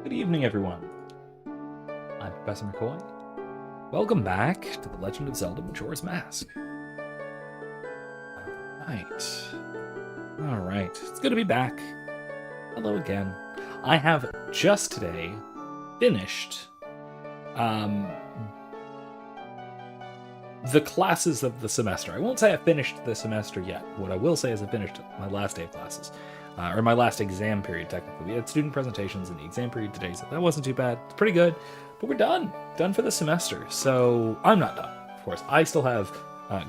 Good evening, everyone. I'm Professor McCoy. Welcome back to the Legend of Zelda Majora's Mask. Alright. It's good to be back. Hello again. I have just today finished the classes of the semester. I won't say I finished the semester yet. What I will say is I finished my last day of classes. Or my last exam period, technically. We had student presentations in the exam period today, so that wasn't too bad. It's pretty good. But we're done. Done for the semester. So I'm not done, of course. I still have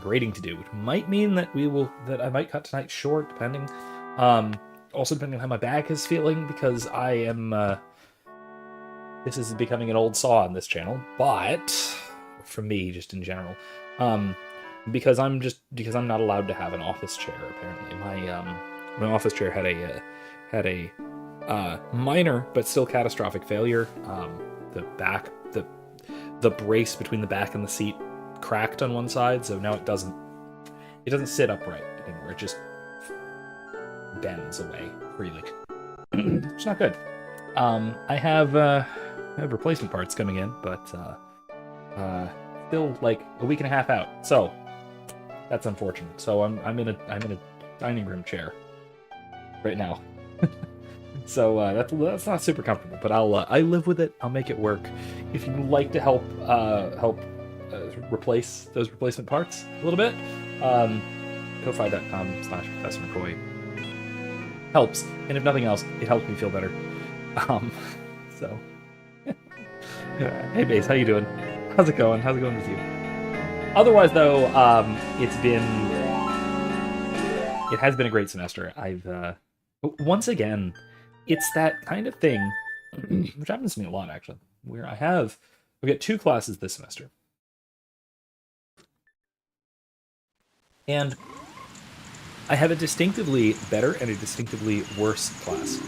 grading to do, which might mean that I might cut tonight short, depending. Also depending on how my back is feeling, because I am this is becoming an old saw on this channel, but for me, just in general. Because I'm not allowed to have an office chair, apparently. My office chair had a minor but still catastrophic failure. The brace between the back and the seat cracked on one side, so now it doesn't sit upright anymore. It just bends away freely. It's not good. I have replacement parts coming in, but still like a week and a half out. So that's unfortunate. So I'm in a dining room chair right now. So that's not super comfortable, but I live with it. I'll make it work. If you'd like to help replace those replacement parts a little bit, ko-fi.com/Professor McCoy helps, and if nothing else, it helps me feel better. So hey Base, how you doing? How's it going? How's it going with you? Otherwise, though, it has been a great semester. Once again, it's that kind of thing, which happens to me a lot, actually, where we got 2 classes this semester. And I have a distinctively better and a distinctively worse class.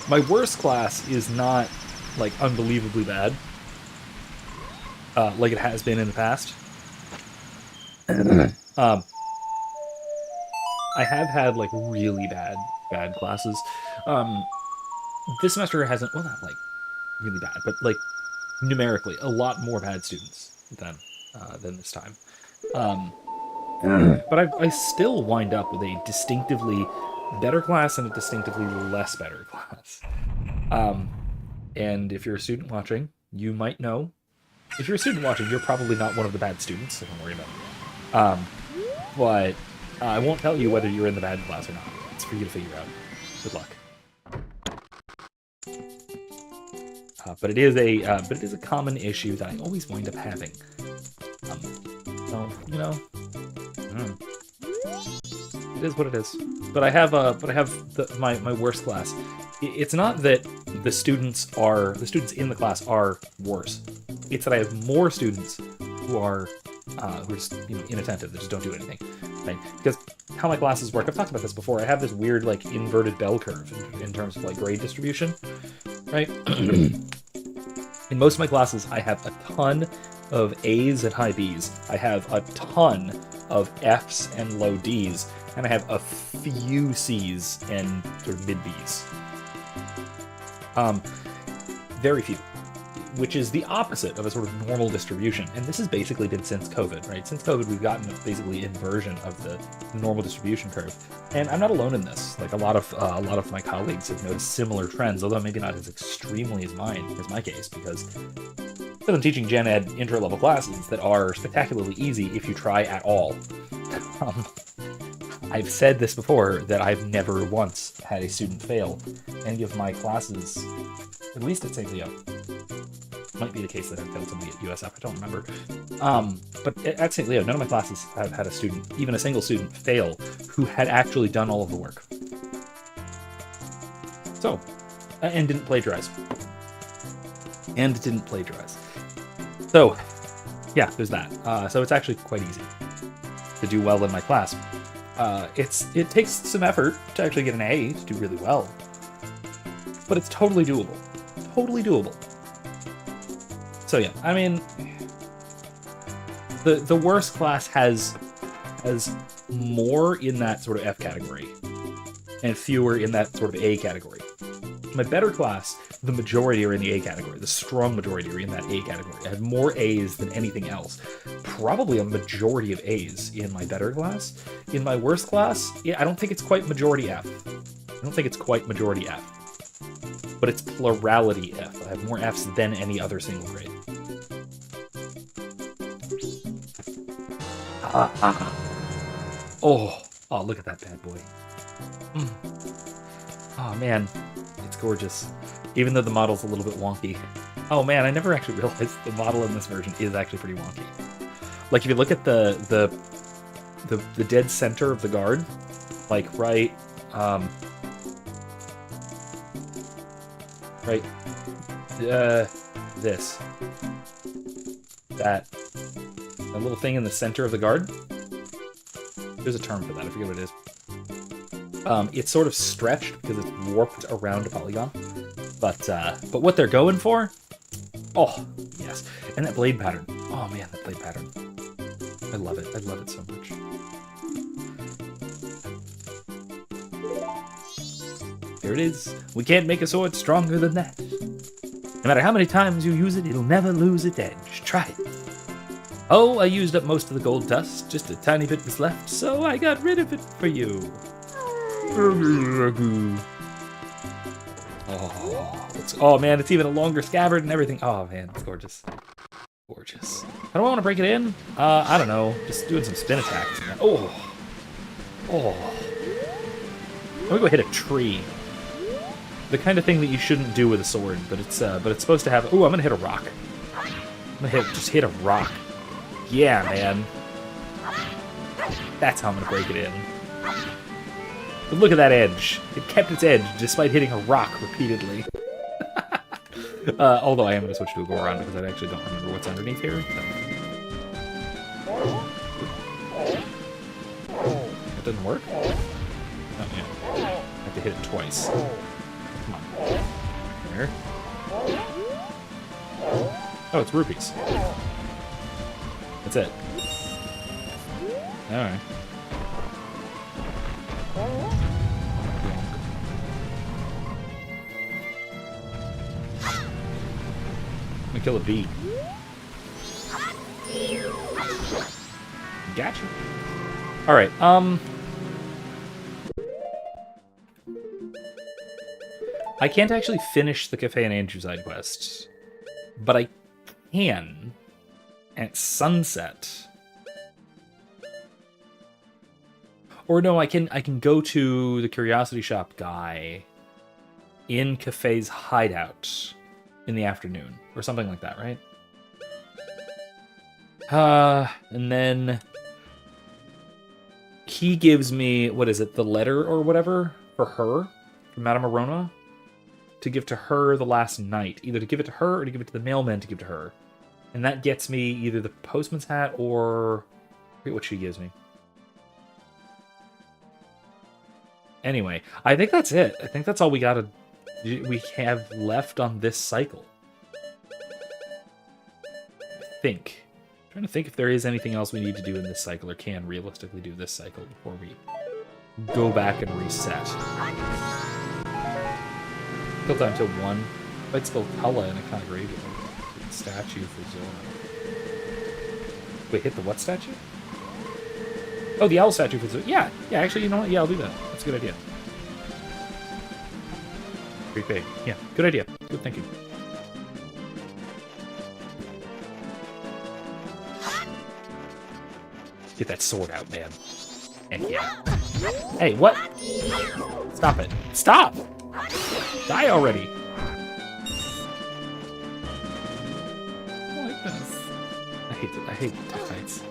My worst class is not, like, unbelievably bad, like it has been in the past. I have had, like, really bad classes. This semester hasn't, well, not, like, really bad, but, like, numerically, a lot more bad students than this time. But I still wind up with a distinctively better class and a distinctively less better class. And if you're a student watching, you might know. If you're a student watching, you're probably not one of the bad students, so don't worry about it. But I won't tell you whether you're in the bad class or not. It's for you to figure out. Good luck. But it is a common issue that I always wind up having. So it is what it is. But I have my worst class. It's not that the students in the class are worse. It's that I have more students who are just inattentive. They just don't do anything. Right? Because how my classes work, I've talked about this before. I have this weird like inverted bell curve in terms of like grade distribution, right? In most of my classes, I have a ton of A's and high B's. I have a ton of F's and low D's, and I have a few C's and sort of mid B's. Very few. Which is the opposite of a sort of normal distribution. And this has basically been since COVID, right? Since COVID, we've gotten basically inversion of the normal distribution curve. And I'm not alone in this. Like a lot of my colleagues have noticed similar trends, although maybe not as extremely as my case, because I'm teaching Gen Ed intro-level classes that are spectacularly easy if you try at all. I've said this before, that I've never once had a student fail any of my classes, at least at St. Leo. Might be the case that I've failed somebody at USF, I don't remember. But at St. Leo, none of my classes have had a student, even a single student, fail who had actually done all of the work. So, and didn't plagiarize. So, yeah, there's that. So it's actually quite easy to do well in my class. It takes some effort to actually get an A to do really well, but it's totally doable. Totally doable. So yeah, I mean, the worst class has more in that sort of F category and fewer in that sort of A category. My better class, the majority are in the A category. The strong majority are in that A category. I have more A's than anything else. Probably a majority of A's in my better class. In my worst class, I don't think it's quite majority F. I don't think it's quite majority F. But it's plurality F. I have more F's than any other single grade. Oh, look at that bad boy. Oh, man. It's gorgeous. Even though the model's a little bit wonky. Oh, man, I never actually realized the model in this version is actually pretty wonky. Like, if you look at the dead center of the guard, like, right, this. That little thing in the center of the guard. There's a term for that, I forget what it is. It's sort of stretched because it's warped around a polygon. But what they're going for? Oh, yes. And that blade pattern. Oh man, that blade pattern. I love it. I love it so much. There it is. We can't make a sword stronger than that. No matter how many times you use it, it'll never lose its edge. Try it. Oh, I used up most of the gold dust. Just a tiny bit was left, so I got rid of it for you. Oh man, it's even a longer scabbard and everything. Oh man, it's gorgeous. Gorgeous. How do I want to break it in? I don't know. Just doing some spin attacks. Man. Oh. Let me go hit a tree. The kind of thing that you shouldn't do with a sword, but it's supposed to have. Ooh, I'm gonna hit a rock. I'm gonna just hit a rock. Yeah, man. That's how I'm gonna break it in. But look at that edge. It kept its edge despite hitting a rock repeatedly. Although I am going to switch to a go-around because I actually don't remember what's underneath here. That doesn't work? Oh, yeah. I have to hit it twice. Come on. There. Oh, it's rupees. That's it. Alright. I'm gonna kill a bee. Gotcha. Alright, I can't actually finish the Cafe and Andrew side quest, but I can at sunset. Or no, I can go to the Curiosity Shop guy in Cafe's hideout in the afternoon, or something like that, right? And then he gives me, what is it, the letter or whatever for her, for Madame Arona, to give to her the last night. Either to give it to her or to give it to the mailman to give to her. And that gets me either the postman's hat or I forget what she gives me. Anyway, I think that's it. I think that's all we have left on this cycle. I'm trying to think if there is anything else we need to do in this cycle or can realistically do this cycle before we go back and reset. Kill time till 1. I'd spell Kala in a kind of graveyard. Statue for Zora. Wait, hit the what statue? Oh, the owl statue for Zora. Yeah, actually, you know what? Yeah, I'll do that. That's a good idea. Great big. Yeah, good idea. Good thinking. Get that sword out, man. Heck yeah. Hey, what? Stop it. Stop! Die already! I hate the Death Knights.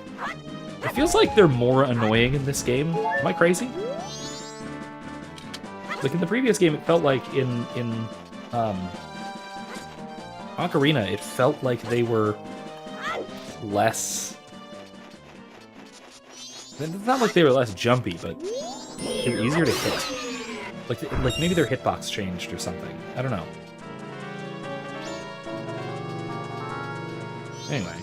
It feels like they're more annoying in this game. Am I crazy? Like in the previous game, it felt like in Ocarina, it felt like they were less. It's not like they were less jumpy, but they were easier to hit. Like maybe their hitbox changed or something. I don't know. Anyway.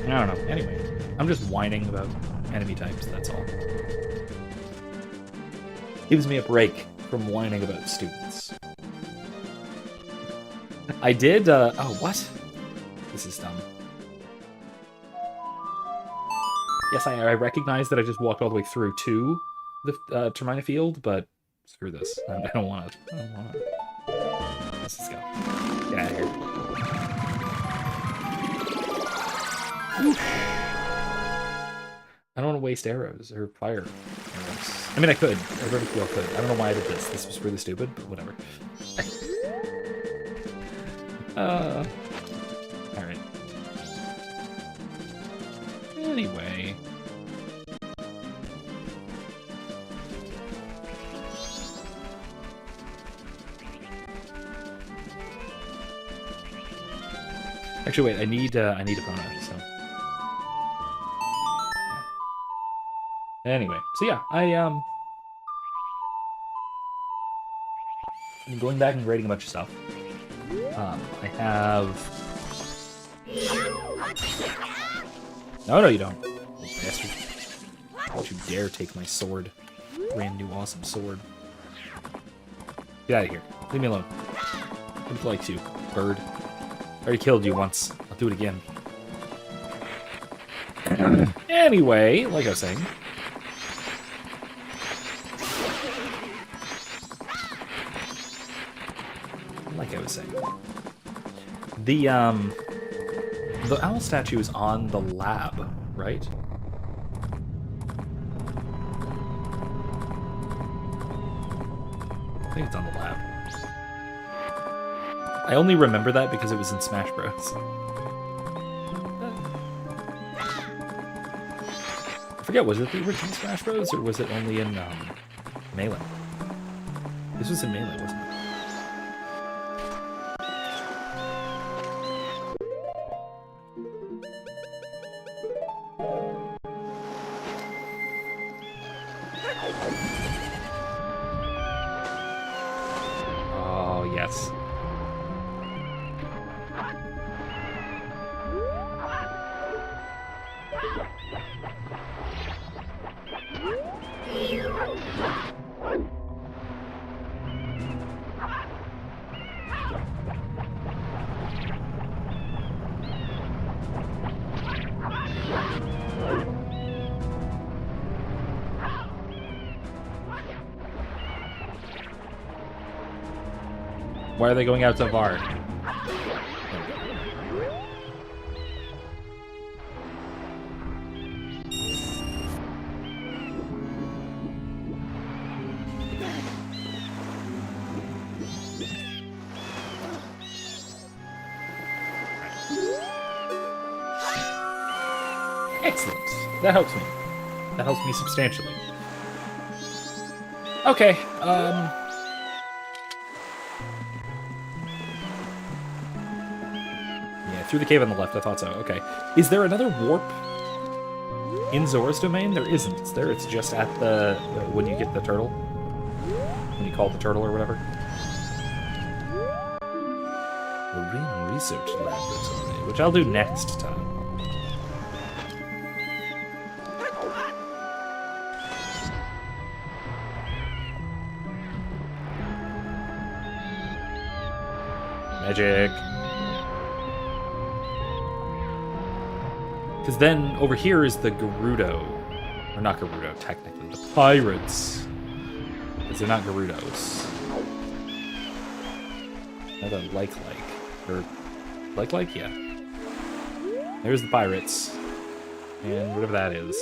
I don't know. Anyway, I'm just whining about enemy types, that's all. Gives me a break from whining about students. I did, oh, what? This is dumb. Yes, I recognize that I just walked all the way through to the Termina field, but screw this. I don't want to. Let's just go. Get out of here. Oof. I don't want to waste arrows or fire arrows. I mean, I could. I really feel I could. I don't know why I did this. This was really stupid, but whatever. Alright. Anyway. Actually, wait, I need a Epona, so... Anyway, so yeah, I'm going back and grading a bunch of stuff. I have... No, you don't. You bastard. Don't you dare take my sword. Brand new awesome sword. Get out of here. Leave me alone. Who likes you, bird? I already killed you once. I'll do it again. Anyway, like I was saying... The owl statue is on the lab, right? I think it's on the lab. I only remember that because it was in Smash Bros. I forget, was it the original Smash Bros. Or was it only in Melee? This was in Melee, wasn't it? Why are they going out so far? Excellent. That helps me. That helps me substantially. Okay, through the cave on the left, I thought so. Okay. Is there another warp in Zora's domain? There isn't, is there? It's just at the... when you get the turtle? When you call the turtle or whatever? Marine Research Laboratory, which I'll do next time. Magic. Because then, over here is the Gerudo. Or not Gerudo, technically. The pirates. Because they're not Gerudos. Another like. Or, like? Yeah. There's the pirates. And whatever that is.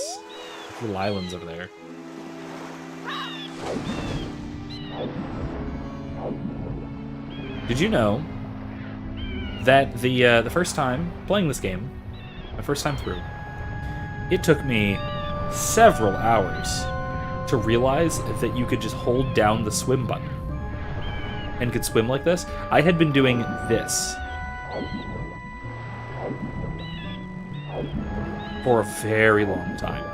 Little islands over there. Did you know that the first time playing this game, my first time through, it took me several hours to realize that you could just hold down the swim button and could swim like this? I had been doing this for a very long time.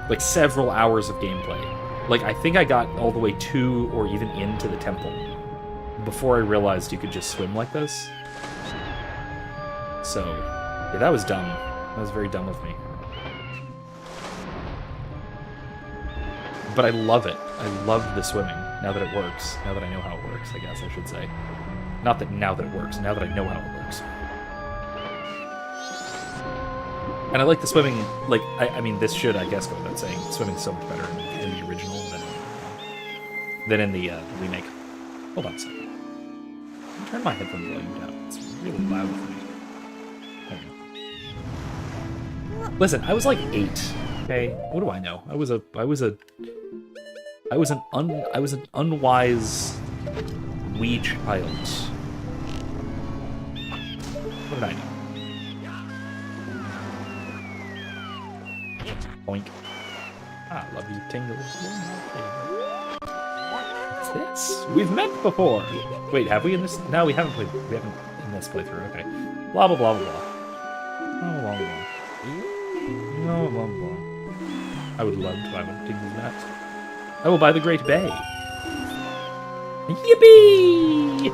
Like several hours of gameplay. Like I think I got all the way to or even into the temple before I realized you could just swim like this. So, yeah, that was dumb. That was very dumb of me. But I love it. I love the swimming, now that it works. Now that I know how it works, I guess I should say. Not that now that it works, now that I know how it works. And I like the swimming, like, I mean, this should, I guess, go without saying. Swimming's so much better in the original than in the remake. Hold on a second. Turn my headphone volume down. It's really loud for me. There we go. Listen, I was like 8. Okay, what do I know? I was an unwise wee child. What did I know? Boink. Ah, love you, Tingles. What's this? We've met before. Wait, have we in this? No, we haven't played. We haven't in this playthrough. Okay. Blah blah blah blah blah. Blah blah blah. Blah blah blah. I would love to buy one of Tingles maps. I will buy the Great Bay. Yippee!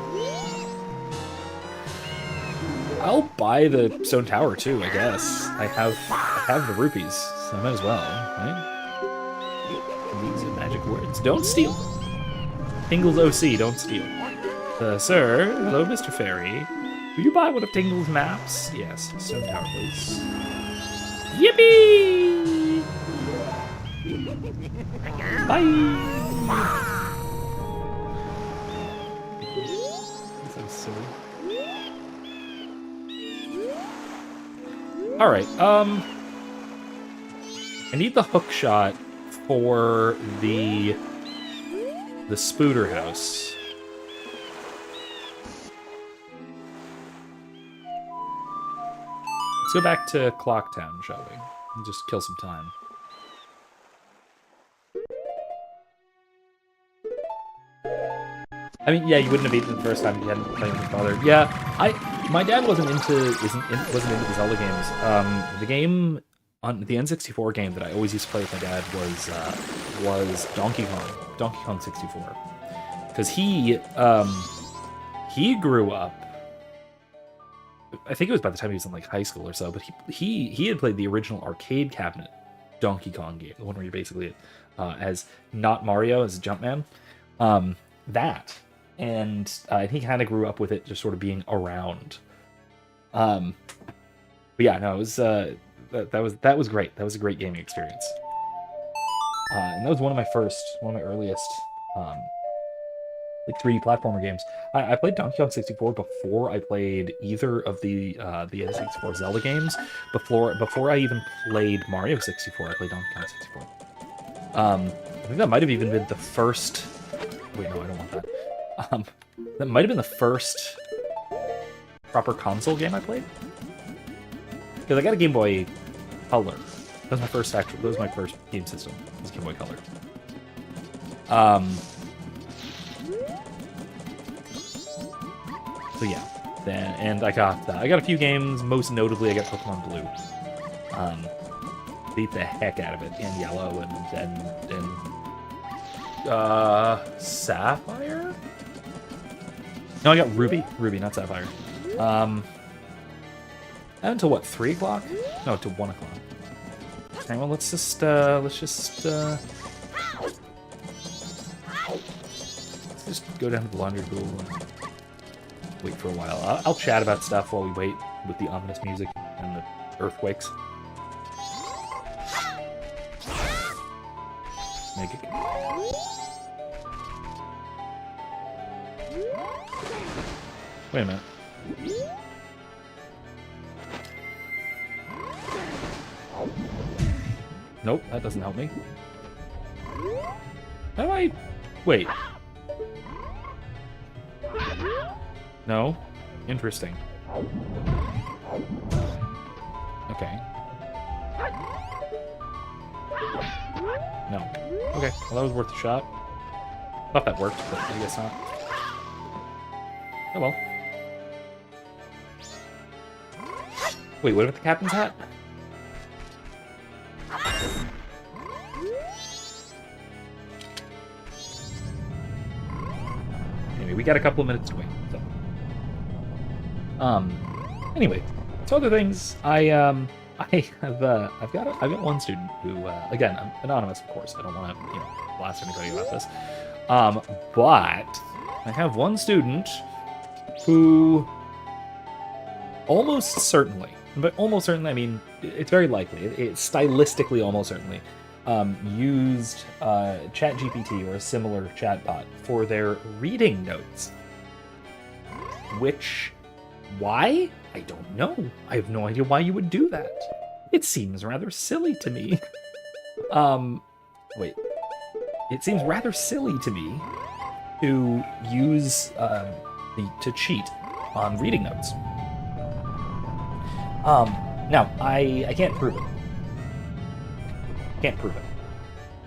I'll buy the Stone Tower too, I guess. I have the rupees, so I might as well, right? These are magic words. Don't steal. Tingles OC, don't steal. Sir, hello, Mr. Fairy. Will you buy one of Tingles' maps? Yes, Stone Tower, please. Yippee! Bye! So silly. Alright, I need the hook shot for the Spooter house. Let's go back to Clocktown, shall we? And just kill some time. I mean, yeah, you wouldn't have beaten it the first time if you hadn't played with your father. Yeah, my dad wasn't into the Zelda games. The game on the N64 game that I always used to play with my dad was Donkey Kong 64, because he grew up. I think it was by the time he was in like high school or so, but he had played the original arcade cabinet Donkey Kong game, the one where you're basically as not Mario, as Jumpman. That. And he kind of grew up with it just sort of being around. But yeah, no, it was that was great. That was a great gaming experience. And that was one of my earliest like 3D platformer games. I played Donkey Kong 64 before I played either of the N64 Zelda games. Before I even played Mario 64, I played Donkey Kong 64. I think that might have even been the first. Wait, no, I don't want that. That might have been the first proper console game I played. Because I got a Game Boy Color. That was my first game system. It was Game Boy Color. So yeah, and I got a few games. Most notably, I got Pokemon Blue. Beat the heck out of it, and Yellow, and Sapphire. No, I got Ruby, not Sapphire. Until what, 3 o'clock? No, to 1 o'clock. Okay, well, let's just go down to the laundry pool and wait for a while. I'll chat about stuff while we wait with the ominous music and the earthquakes. Make it. Wait a minute. Nope, that doesn't help me. How do I... Wait. No? Interesting. Okay. No. Okay, well that was worth a shot. Thought that worked, but I guess not. Oh well. Wait, what about the captain's hat? Anyway, we got a couple of minutes to wait, so. Anyway, so other things, I I've got one student who again, I'm anonymous, of course. I don't want to blast anybody about this. But I have one student who almost certainly, but almost certainly, I mean, it's very likely, it's stylistically almost certainly, used ChatGPT or a similar chatbot for their reading notes. Which, why? I don't know. I have no idea why you would do that. It seems rather silly to me. Wait. It seems rather silly to me to use to cheat on reading notes. Now, I can't prove it. Can't prove it.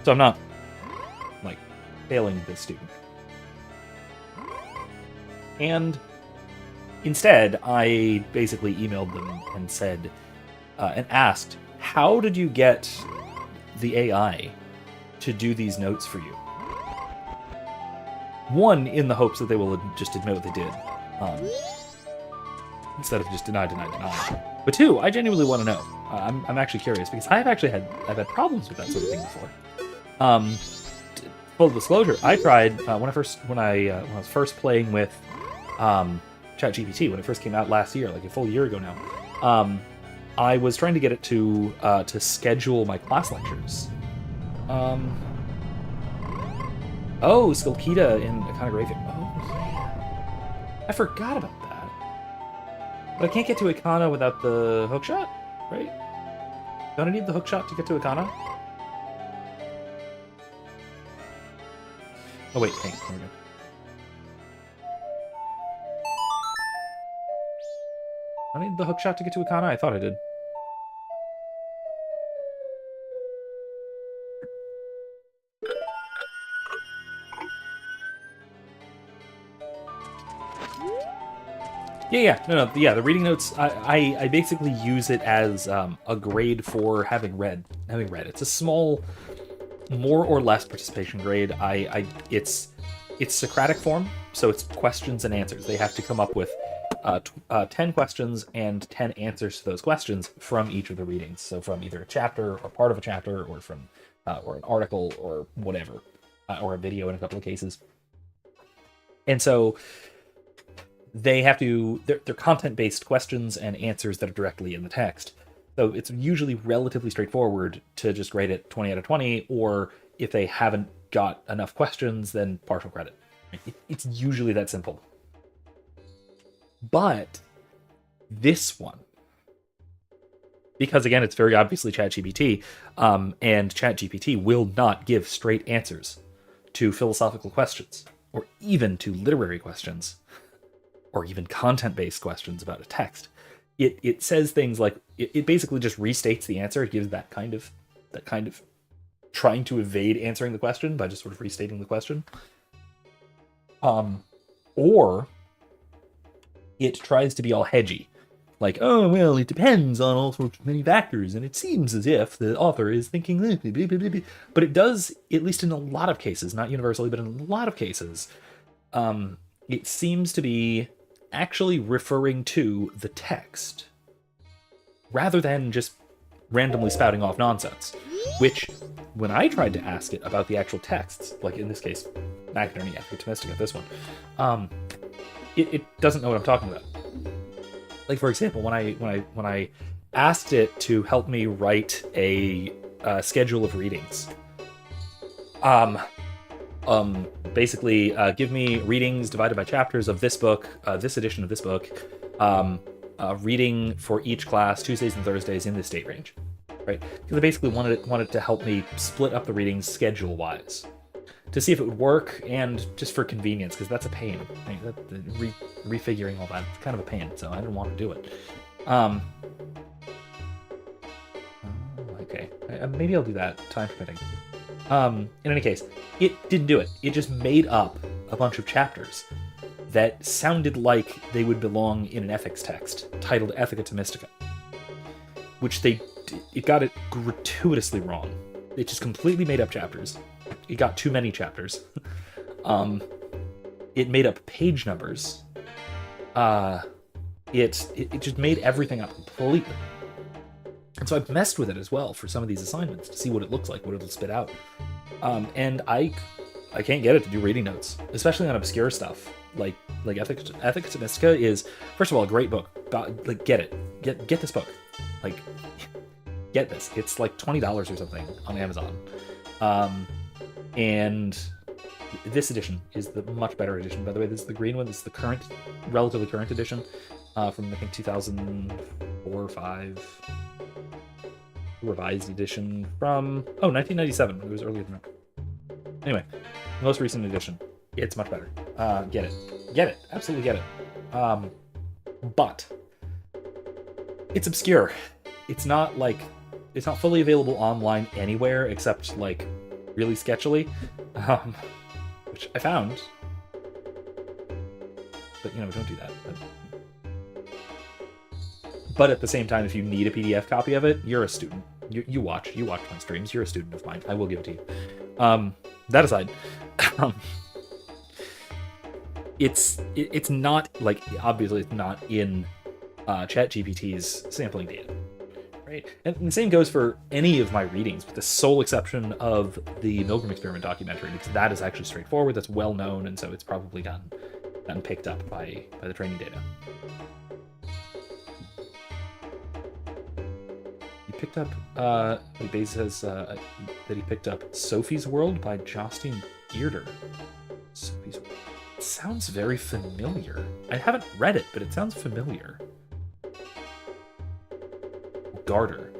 So I'm not, like, failing this student. And instead, I basically emailed them and said, and asked, how did you get the AI to do these notes for you? One, in the hopes that they will just admit what they did, instead of just deny. But two, I genuinely want to know. I'm actually curious because I've had problems with that sort of thing before. Full disclosure, I tried when I was first playing with ChatGPT when it first came out last year, like a full year ago now. I was trying to get it to schedule my class lectures. Oh, Skullkita in a kind of graveyard. Oh, yeah. I forgot about that. But I can't get to Ikana without the hookshot, right? Don't I need the hookshot to get to Ikana? Oh, wait, hey, there we go. I need the hookshot to get to Ikana? I thought I did. Yeah, the reading notes, I basically use it as a grade for having read. It's a small, more or less participation grade. It's Socratic form, so it's questions and answers. They have to come up with 10 questions and 10 answers to those questions from each of the readings. So from either a chapter or part of a chapter, or from or an article or whatever, or a video in a couple of cases. And so they have to, they're content-based questions and answers that are directly in the text. So it's usually relatively straightforward to just grade it 20 out of 20, or if they haven't got enough questions, then partial credit. It's usually that simple. But this one, because again, it's very obviously ChatGPT, and ChatGPT will not give straight answers to philosophical questions, or even to literary questions, or even content-based questions about a text. It says things like, it basically just restates the answer. It gives that kind of trying to evade answering the question by just sort of restating the question. Or it tries to be all hedgy. Like, oh, well, it depends on all sorts of many factors, and it seems as if the author is thinking... But it does, at least in a lot of cases, not universally, but in a lot of cases, it seems to be actually referring to the text rather than just randomly spouting off nonsense, which when I tried to ask it about the actual texts, like in this case Macaroni Ethica Mystica, this one, it doesn't know what I'm talking about. Like, for example, when I asked it to help me write a schedule of readings, basically give me readings divided by chapters of this book, this edition of this book, reading for each class Tuesdays and Thursdays in this date range, right? Because I basically wanted to help me split up the readings schedule-wise to see if it would work, and just for convenience, because that's a pain. Right? Refiguring all that, it's kind of a pain, so I didn't want to do it. Okay, maybe I'll do that, time permitting. In any case, it didn't do it. It just made up a bunch of chapters that sounded like they would belong in an ethics text titled Ethica Mystica, which it got it gratuitously wrong. It just completely made up chapters. It got too many chapters. It made up page numbers. It just made everything up completely. And so I've messed with it as well for some of these assignments to see what it looks like, what it'll spit out. And I can't get it to do reading notes, especially on obscure stuff. Like Ethics Mystica is, first of all, a great book. Get it. Get this book. Like, get this. It's like $20 or something on Amazon. And this edition is the much better edition. By the way, this is the green one. This is the current, relatively current edition from, I think, 2004 or 5. Revised edition from 1997. It was earlier than that. Anyway, most recent edition. It's much better. Get it, absolutely get it. But it's obscure. It's not fully available online anywhere except like really sketchily, which I found. But don't do that. But at the same time, if you need a PDF copy of it, you're a student. You watch my streams. You're a student of mine. I will give it to you. That aside, it's not like, obviously it's not in ChatGPT's sampling data, right? And the same goes for any of my readings, with the sole exception of the Milgram Experiment documentary, because that is actually straightforward. That's well known, and so it's probably gotten picked up by the training data. Picked up, Baze says that he picked up Sophie's World by Justine Geerder. Sophie's World. It sounds very familiar. I haven't read it, but it sounds familiar. Garter.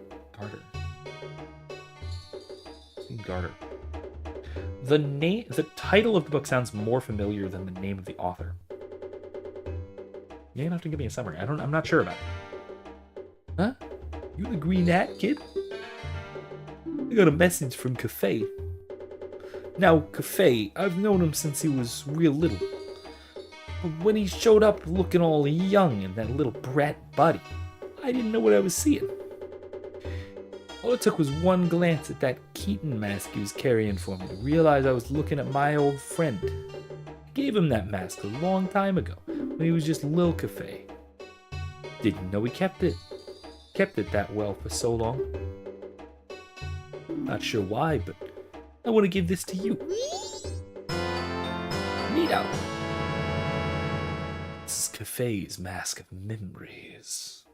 Garter. The title of the book sounds more familiar than the name of the author. You're gonna have to give me a summary. I'm not sure about it. Huh? You the green hat kid? I got a message from Cafe. Now, Cafe, I've known him since he was real little. But when he showed up looking all young in that little brat body, I didn't know what I was seeing. All it took was one glance at that Keaton mask he was carrying for me to realize I was looking at my old friend. I gave him that mask a long time ago, when he was just Lil Cafe. Didn't know he kept it that well for so long. Not sure why, but I want to give this to you. Neato. This is Cafe's Mask of Memories.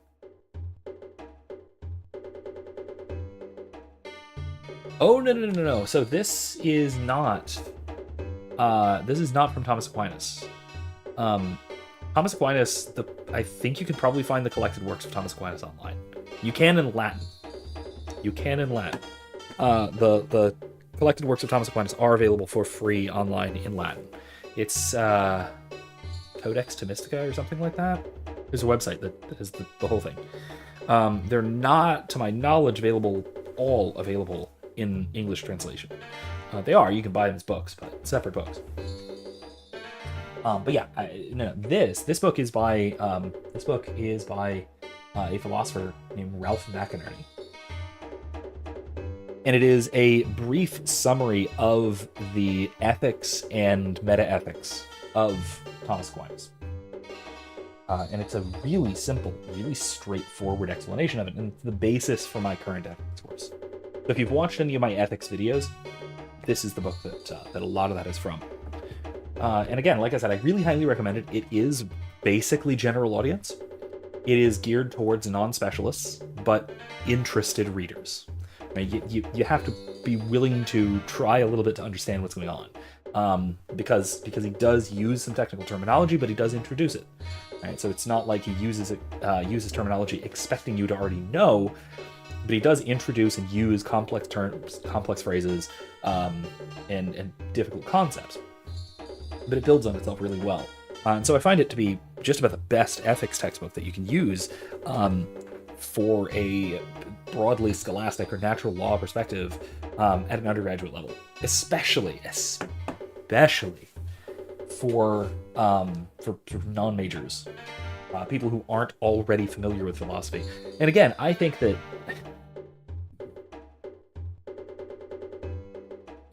Oh, no. So this is not from Thomas Aquinas. Thomas Aquinas, I think you can probably find the collected works of Thomas Aquinas online. You can in Latin. The collected works of Thomas Aquinas are available for free online in Latin. It's Codex Thomistica or something like that. There's a website that has the whole thing. They're not, to my knowledge, all available in English translation. They are. You can buy them as books, but separate books. But yeah, this book is by a philosopher named Ralph McInerney, and it is a brief summary of the ethics and meta-ethics of Thomas Aquinas. And it's a really simple, really straightforward explanation of it, and it's the basis for my current ethics course. So if you've watched any of my ethics videos, this is the book that a lot of that is from. And again, like I said, I really highly recommend it. It is basically general audience. It is geared towards non-specialists, but interested readers. Right? You have to be willing to try a little bit to understand what's going on, because he does use some technical terminology, but he does introduce it. Right? So it's not like he uses terminology expecting you to already know, but he does introduce and use complex terms, complex phrases, and difficult concepts. But it builds on itself really well. And so I find it to be just about the best ethics textbook that you can use for a broadly scholastic or natural law perspective at an undergraduate level, especially for non-majors, people who aren't already familiar with philosophy. And again, I think that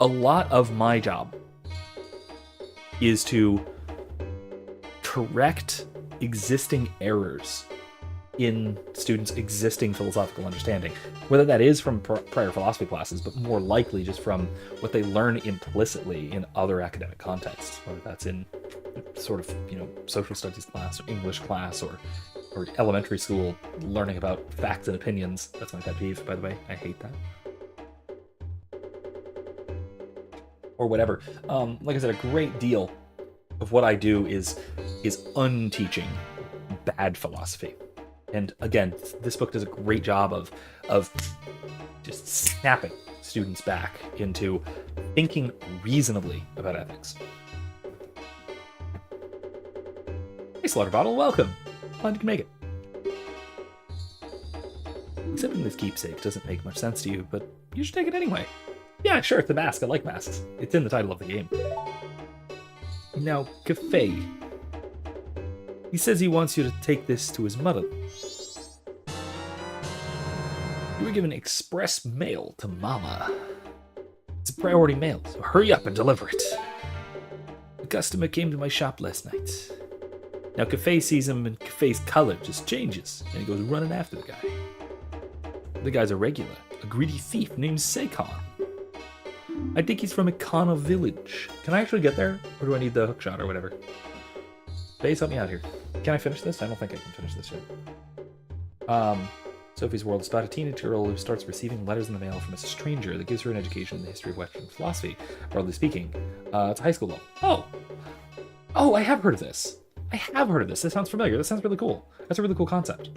a lot of my job is to correct existing errors in students' existing philosophical understanding, whether that is from prior philosophy classes, but more likely just from what they learn implicitly in other academic contexts, whether that's in sort of, social studies class or English class or elementary school, learning about facts and opinions. That's my pet peeve, by the way. I hate that. Or whatever. Like I said, a great deal of what I do is unteaching bad philosophy. And again, this book does a great job of just snapping students back into thinking reasonably about ethics. Hey, Slaughter Bottle, welcome. Glad you can make it. Accepting this keepsake doesn't make much sense to you, but you should take it anyway. Yeah, sure, it's a mask. I like masks. It's in the title of the game. Now, Cafe. He says he wants you to take this to his mother. You were given express mail to Mama. It's a priority mail, so hurry up and deliver it. A customer came to my shop last night. Now Cafe sees him and Cafe's color just changes, and he goes running after the guy. The guy's a regular, a greedy thief named Seikon. I think he's from Ikana Village. Can I actually get there? Or do I need the hookshot or whatever? Base, help me out here. Can I finish this? I don't think I can finish this yet. Sophie's World is about a teenage girl who starts receiving letters in the mail from a stranger that gives her an education in the history of Western philosophy, broadly speaking. It's a high school level. Oh, I have heard of this. This sounds familiar. This sounds really cool. That's a really cool concept.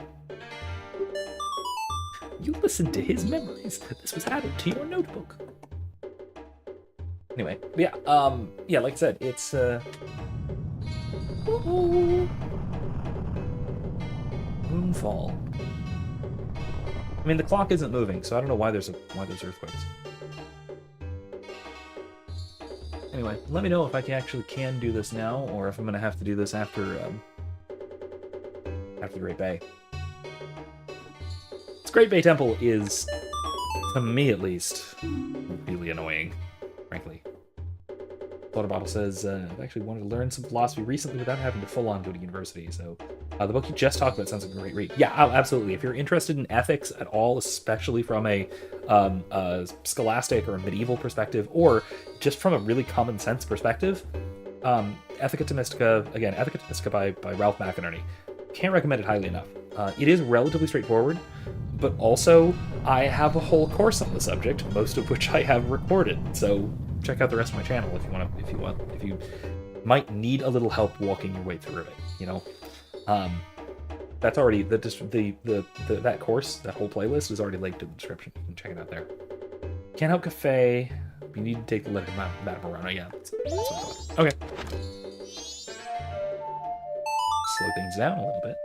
You listened to his memories. This was added to your notebook. Anyway, yeah, like I said, it's, Moonfall. I mean, the clock isn't moving, so I don't know why there's earthquakes. Anyway, let me know if I can do this now, or if I'm gonna have to do this after the Great Bay. This Great Bay Temple is, to me at least, really annoying, frankly. Water Bottle says, I've actually wanted to learn some philosophy recently without having to full-on go to university, so the book you just talked about sounds like a great read. Yeah, absolutely. If you're interested in ethics at all, especially from a scholastic or a medieval perspective, or just from a really common sense perspective, Ethica Thomistica, again, Ethica Thomistica by Ralph McInerney. Can't recommend it highly enough. It is relatively straightforward, but also I have a whole course on the subject, most of which I have recorded, so check out the rest of my channel if you might need a little help walking your way through it, that's already that course, that whole playlist is already linked in the description. You can check it out there. Can't help Cafe. You need to take the letter to Majora. Yeah, that's what I thought. Okay. Slow things down a little bit.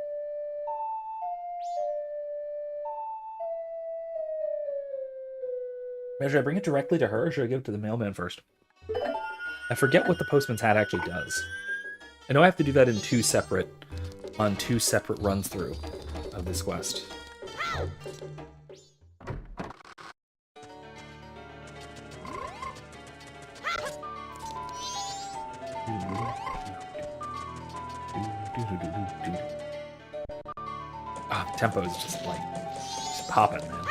Should I bring it directly to her, or should I give it to the mailman first? I forget what the postman's hat actually does. I know I have to do that in two separate runs through of this quest. Tempo is just popping, man.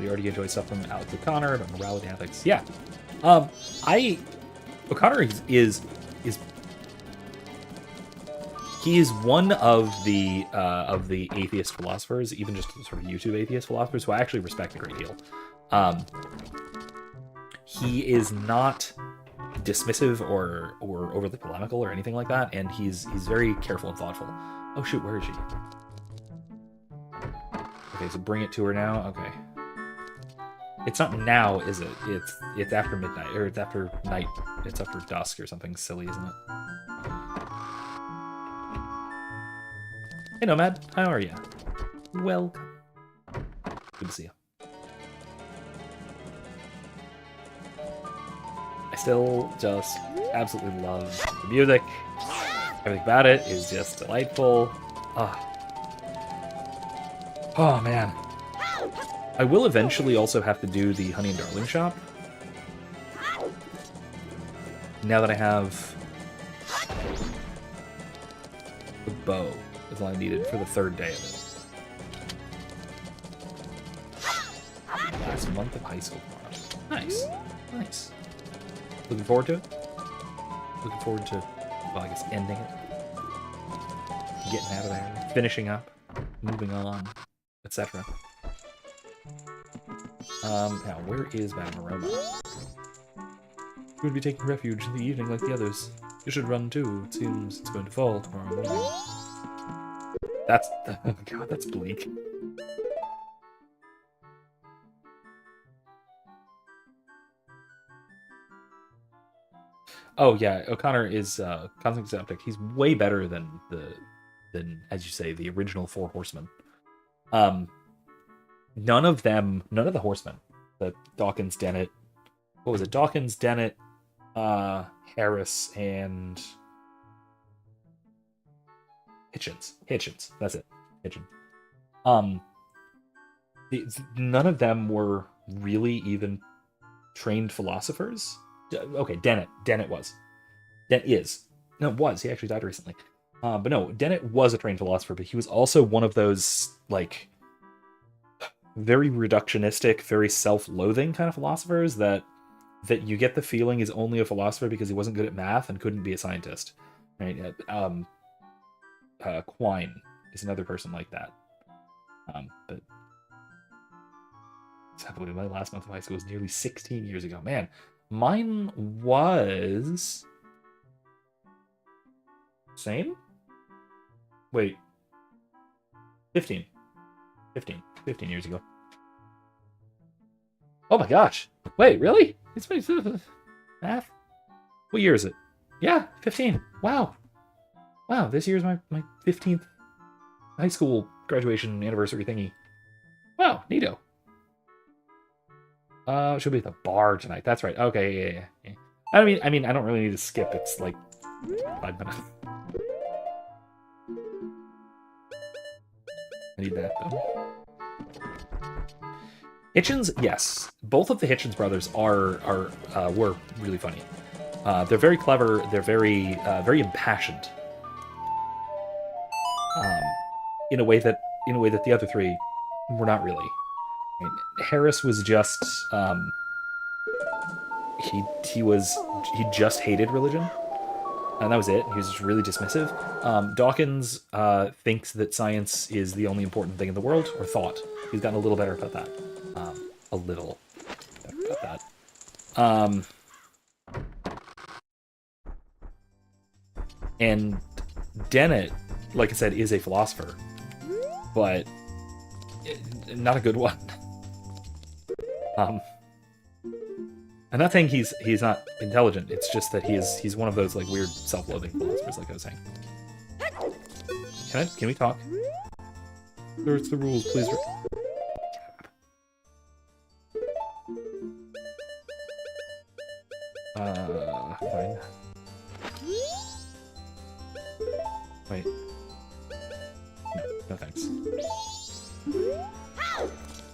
We already enjoyed stuff from Alex O'Connor about morality and ethics. Yeah, O'Connor is he is one of the atheist philosophers, even just sort of YouTube atheist philosophers, who I actually respect a great deal. He is not dismissive or overly polemical or anything like that, and he's very careful and thoughtful. Oh shoot, where is she? Okay, so bring it to her now. Okay. It's not now, is it? It's after midnight, or it's after night. It's after dusk or something silly, isn't it? Hey, Nomad. How are you? Welcome. Good to see you. I still just absolutely love the music. Everything about it is just delightful. Oh man. I will eventually also have to do the Honey and Darling shop. Now that I have the bow, is all I needed for the 3rd day of it. Last month of high school. Nice. Nice. Looking forward to it. Looking forward to, well, I guess, ending it. Getting out of there. Finishing up. Moving on. Etc. Now, where is Majora? You would be taking refuge in the evening like the others. You should run too. It seems it's going to fall tomorrow morning. That's... oh god, that's bleak. Oh yeah, O'Connor is Cosmic Septic. He's way better than as you say, the original 4 horsemen. None of the horsemen, the Dawkins, Dennett, what was it? Dawkins, Dennett, Harris, and Hitchens. That's it. Hitchens. None of them were really even trained philosophers. Okay, Dennett was. Dennett is. No, was. He actually died recently. But no, Dennett was a trained philosopher, but he was also one of those, like, very reductionistic, very self-loathing kind of philosophers that you get the feeling is only a philosopher because he wasn't good at math and couldn't be a scientist. Right? Quine is another person like that. But sadly, my last month of high school was nearly 16 years ago. Man, mine was... same? Wait. 15 years ago. Oh my gosh. Wait, really? It's been math? What year is it? Yeah, 15. Wow. Wow, this year's my 15th high school graduation anniversary thingy. Wow, neato. She'll be at the bar tonight. That's right. Okay, yeah. I mean, I don't really need to skip. It's like 5 minutes. I need that, though. Hitchens, yes. Both of the Hitchens brothers were really funny. They're very clever. They're very impassioned. In a way that the other 3 were not really. I mean, Harris was just he just hated religion, and that was it. He was just really dismissive. Dawkins thinks that science is the only important thing in the world, or thought. He's gotten a little better about that. A little better about that. And Dennett, like I said, is a philosopher, but not a good one. I'm not saying he's not intelligent. It's just that he's one of those like weird self-loathing philosophers, like I was saying. Can we talk? Sir, it's the rules, please. Fine. Wait. No thanks.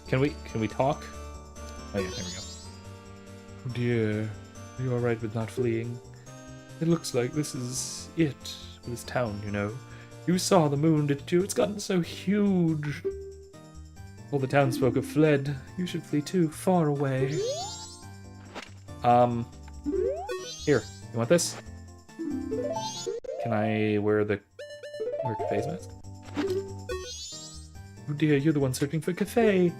Can we talk? Oh yeah, there we go. Oh dear, are you alright with not fleeing? It looks like this is it for this town, you know. You saw the moon, didn't you? It's gotten so huge. All the townsfolk have fled. You should flee too, far away. Here, you want this? Can I wear Cafe's mask? Oh dear, you're the one searching for Cafe.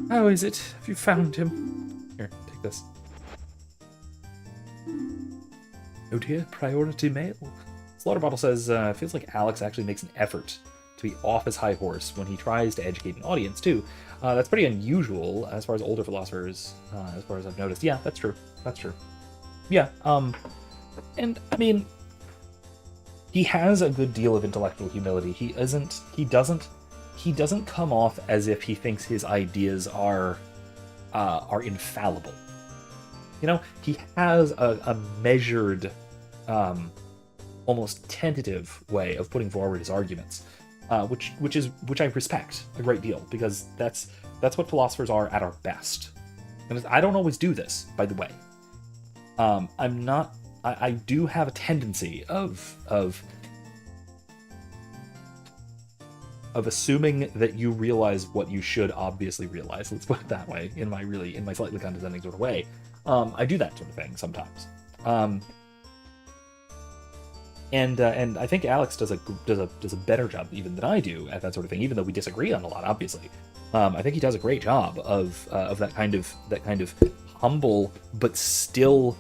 How is it? Have you found him? Here, take this. Oh dear, priority mail. Slaughter Bottle says, feels like Alex actually makes an effort to be off his high horse when he tries to educate an audience, too. That's pretty unusual as far as older philosophers, as far as I've noticed. Yeah, that's true. That's true. Yeah, and, I mean, he has a good deal of intellectual humility. He doesn't come off as if he thinks his ideas are infallible. You know, he has a measured, almost tentative way of putting forward his arguments. which I respect a great deal, because that's what philosophers are at our best. And I don't always do this, by the way. I'm not. I do have a tendency of assuming that you realize what you should obviously realize. Let's put it that way. In my slightly condescending sort of way, I do that sort of thing sometimes. And I think Alex does a better job even than I do at that sort of thing. Even though we disagree on a lot, obviously, I think he does a great job of that kind of humble but still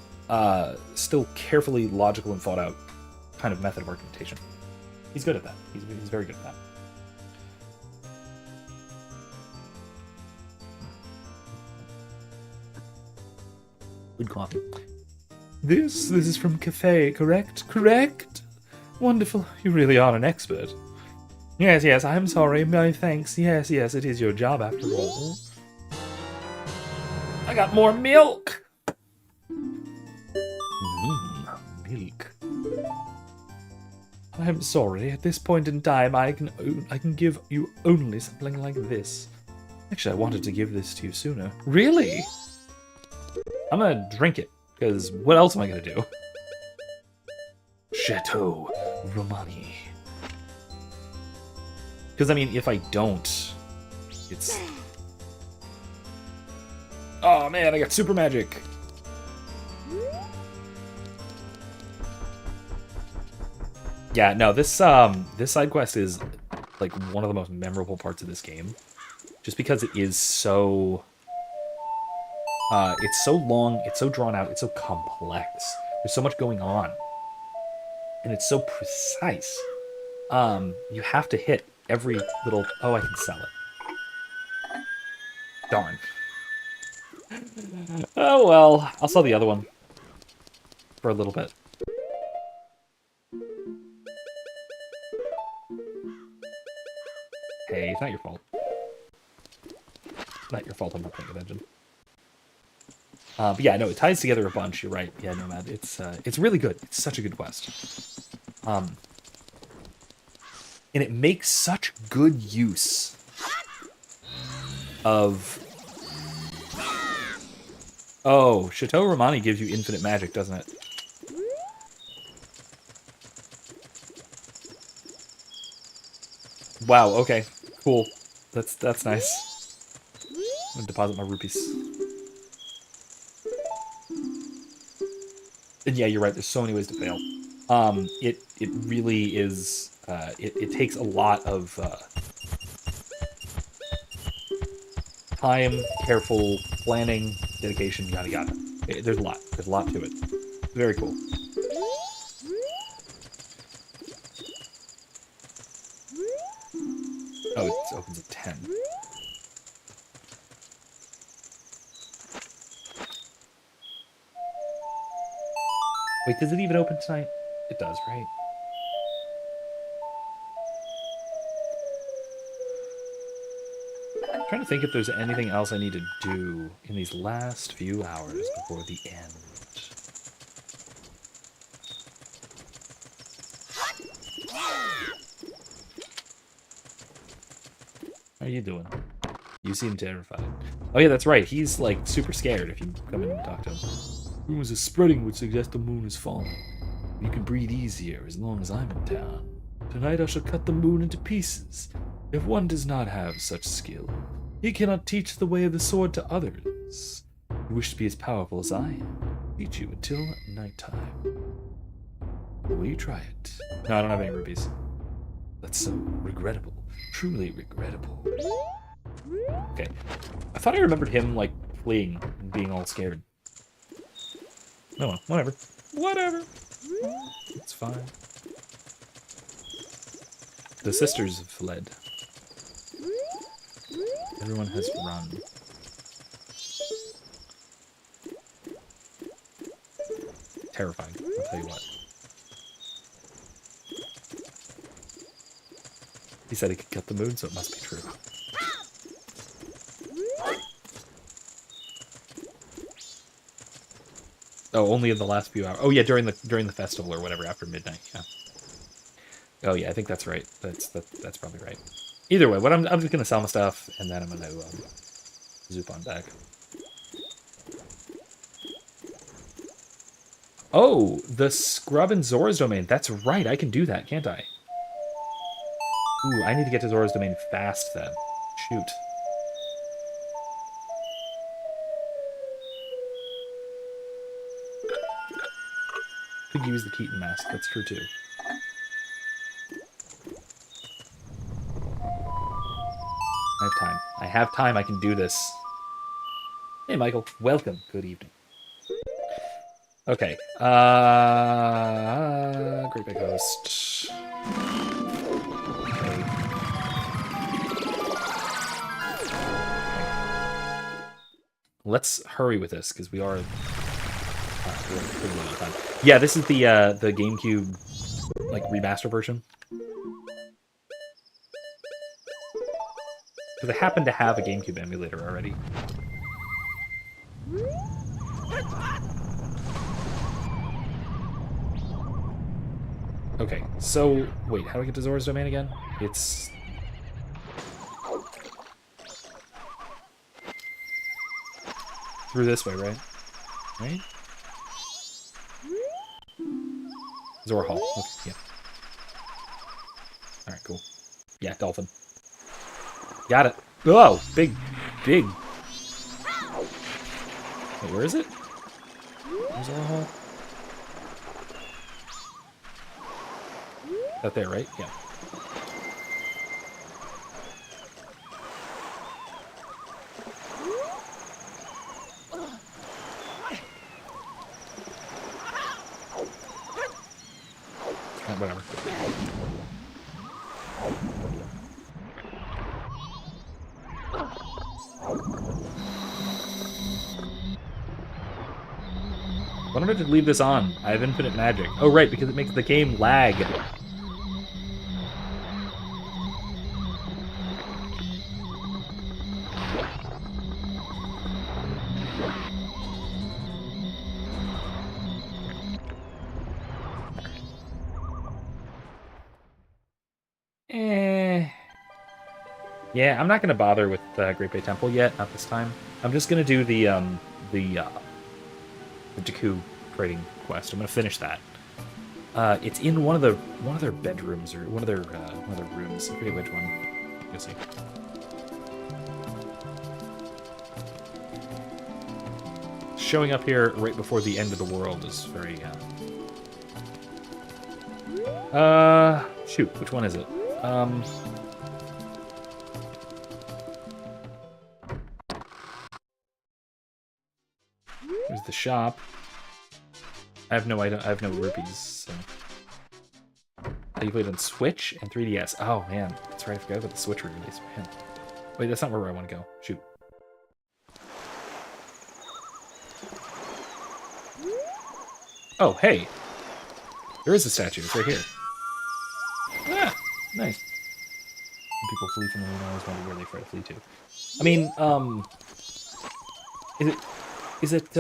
carefully logical and thought out kind of method of argumentation. He's good at that. He's very good at that. Good coffee. This is from Cafe, correct? Correct? Wonderful. You really are an expert. Yes, I'm sorry. My thanks. Yes, it is your job after all. I got more milk! Milk. I'm sorry. At this point in time, I can give you only something like this. Actually, I wanted to give this to you sooner. Really? I'm gonna drink it, because what else am I gonna do? Chateau Romani. Because, I mean, if I don't, it's... Oh, man, I got super magic. Yeah, no, this side quest is, like, one of the most memorable parts of this game. Just because it is so... it's so long, it's so drawn out, it's so complex. There's so much going on. And it's so precise. You have to hit every little... Oh, I can sell it. Darn. Oh, well. I'll sell the other one. For a little bit. Hey, it's not your fault. Not your fault I'm not paying attention. But yeah, no, it ties together a bunch. You're right. Yeah, no, man, it's really good. It's such a good quest. And it makes such good use of... Oh, Chateau Romani gives you infinite magic, doesn't it? Wow, okay. Cool. That's nice. I'm gonna deposit my rupees. And yeah, you're right, there's so many ways to fail. It really is... It takes a lot of time, careful planning, dedication, yada yada. There's a lot. There's a lot to it. Very cool. Oh, it opens at 10. Wait, does it even open tonight? It does, right? I'm trying to think if there's anything else I need to do in these last few hours before the end. How are you doing? You seem terrified. Oh yeah, that's right. He's like super scared if you come in and talk to him. Rumors are spreading which suggest the moon is falling. You can breathe easier as long as I'm in town. Tonight I shall cut the moon into pieces. If one does not have such skill, he cannot teach the way of the sword to others. You wish to be as powerful as I am. Teach you until nighttime. Will you try it? No, I don't have any rupees. That's so regrettable. Truly regrettable. Okay. I thought I remembered him, like, fleeing and being all scared. Oh well, whatever. Whatever. It's fine. The sisters have fled. Everyone has run. Terrifying, I'll tell you what. He said he could cut the moon, so it must be true. Oh, only in the last few hours. Oh yeah, during the festival or whatever, after midnight, yeah. Oh yeah, I think that's right. That's probably right. Either way, I'm just gonna sell my stuff and then I'm gonna zoop on back. Oh, the Scrub in Zora's domain. That's right. I can do that, can't I? Ooh, I need to get to Zora's domain fast then. Shoot. Could use the Keaton mask. That's true too. I have time. I have time. I can do this. Hey, Michael. Welcome. Good evening. Okay. Great Big Host. Okay. Let's hurry with this because we're pretty low on time. Yeah, this is the GameCube like remaster version. Because I happen to have a GameCube emulator already. Okay, so wait, how do I get to Zora's domain again? It's through this way, right? Right? Zora Hall. Okay, yeah. Alright, cool. Yeah, dolphin. Got it. Oh, big. Wait, where is it? Where's Zora Hall? Out there, right? Yeah. Whatever. Why don't I just leave this on? I have infinite magic. Oh, right, because it makes the game lag. Yeah, I'm not gonna bother with Great Bay Temple yet, not this time. I'm just gonna do the Deku trading quest. I'm gonna finish that. It's in one of their bedrooms or one of their rooms. I forget which one. You'll see. Showing up here right before the end of the world is very. Shoot, which one is it? There's the shop. I have no rupees. So. You played on Switch and 3DS. Oh man, that's right. I forgot about the Switch re-release. Man, wait, that's not where I want to go. Shoot. Oh, hey, there is a statue. It's right here. Ah, nice. When people flee from the moon, I always wonder where they try to flee to. I mean, is it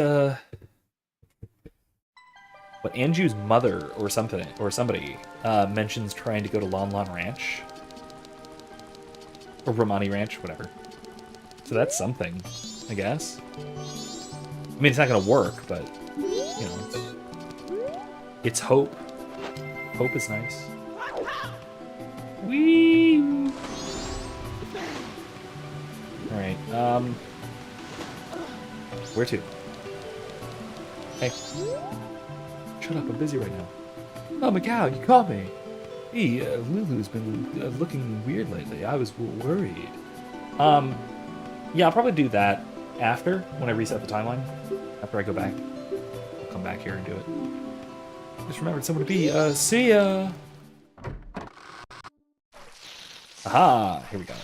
what Anju's mother or something or somebody mentions trying to go to Lon Lon Ranch or Romani Ranch, whatever. So that's something, I guess. I mean, it's not gonna work, but you know, it's hope. Hope is nice. Whee! All right. Where to? Hey. Shut up, I'm busy right now. Oh, Macau, you caught me. Hey, Lulu's been looking weird lately. I was worried. Yeah, I'll probably do that after, when I reset the timeline. After I go back. I'll come back here and do it. Just remembered someone to be. See ya! Aha! Here we go.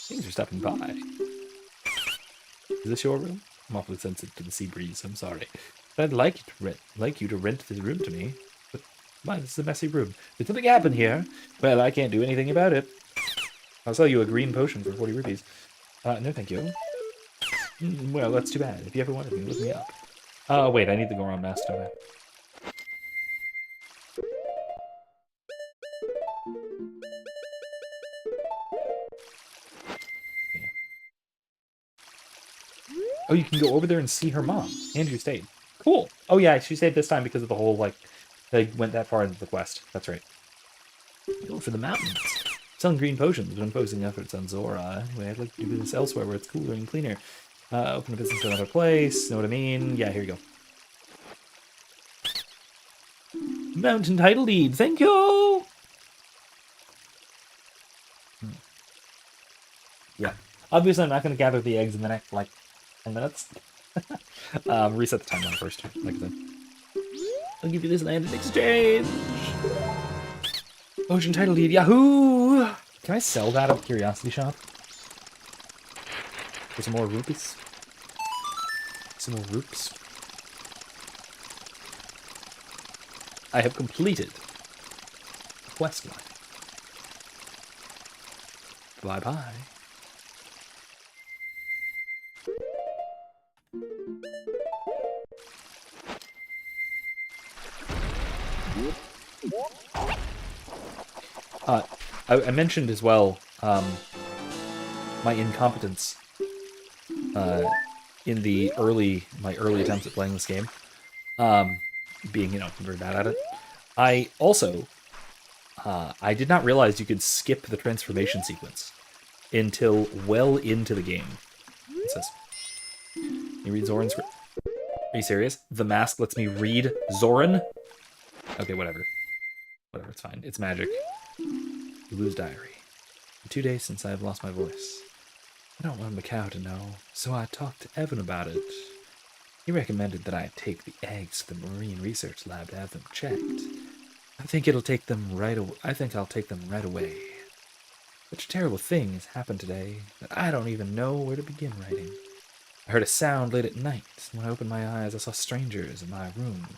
Things are stopping by. Is this your room? I'm awfully sensitive to the sea breeze. I'm sorry. But I'd like you to rent this room to me. But why? This is a messy room. Did something happen here? Well, I can't do anything about it. I'll sell you a green potion for 40 rupees. No, thank you. Well, that's too bad. If you ever wanted me, look me up. Oh, wait, I need the Goron mask, don't I? Oh, you can go over there and see her mom. Andrew stayed. Cool. Oh, yeah, she stayed this time because of the whole, like, they went that far into the quest. That's right. Go for the mountains. Selling green potions when posting efforts on Zora. Anyway, I'd like to do business elsewhere where it's cooler and cleaner. Open a business in another place. Know what I mean? Yeah, here you go. Mountain title deed. Thank you! Yeah. Obviously, I'm not going to gather the eggs in the next, like, 10 minutes. Reset the timeline first, like I said. I'll give you this land in exchange. Ocean title deed. Yahoo! Can I sell that at the Curiosity Shop? For some more rupees? Some more roops? I have completed the quest line. Bye-bye. I mentioned as well my incompetence in my early attempts at playing this game, being, very bad at it. I also I did not realize you could skip the transformation sequence until well into the game. It says, you read Zoran's script. Are you serious? The mask lets me read Zoran? Okay, whatever. Whatever, it's fine. It's magic. Lulu's diary. 2 days since I have lost my voice. I don't want Macau to know, so I talked to Evan about it. He recommended that I take the eggs to the Marine Research Lab to have them checked. I think I'll take them right away. Such a terrible thing has happened today that I don't even know where to begin writing. I heard a sound late at night, and when I opened my eyes, I saw strangers in my room.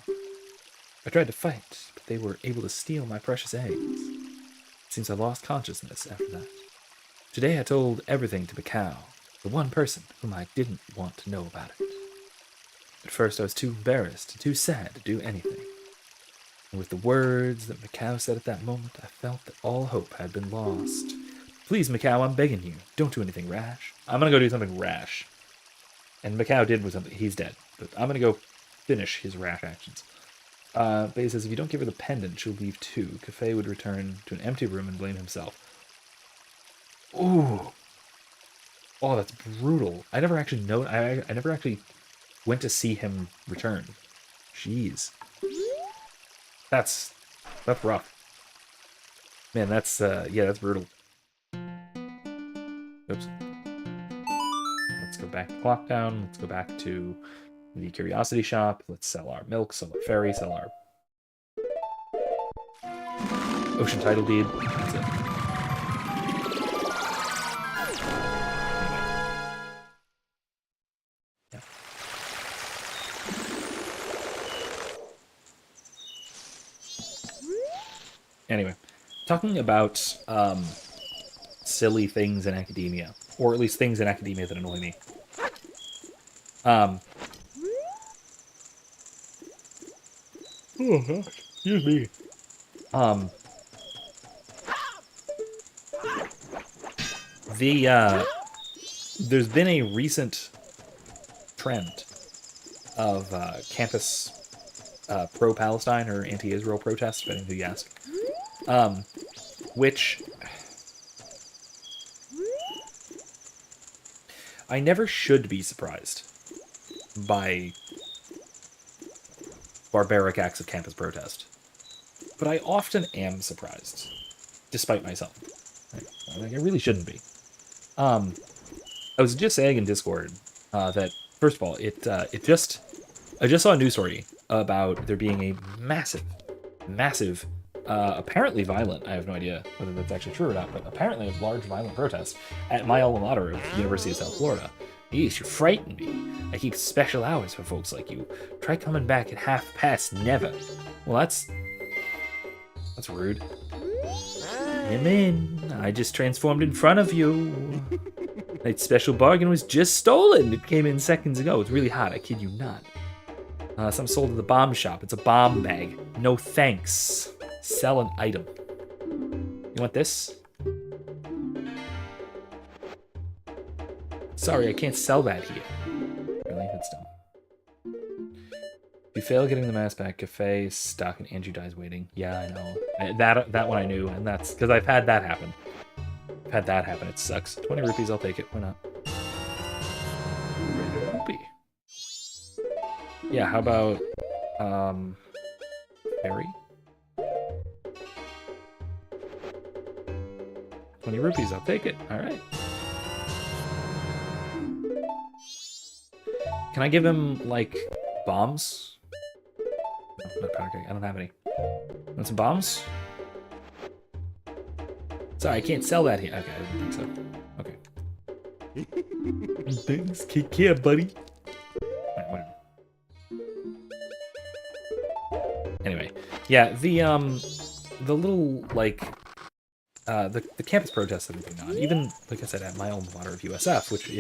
I tried to fight, but they were able to steal my precious eggs. It seems I lost consciousness after that. Today I told everything to Macau, the one person whom I didn't want to know about it. At first I was too embarrassed and too sad to do anything. And with the words that Macau said at that moment, I felt that all hope had been lost. Please, Macau, I'm begging you, don't do anything rash. I'm gonna go do something rash. And Macau did with something. He's dead. But I'm gonna go finish his rash actions. But he says, if you don't give her the pendant, she'll leave too. Cafe would return to an empty room and blame himself. Ooh. Oh, that's brutal. I never actually know. I never actually went to see him return. Jeez. That's rough. Man, that's brutal. Oops. Let's go back to Clock Town. Let's go back to the Curiosity Shop. Let's sell our milk, sell our ferry, sell our ocean title deed. That's it. Yeah. Anyway, talking about silly things in academia, or at least things in academia that annoy me. Oh gosh, excuse me. There's been a recent trend of campus pro-Palestine or anti-Israel protests, depending who you ask, which I never should be surprised by barbaric acts of campus protest, but I often am surprised, despite myself. Like, I really shouldn't be. I was just saying in Discord that, first of all, I just saw a news story about there being a massive, apparently violent, I have no idea whether that's actually true or not, but apparently a large violent protest at my alma mater of the University of South Florida. Yeesh, you frighten me. I keep special hours for folks like you. Try coming back at 1:30 never. Well, that's rude. Come in. I just transformed in front of you. That special bargain was just stolen. It came in seconds ago. It's really hot, I kid you not. Some sold at the bomb shop. It's a bomb bag. No thanks. Sell an item. You want this? Sorry, I can't sell that here. You fail getting the mask back. Cafe is stuck and Angie dies waiting. Yeah, I know. That one I knew, and that's because I've had that happen. I've had that happen. It sucks. 20 rupees, I'll take it. Why not? Random rupee. Yeah, how about Fairy? 20 rupees, I'll take it. Alright. Can I give him, like, bombs? No, not powder keg. I don't have any. Want some bombs? Sorry, I can't sell that here. Okay, I didn't think so. Okay. Thanks. Take care, buddy. Alright, whatever. Anyway, yeah, the little, like, the campus protests that are going on, even, like I said, at my alma mater of USF, which,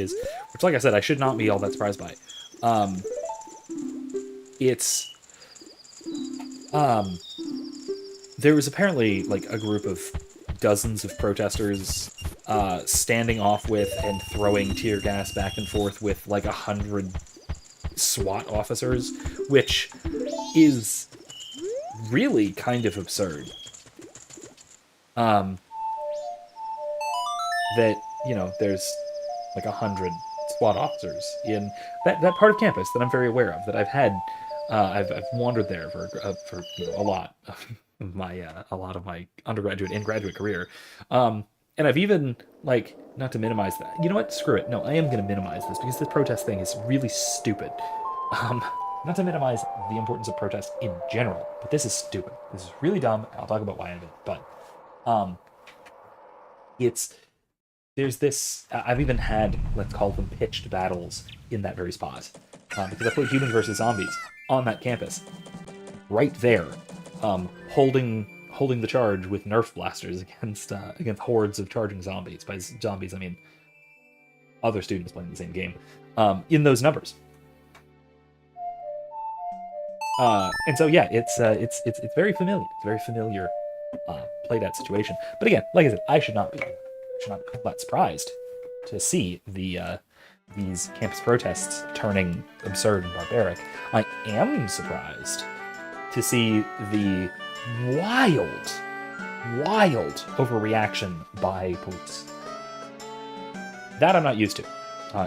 like I said, I should not be all that surprised by. There was apparently, like, a group of dozens of protesters standing off with and throwing tear gas back and forth with, like, 100 SWAT officers, which is really kind of absurd. That, you know, there's like 100 SWAT officers in that part of campus that I'm very aware of, that I've had, I've wandered there for you know, a lot of my undergraduate and graduate career. And I've even, like, not to minimize that. You know what? Screw it. No, I am going to minimize this because this protest thing is really stupid. Not to minimize the importance of protest in general, but this is stupid. This is really dumb. I'll talk about why in a bit, but there's this, I've even had, let's call them pitched battles in that very spot. Because I played Humans versus Zombies on that campus. Right there. Holding the charge with Nerf blasters against hordes of charging zombies. By zombies, I mean other students playing the same game. In those numbers. And so yeah, it's very familiar. It's a very familiar played out situation. But again, like I said, I should not be that surprised to see these campus protests turning absurd and barbaric. I am surprised to see the wild overreaction by police. That I'm not used to.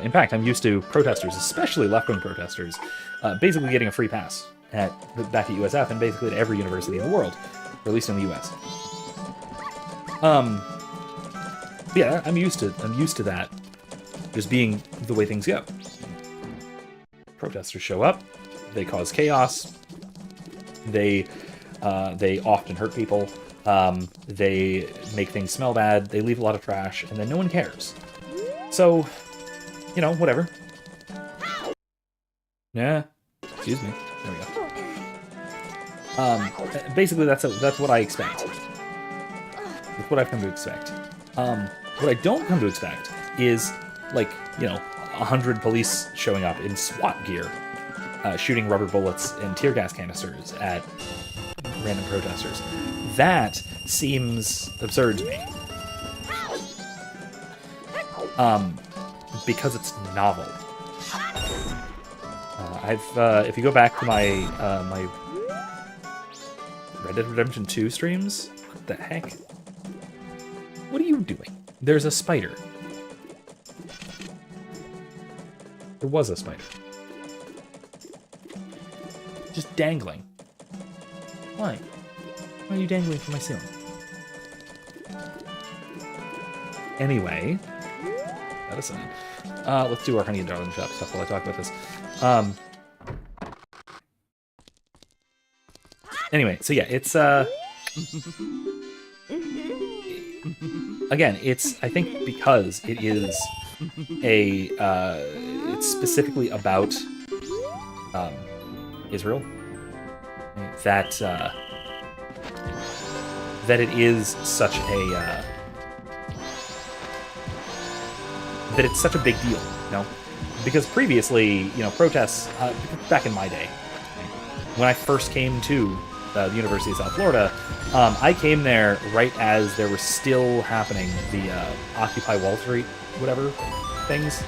In fact, I'm used to protesters, especially left-wing protesters, basically getting a free pass back at USF and basically at every university in the world, or at least in the US. Yeah, I'm used to that just being the way things go. Protesters show up, they cause chaos, they often hurt people, they make things smell bad, they leave a lot of trash, and then no one cares. So, you know, whatever. Yeah, excuse me. There we go. Basically, that's what I expect. That's what I've come to expect. What I don't come to expect is, like, you know, 100 police showing up in SWAT gear, shooting rubber bullets and tear gas canisters at random protesters. That seems absurd to me. Because it's novel. If you go back to my my Red Dead Redemption 2 streams, what the heck? What are you doing? There's a spider. There was a spider. Just dangling. Why? Why are you dangling from my ceiling? Anyway, that aside, let's do our Honey and Darling Shop stuff while I talk about this. Anyway, so yeah, it's again, I think because it is it's specifically about Israel, that it is such a that it's such a big deal, you know? Because previously, you know, protests back in my day, when I first came to the University of South Florida, I came there right as there were still happening the Occupy Wall Street, whatever things.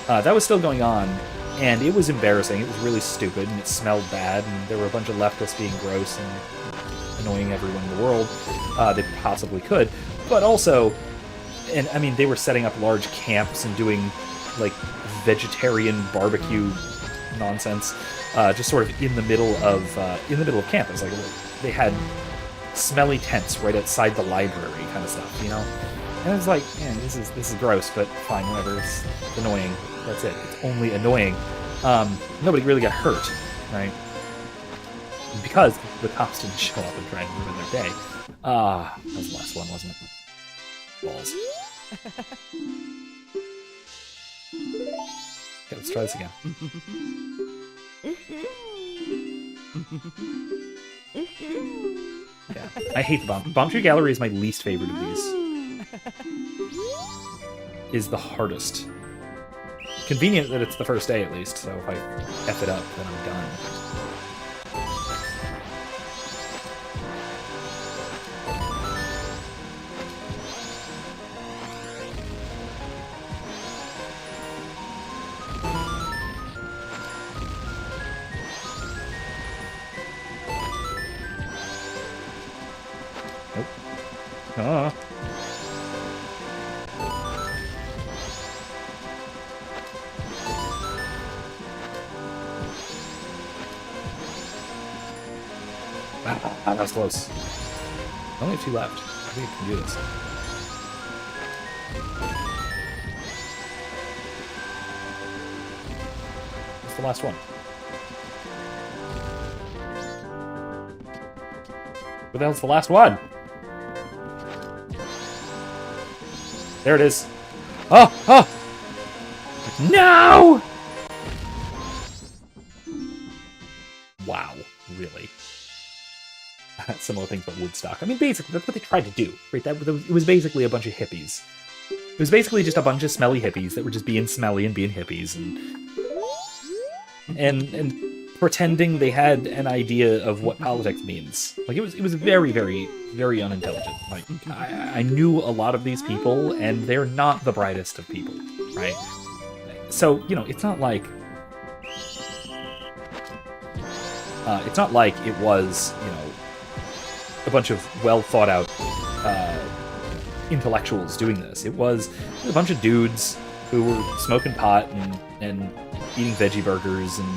That was still going on, And it was embarrassing. It was really stupid, and it smelled bad, and there were a bunch of leftists being gross and annoying everyone in the world they possibly could. But also, and I mean, they were setting up large camps and doing, like, vegetarian barbecue nonsense, just sort of in the middle of campus. Like, they had smelly tents right outside the library, kind of stuff, you know. And it was like, man, this is gross, but fine, whatever. It's annoying. That's it. It's only annoying. Nobody really got hurt, right? Because the cops didn't show up and try and ruin their day. That was the last one, wasn't it? Balls. Okay, let's try this again. Yeah, I hate the bomb. Bomb Tree Gallery is my least favorite of these. Is the hardest. Convenient that it's the first day, at least, so if I F it up, then I'm done. Nope. Ah. That was close. I only have 2 left. I think I can do this. What's the last one? What the hell's the last one? There it is. Oh! Oh! No! Wow. Really? Similar things but Woodstock. I mean, basically, that's what they tried to do, right? It was basically a bunch of hippies. It was basically just a bunch of smelly hippies that were just being smelly and being hippies and pretending they had an idea of what politics means. Like, it was very, very, very unintelligent. Like, I knew a lot of these people, and they're not the brightest of people, right? So, you know, it's not like it was, you know, a bunch of well-thought-out intellectuals doing this. It was a bunch of dudes who were smoking pot and eating veggie burgers and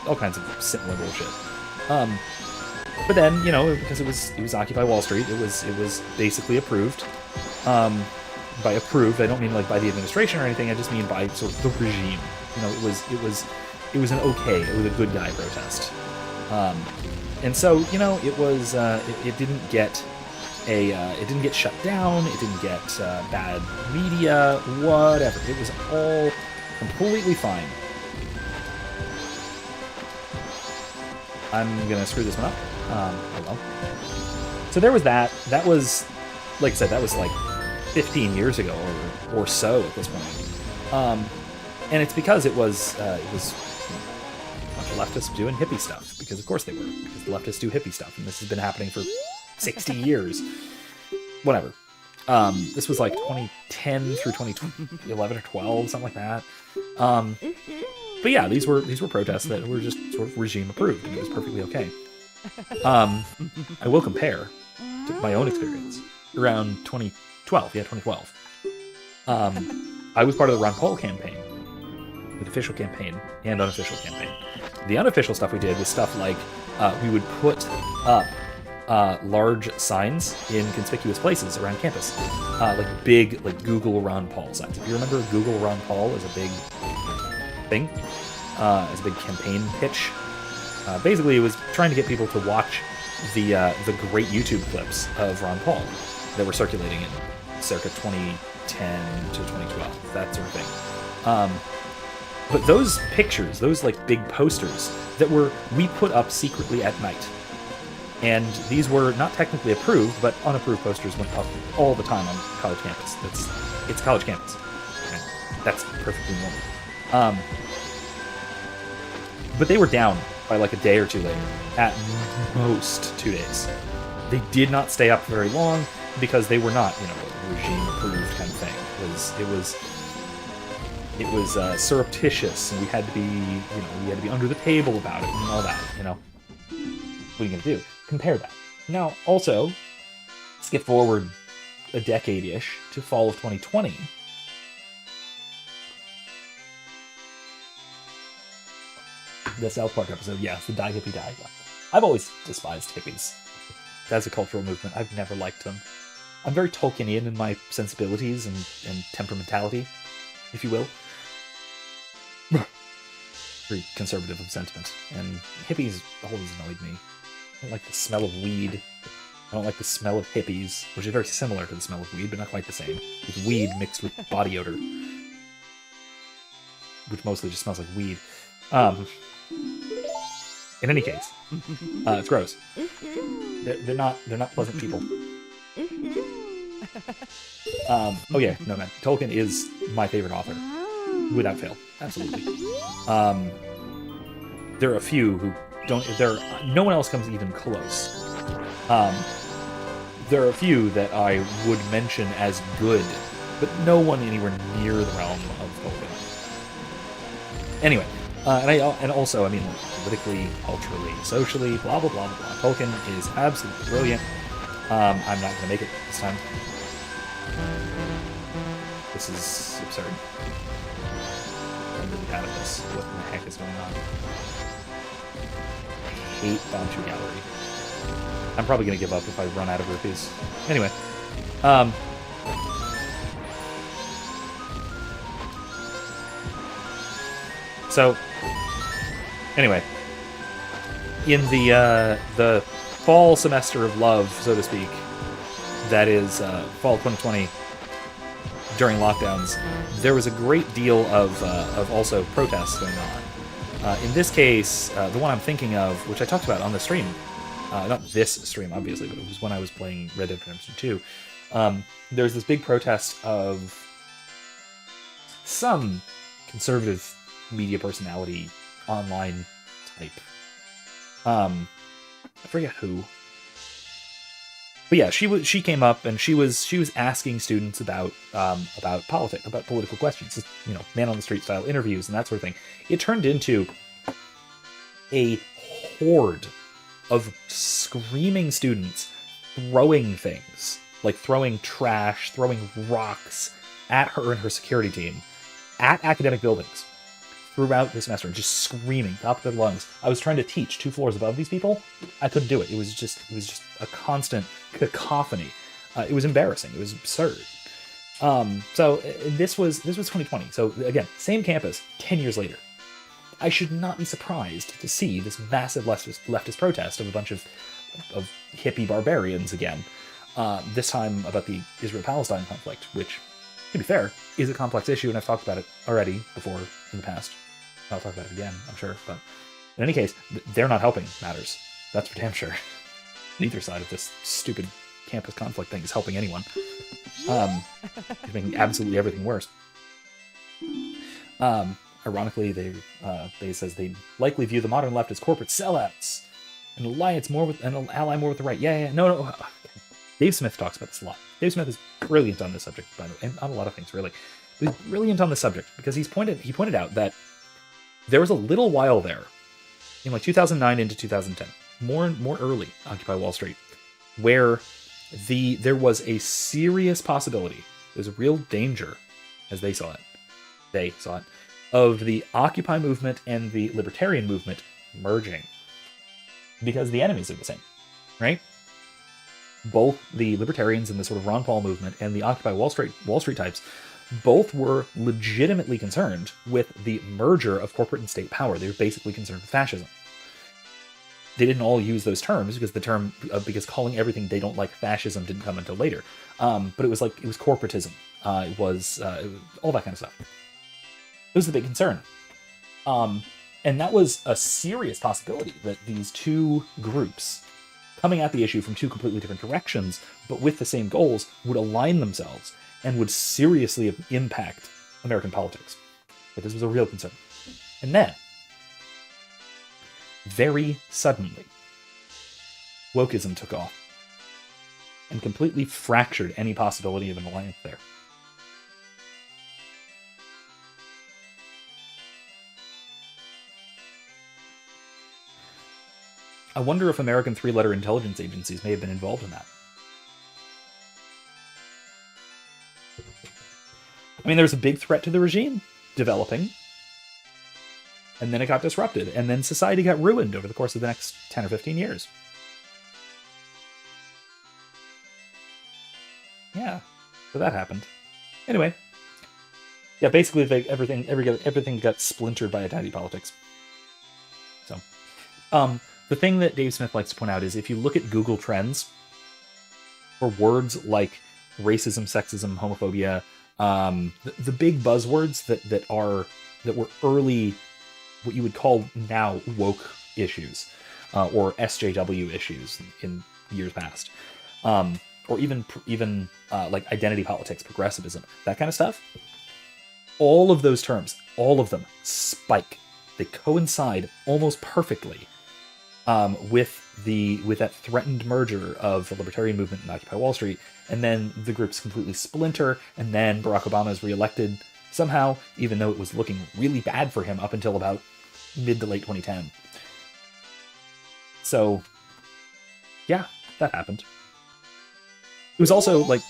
all kinds of similar bullshit. But then, you know, because it was Occupy Wall Street, it was basically approved. By approved, I don't mean like by the administration or anything. I just mean by sort of the regime. You know, it was an okay, it was a good guy protest. And so, you know, it was it didn't get shut down. It didn't get bad media, whatever. It was all completely fine. I'm gonna screw this one up. Oh well. So there was that. That was, like I said, that was like 15 years ago or so at this point. And it's because it was a bunch of leftists doing hippie stuff, because of course they were, because the leftists do hippie stuff, and this has been happening for 60 years. Whatever. This was like 2010 through 2011 or 12, something like that. But yeah, these were protests that were just sort of regime approved, and it was perfectly okay. I will compare to my own experience around 2012. Yeah, 2012. I was part of the Ron Paul campaign, the official campaign and unofficial campaign. The unofficial stuff we did was stuff like we would put up large signs in conspicuous places around campus, like big, like Google Ron Paul signs. If you remember, Google Ron Paul is a big thing, as a big campaign pitch. Basically, it was trying to get people to watch the great YouTube clips of Ron Paul that were circulating in circa 2010 to 2012, that sort of thing. But those pictures, those like big posters that we put up secretly at night. And these were not technically approved, but unapproved posters went up all the time on college campus. It's college campus. Okay? That's perfectly normal. But they were down by like a day or two later, at most 2 days. They did not stay up very long because they were not, you know, a regime approved kind of thing. it was surreptitious, and we had to be under the table about it and all that. What are you gonna do? Compare that. Now, also, skip forward a decade-ish to fall of 2020. The South Park episode, yeah, it's the Die Hippie Die. Yeah. I've always despised hippies as a cultural movement. I've never liked them. I'm very Tolkienian in my sensibilities and temperamentality, if you will. Very conservative of sentiment. And hippies always annoyed me. I don't like the smell of weed. I don't like the smell of hippies, which is very similar to the smell of weed, but not quite the same. It's weed mixed with body odor, which mostly just smells like weed. In any case, it's gross. They're not pleasant people. Oh yeah, no man. Tolkien is my favorite author, without fail. Absolutely. There are a few who don't. No one else comes even close. There are a few that I would mention as good, but no one anywhere near the realm of Tolkien. Anyway, and also, I mean, politically, culturally, socially, blah blah blah blah blah. Tolkien is absolutely brilliant. I'm not going to make it this time. This is absurd. I'm really bad at this. What the heck is going on? I hate Banchu Gallery. I'm probably going to give up if I run out of rupees. Anyway. So, anyway. In the fall semester of love, so to speak, that is fall 2020, during lockdowns, there was a great deal of also protests going on. In this case, the one I'm thinking of, which I talked about on the stream, not this stream, obviously, but it was when I was playing Red Dead Redemption 2, there's this big protest of some conservative media personality online type. I forget who. But yeah, she came up and she was asking students about politics, about political questions, man on the street style interviews and that sort of thing. It turned into a horde of screaming students throwing things, like throwing trash, throwing rocks at her and her security team at academic buildings throughout the semester, just screaming top of their lungs. I was trying to teach 2 floors above these people. I couldn't do it. It was just a constant cacophony. It was embarrassing. It was absurd. So this was 2020. So again, same campus, 10 years later. I should not be surprised to see this massive leftist protest of a bunch of hippie barbarians again. This time about the Israel-Palestine conflict, which, to be fair, is a complex issue, and I've talked about it already before in the past. I'll talk about it again, I'm sure. But in any case, they're not helping matters. That's for damn sure. Neither side of this stupid campus conflict thing is helping anyone. It's making absolutely everything worse. Ironically, they says they likely view the modern left as corporate sellouts, an alliance more with an ally more with the right. Yeah. No. Dave Smith talks about this a lot. Dave Smith is brilliant on this subject, by the way, and on a lot of things, really. But he's brilliant on this subject because he pointed out that there was a little while there, in like 2009 into 2010, more early Occupy Wall Street, where there was a serious possibility, there's a real danger, as they saw it, of the Occupy movement and the Libertarian movement merging, because the enemies are the same, right? Both the Libertarians and the sort of Ron Paul movement and the Occupy Wall Street types, both were legitimately concerned with the merger of corporate and state power. They were basically concerned with fascism. They didn't all use those terms because calling everything they don't like fascism didn't come until later. But it was corporatism. It was all that kind of stuff. It was the big concern. And that was a serious possibility that these two groups, coming at the issue from two completely different directions, but with the same goals, would align themselves and would seriously impact American politics. But this was a real concern. And then, very suddenly, wokeism took off and completely fractured any possibility of an alliance there. I wonder if American three-letter intelligence agencies may have been involved in that. I mean, there's a big threat to the regime developing, and then it got disrupted, and then society got ruined over the course of the next 10 or 15 years. Yeah, so that happened. Anyway, yeah, basically everything got splintered by identity politics. So, the thing that Dave Smith likes to point out is if you look at Google Trends for words like racism, sexism, homophobia, the big buzzwords that were early, what you would call now woke issues, or SJW issues in years past, or even like identity politics, progressivism, that kind of stuff. All of those terms, all of them spike. They coincide almost perfectly with that threatened merger of the libertarian movement and Occupy Wall Street, and then the groups completely splinter, and then Barack Obama is reelected somehow, even though it was looking really bad for him up until about mid to late 2010. So, yeah, that happened. It was also like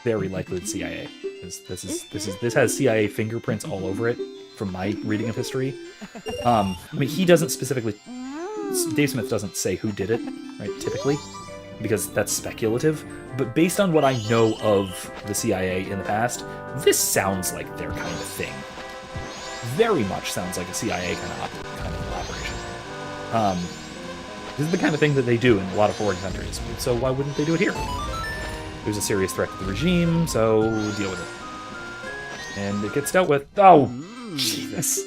very likely the CIA. This has CIA fingerprints all over it from my reading of history. I mean, he doesn't specifically. Dave Smith doesn't say who did it, right? Typically, because that's speculative. But based on what I know of the CIA in the past, this sounds like their kind of thing. Very much sounds like a CIA kind of operation. This is the kind of thing that they do in a lot of foreign countries. So why wouldn't they do it here? There's a serious threat to the regime, so deal with it. And it gets dealt with. Oh, Jesus.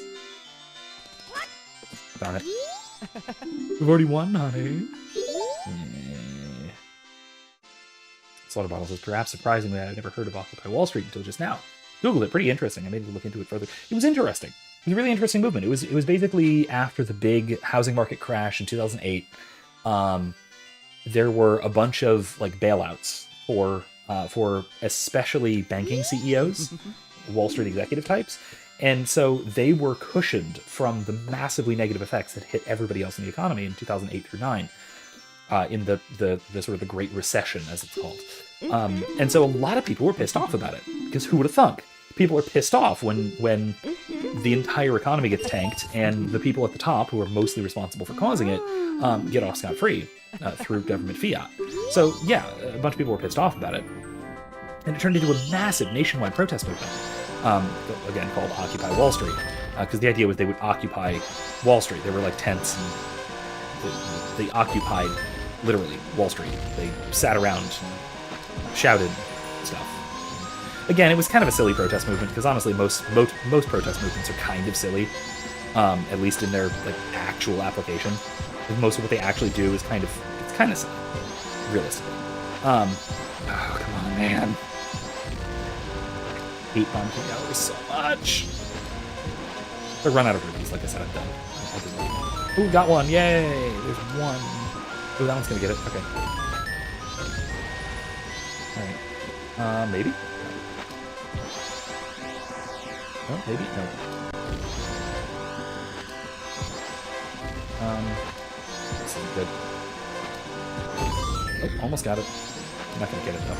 Darn it. We've already won, honey. Slaughter Bottle says, perhaps surprisingly, I had never heard of Occupy Wall Street until just now. Googled it, pretty interesting. I made to look into it further. It was interesting. It was a really interesting movement. It was basically after the big housing market crash in 2008. There were a bunch of like bailouts for especially banking CEOs, Wall Street executive types. And so they were cushioned from the massively negative effects that hit everybody else in the economy in 2008 through 9, in the sort of the Great Recession, as it's called. And so a lot of people were pissed off about it, because who would have thunk? People are pissed off when the entire economy gets tanked and the people at the top, who are mostly responsible for causing it, get off scot-free through government fiat. So yeah, a bunch of people were pissed off about it. And it turned into a massive nationwide protest movement. Again, called Occupy Wall Street, because the idea was they would occupy Wall Street. They were like tents, and they occupied, literally, Wall Street. They sat around and shouted stuff. Again, it was kind of a silly protest movement, because honestly, most protest movements are kind of silly, at least in their like actual application. Most of what they actually do is kind of silly, realistically. Oh, come on, man. Hate Bomb 2 hours so much. If I run out of rupees, like I said, I'm done. Ooh, got one. Yay! There's one. Ooh, that one's gonna get it. Okay. Alright. Maybe? Oh, maybe? No. This is good. Oh, almost got it. I'm not gonna get it, though.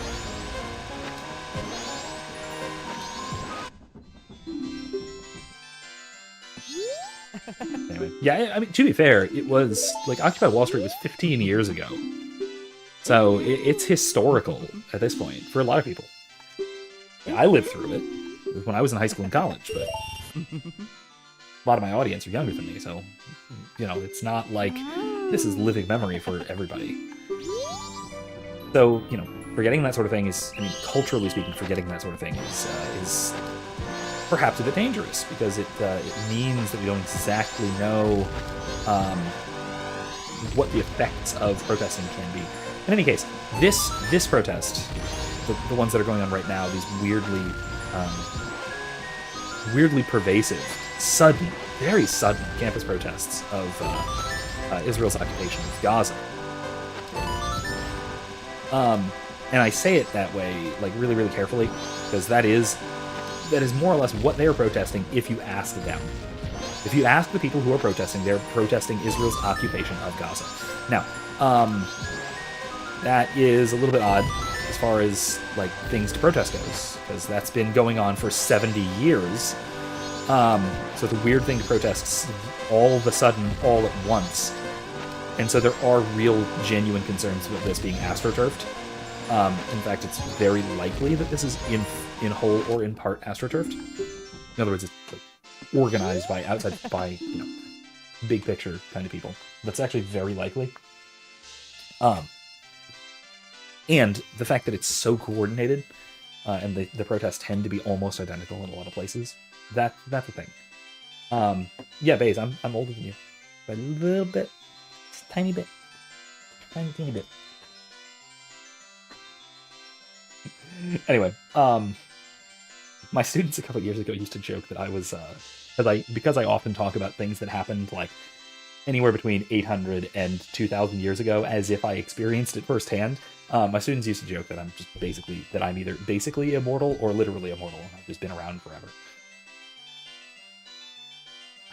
Anyway, yeah, I mean, to be fair, it was, like, Occupy Wall Street was 15 years ago. So, it's historical at this point, for a lot of people. Yeah, I lived through it. It was when I was in high school and college, but a lot of my audience are younger than me, so, you know, it's not like this is living memory for everybody. So, you know, forgetting that sort of thing is, I mean, culturally speaking, forgetting that sort of thing is perhaps a bit dangerous, because it means that we don't exactly know what the effects of protesting can be. In any case, this protest, the ones that are going on right now, these weirdly pervasive, sudden, very sudden campus protests of Israel's occupation of Gaza. And I say it that way, like, really, really carefully, because that is more or less what they are protesting if you ask them. If you ask the people who are protesting, they're protesting Israel's occupation of Gaza. Now, that is a little bit odd as far as like things to protest goes, because that's been going on for 70 years. So it's a weird thing to protest all of a sudden, all at once. And so there are real, genuine concerns with this being astroturfed. In fact, it's very likely that this is in whole or in part astroturfed. In other words, it's like organized by big picture kind of people. That's actually very likely. And the fact that it's so coordinated, and the protests tend to be almost identical in a lot of places, that's a thing. Yeah, Baze, I'm older than you. By a little bit. Just a tiny bit. Tiny bit. Anyway, my students a couple of years ago used to joke that I was, because I often talk about things that happened like anywhere between 800 and 2,000 years ago, as if I experienced it firsthand. My students used to joke that I'm either basically immortal or literally immortal. I've just been around forever.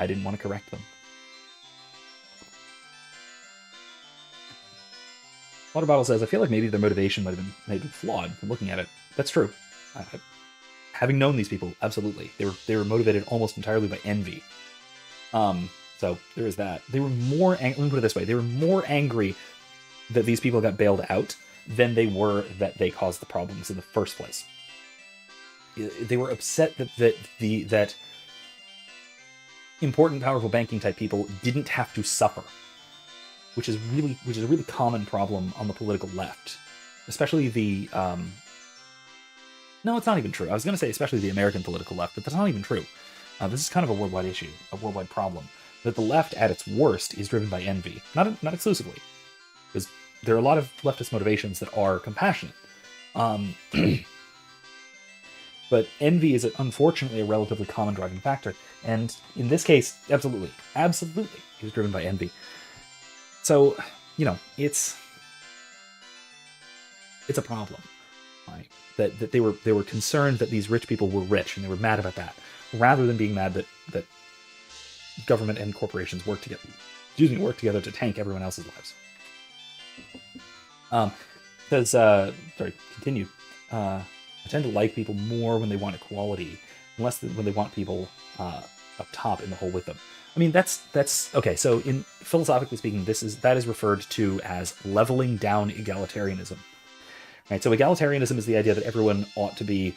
I didn't want to correct them. Water Bottle says, I feel like maybe their motivation might have been flawed from looking at it. That's true. Having known these people, absolutely. They were motivated almost entirely by envy. So there is that. They were more let me put it this way. They were more angry that these people got bailed out than they were that they caused the problems in the first place. They were upset that important, powerful banking type people didn't have to suffer, which is a really common problem on the political left, especially the no, it's not even true. I was going to say especially the American political left, but that's not even true. This is kind of a worldwide issue, a worldwide problem, that the left at its worst is driven by envy, not exclusively, because there are a lot of leftist motivations that are compassionate. But envy is unfortunately a relatively common driving factor, and in this case, absolutely, it was driven by envy. So, it's a problem, right? That they were concerned that these rich people were rich, and they were mad about that, rather than being mad that government and corporations work together to tank everyone else's lives. Continue. I tend to like people more when they want equality, less than when they want people up top in the hole with them. I mean, that's okay. So, in philosophically speaking, that is referred to as leveling down egalitarianism. Right. So, egalitarianism is the idea that everyone ought to be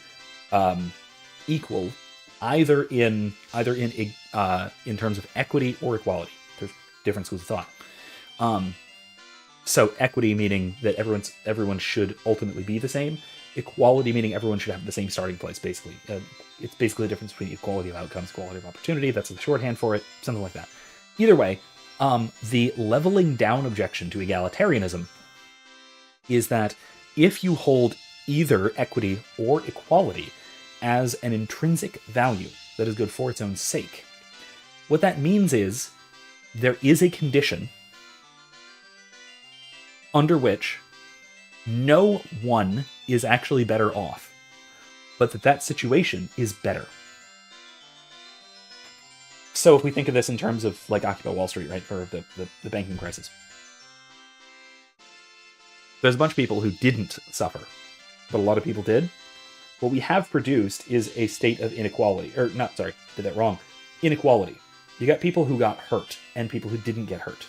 equal, either in terms of equity or equality. There's different schools of thought. So, equity meaning that everyone should ultimately be the same. Equality meaning everyone should have the same starting place, basically. It's basically the difference between equality of outcomes, equality of opportunity. That's the shorthand for it, something like that. Either way, the leveling down objection to egalitarianism is that if you hold either equity or equality as an intrinsic value that is good for its own sake, what that means is there is a condition under which no one is actually better off, but that situation is better. So if we think of this in terms of like Occupy Wall Street, right, for the banking crisis, there's a bunch of people who didn't suffer, but a lot of people did. What we have produced is a state of inequality, inequality. You got people who got hurt and people who didn't get hurt.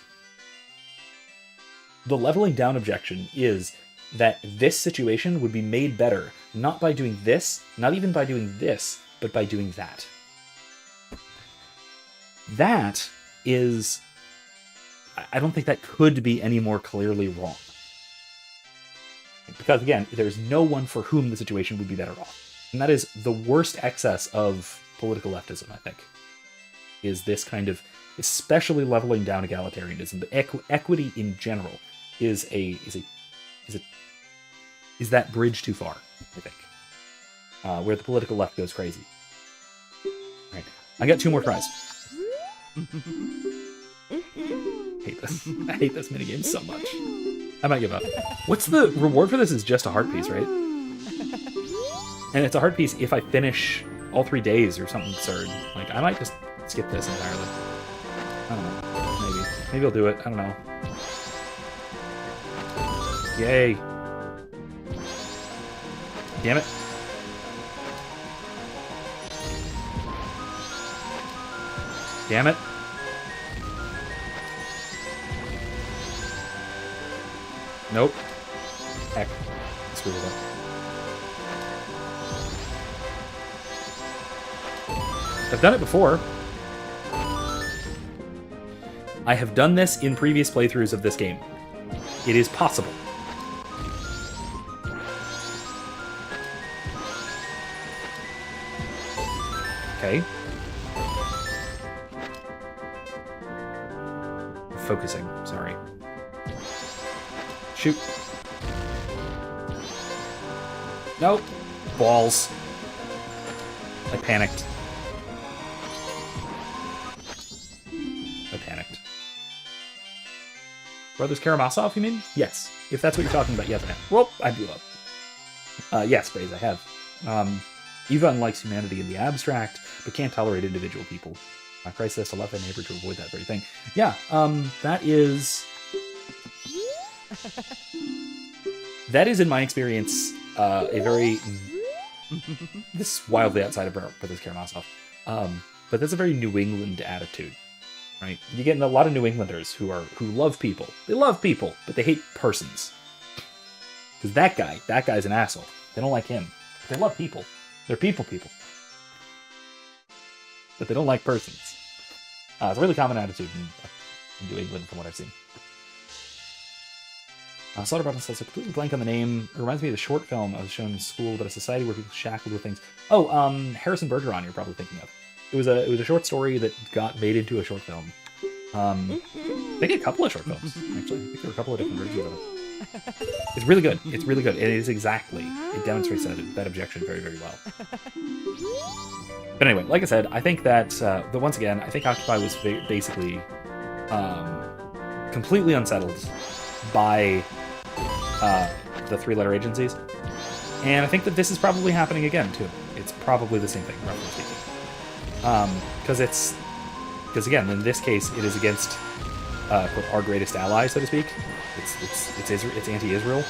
The leveling down objection is that this situation would be made better, not by doing this, not even by doing this, but by doing that. That is, I don't think that could be any more clearly wrong. Because again, there's no one for whom the situation would be better off. And that is the worst excess of political leftism, I think, is this kind of, especially leveling down egalitarianism, but equity in general is that bridge too far, I think, where the political left goes crazy. All right, I got 2 more tries. Hate this. I hate this minigame so much. I might give up. What's the reward for this? Is just a heart piece, right? And it's a heart piece if I finish all 3 days or something absurd. Like, I might just skip this entirely. I don't know. Maybe. Maybe I'll do it. I don't know. Yay. Damn it. Damn it. Nope. Heck. Screw it up. I've done it before. I have done this in previous playthroughs of this game. It is possible. Okay. Focusing, sorry. Shoot. Nope. Balls. I panicked. Brothers Karamazov, you mean? Yes. If that's what you're talking about, yes, I have. Well, I blew up. Yes, Braze, I have. Yvonne likes humanity in the abstract, but can't tolerate individual people. Christ says to love a neighbor to avoid that very thing. Yeah, that is... That is, in my experience, a very... This is wildly outside of Brothers Karamazov. But that's a very New England attitude. Right? You get a lot of New Englanders who love people. They love people, but they hate persons. Because that guy's an asshole. They don't like him. They love people. They're people. But they don't like persons. It's a really common attitude in New England from what I've seen. Slaughterbound says, a completely blank on the name. It reminds me of the short film I was shown in school about a society where people shackled with things. Oh, Harrison Bergeron you're probably thinking of. It was a short story that got made into a short film. I think a couple of short films, actually. I think there were a couple of different versions of it. It's really good. It's really good. It is exactly. It demonstrates that objection very, very well. But anyway, like I said, I think that, once again, I think Occupy was basically completely unsettled by the three-letter agencies. And I think that this is probably happening again, too. It's probably the same thing, roughly speaking. Because again, in this case, it is against quote, our greatest ally, so to speak. It's anti-Israel,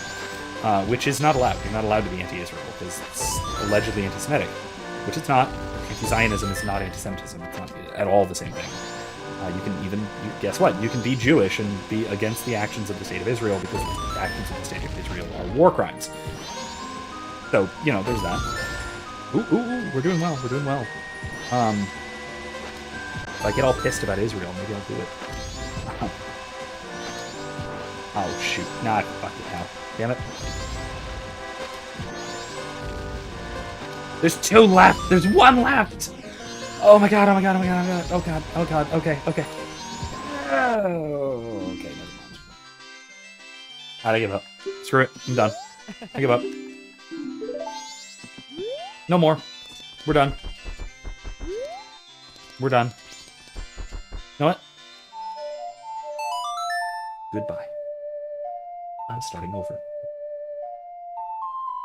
which is not allowed. You're not allowed to be anti-Israel because it's allegedly anti-Semitic, which it's not. Anti-Zionism is not anti-Semitism. It's not at all the same thing. You can even guess what? You can be Jewish and be against the actions of the state of Israel because the actions of the state of Israel are war crimes. So there's that. Ooh, we're doing well. We're doing well. If I get all pissed about Israel, maybe I'll do it. Oh, shoot. Nah, fuck it now. Damn it. There's 2 left! There's 1 left! Oh my god, oh my god, oh my god, oh my god. Oh god, oh god, okay. Okay, never mind. I give up. Screw it, I'm done. I give up. No more. We're done. We're done. You know what? Goodbye. I'm starting over.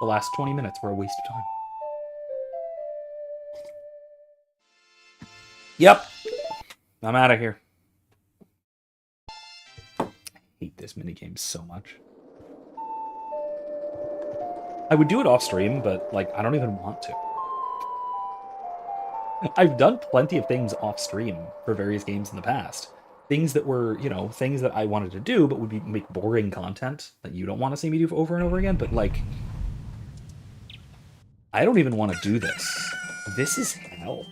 The last 20 minutes were a waste of time. Yep. I'm out of here. I hate this minigame so much. I would do it off stream, but I don't even want to. I've done plenty of things off stream for various games in the past. Things that were, things that I wanted to do, but would make boring content that you don't want to see me do over and over again. But I don't even want to do this. This is hell.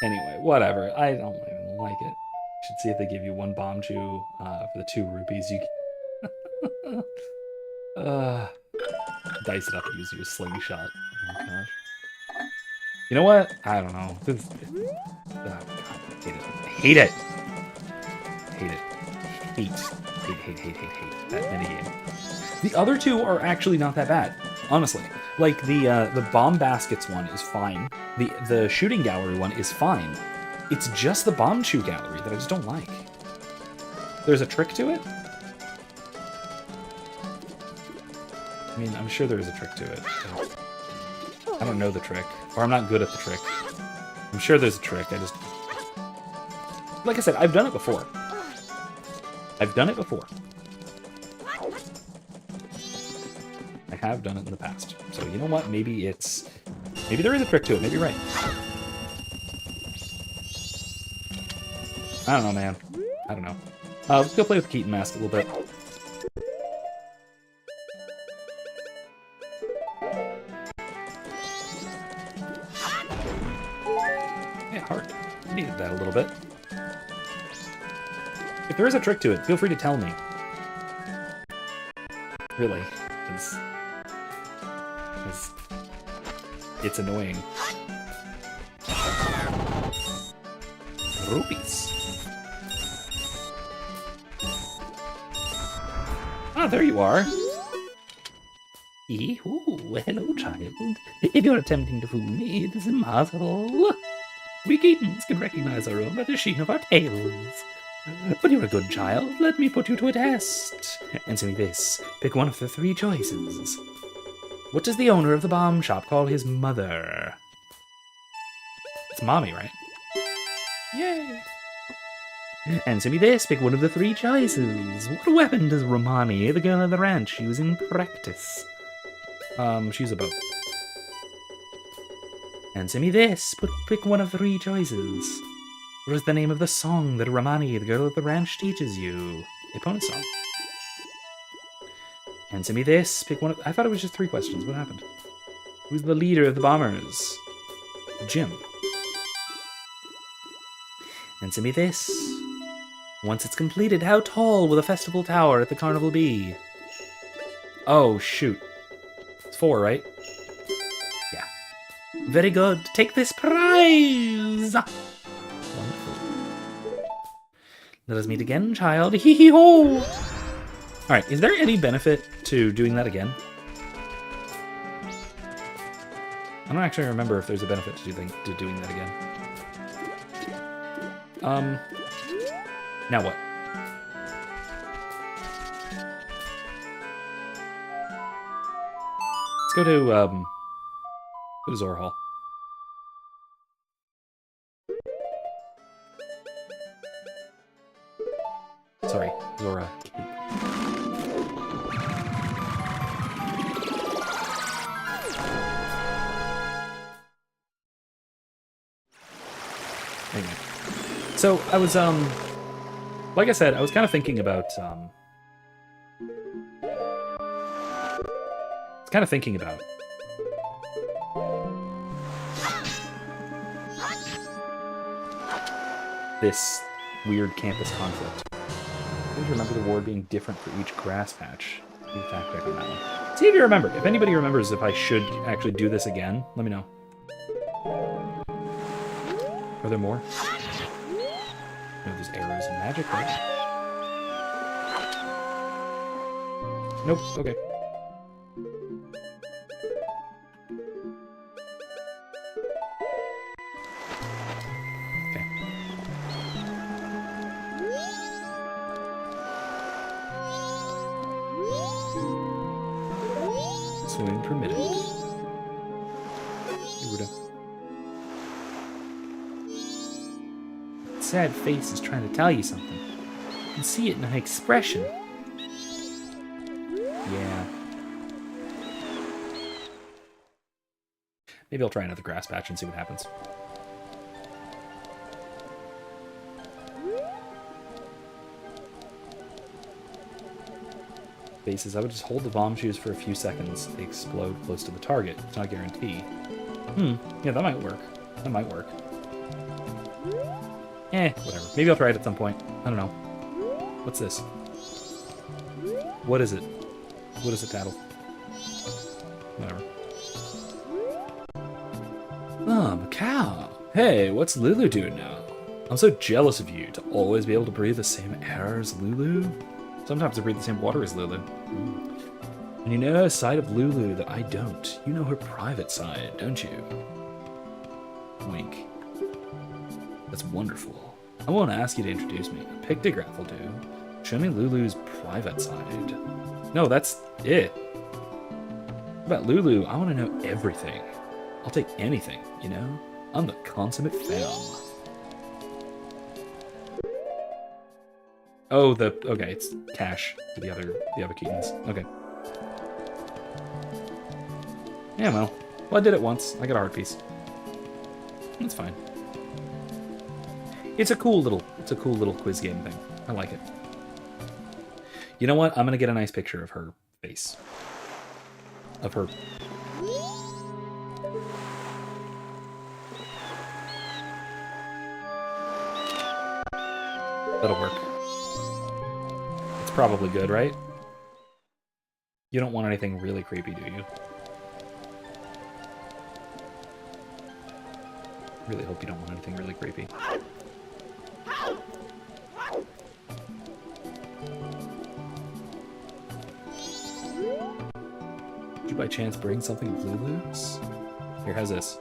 Anyway, whatever. I don't even like it. Should see if they give you 1 bomb chew for the 2 rupees. Dice it up and use your slingshot. Oh my gosh. You know what? I don't know. God, I hate it. Hate that minigame. The other 2 are actually not that bad, honestly. The bomb baskets one is fine. The shooting gallery one is fine. It's just the bomb chew gallery that I just don't like. There's a trick to it? I mean, I'm sure there is a trick to it. I don't know the trick. Or I'm not good at the trick. I'm sure there's a trick, I just... Like I said, I've done it before. I've done it before. I have done it in the past. So you know what? Maybe it's... Maybe there is a trick to it. Maybe you're right. I don't know, man. I don't know. Let's go play with the Keaton mask a little bit. Yeah, heart. I needed that a little bit. If there is a trick to it, feel free to tell me. Really. Because it's annoying. Rupees. Ah, there you are. Ooh, hello, child. If you're attempting to fool me, it is impossible. We Keatons can recognize our own by the sheen of our tails. But you're a good child. Let me put you to a test. Answer me this. Pick one of the three choices. What does the owner of the bomb shop call his mother? It's Mommy, right? Yay! Answer me this. Pick one of the three choices. What weapon does Romani, the girl of the ranch, use in practice? She's a boat. Answer me this. Pick one of the three choices. What is the name of the song that Romani, the girl of the ranch, teaches you? A opponent song. Answer me this. Pick one of... I thought it was just three questions. What happened? Who's the leader of the bombers? Jim. Answer me this. Once it's completed, how tall will the festival tower at the carnival be? Oh, shoot. It's 4, right? Yeah. Very good. Take this prize! Wonderful. Let us meet again, child. Hee-hee-ho! Alright, is there any benefit to doing that again? I don't actually remember if there's a benefit to doing that again. Now what? Let's go to Zora Hall. Sorry, Zora. Anyway. So, I was, like I said, I was kind of thinking about, this weird campus conflict. Please remember the ward being different for each grass patch. In fact, check on that one. See if you remember. If anybody remembers if I should actually do this again, let me know. Are there more? No, there's arrows and magic, right? Nope, okay. Okay. Swimming permitted. Sad face is trying to tell you something. You can see it in her expression. Yeah. Maybe I'll try another grass patch and see what happens. Bases, I would just hold the bomb shoes for a few seconds. They explode close to the target. It's not a guarantee. Yeah, that might work. That might work. Whatever. Maybe I'll try it at some point. I don't know. What's this? What is it? What is it, Tattle? Whatever. Macau! Hey, what's Lulu doing now? I'm so jealous of you to always be able to breathe the same air as Lulu. Sometimes I breathe the same water as Lulu. And you know a side of Lulu that I don't. You know her private side, don't you? Wink. That's wonderful. I won't ask you to introduce me. A pictograph will do. Show me Lulu's private side. No, that's it. About Lulu, I want to know everything. I'll take anything, you know? I'm the consummate fam. Oh, okay, it's cash for the other Keatons. Okay. Yeah, well, I did it once. I got a heart piece. That's fine. It's a cool little quiz game thing. I like it. You know what? I'm gonna get a nice picture of her face. Of her. That'll work. It's probably good, right? You don't want anything really creepy, do you? Really hope you don't want anything really creepy. Did you by chance bring something of Lulu's? Here, how's this?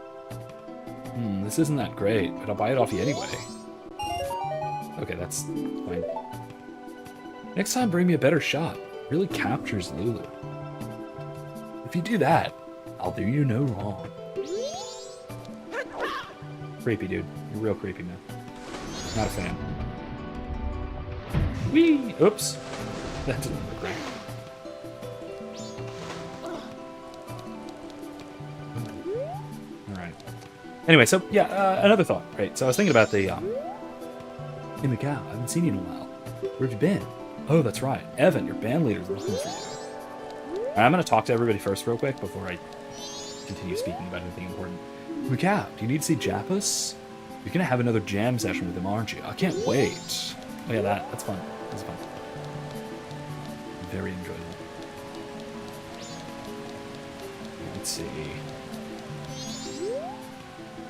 This isn't that great, but I'll buy it off you anyway. Okay, that's fine. Next time, bring me a better shot. Really captures Lulu. If you do that, I'll do you no wrong. Creepy, dude. You're real creepy, man. Not a fan. Whee! Oops. That didn't look great. Alright. Anyway, so, yeah, another thought, right? So I was thinking about the, Hey, Macau, I haven't seen you in a while. Where have you been? Oh, that's right. Evan, your band leader's looking for you. Right, I'm going to talk to everybody first real quick before I continue speaking about anything important. Macau, do you need to see Jappus? You're going to have another jam session with him, aren't you? I can't wait. Oh, yeah, that's fun. That's fun. Very enjoyable. Let's see.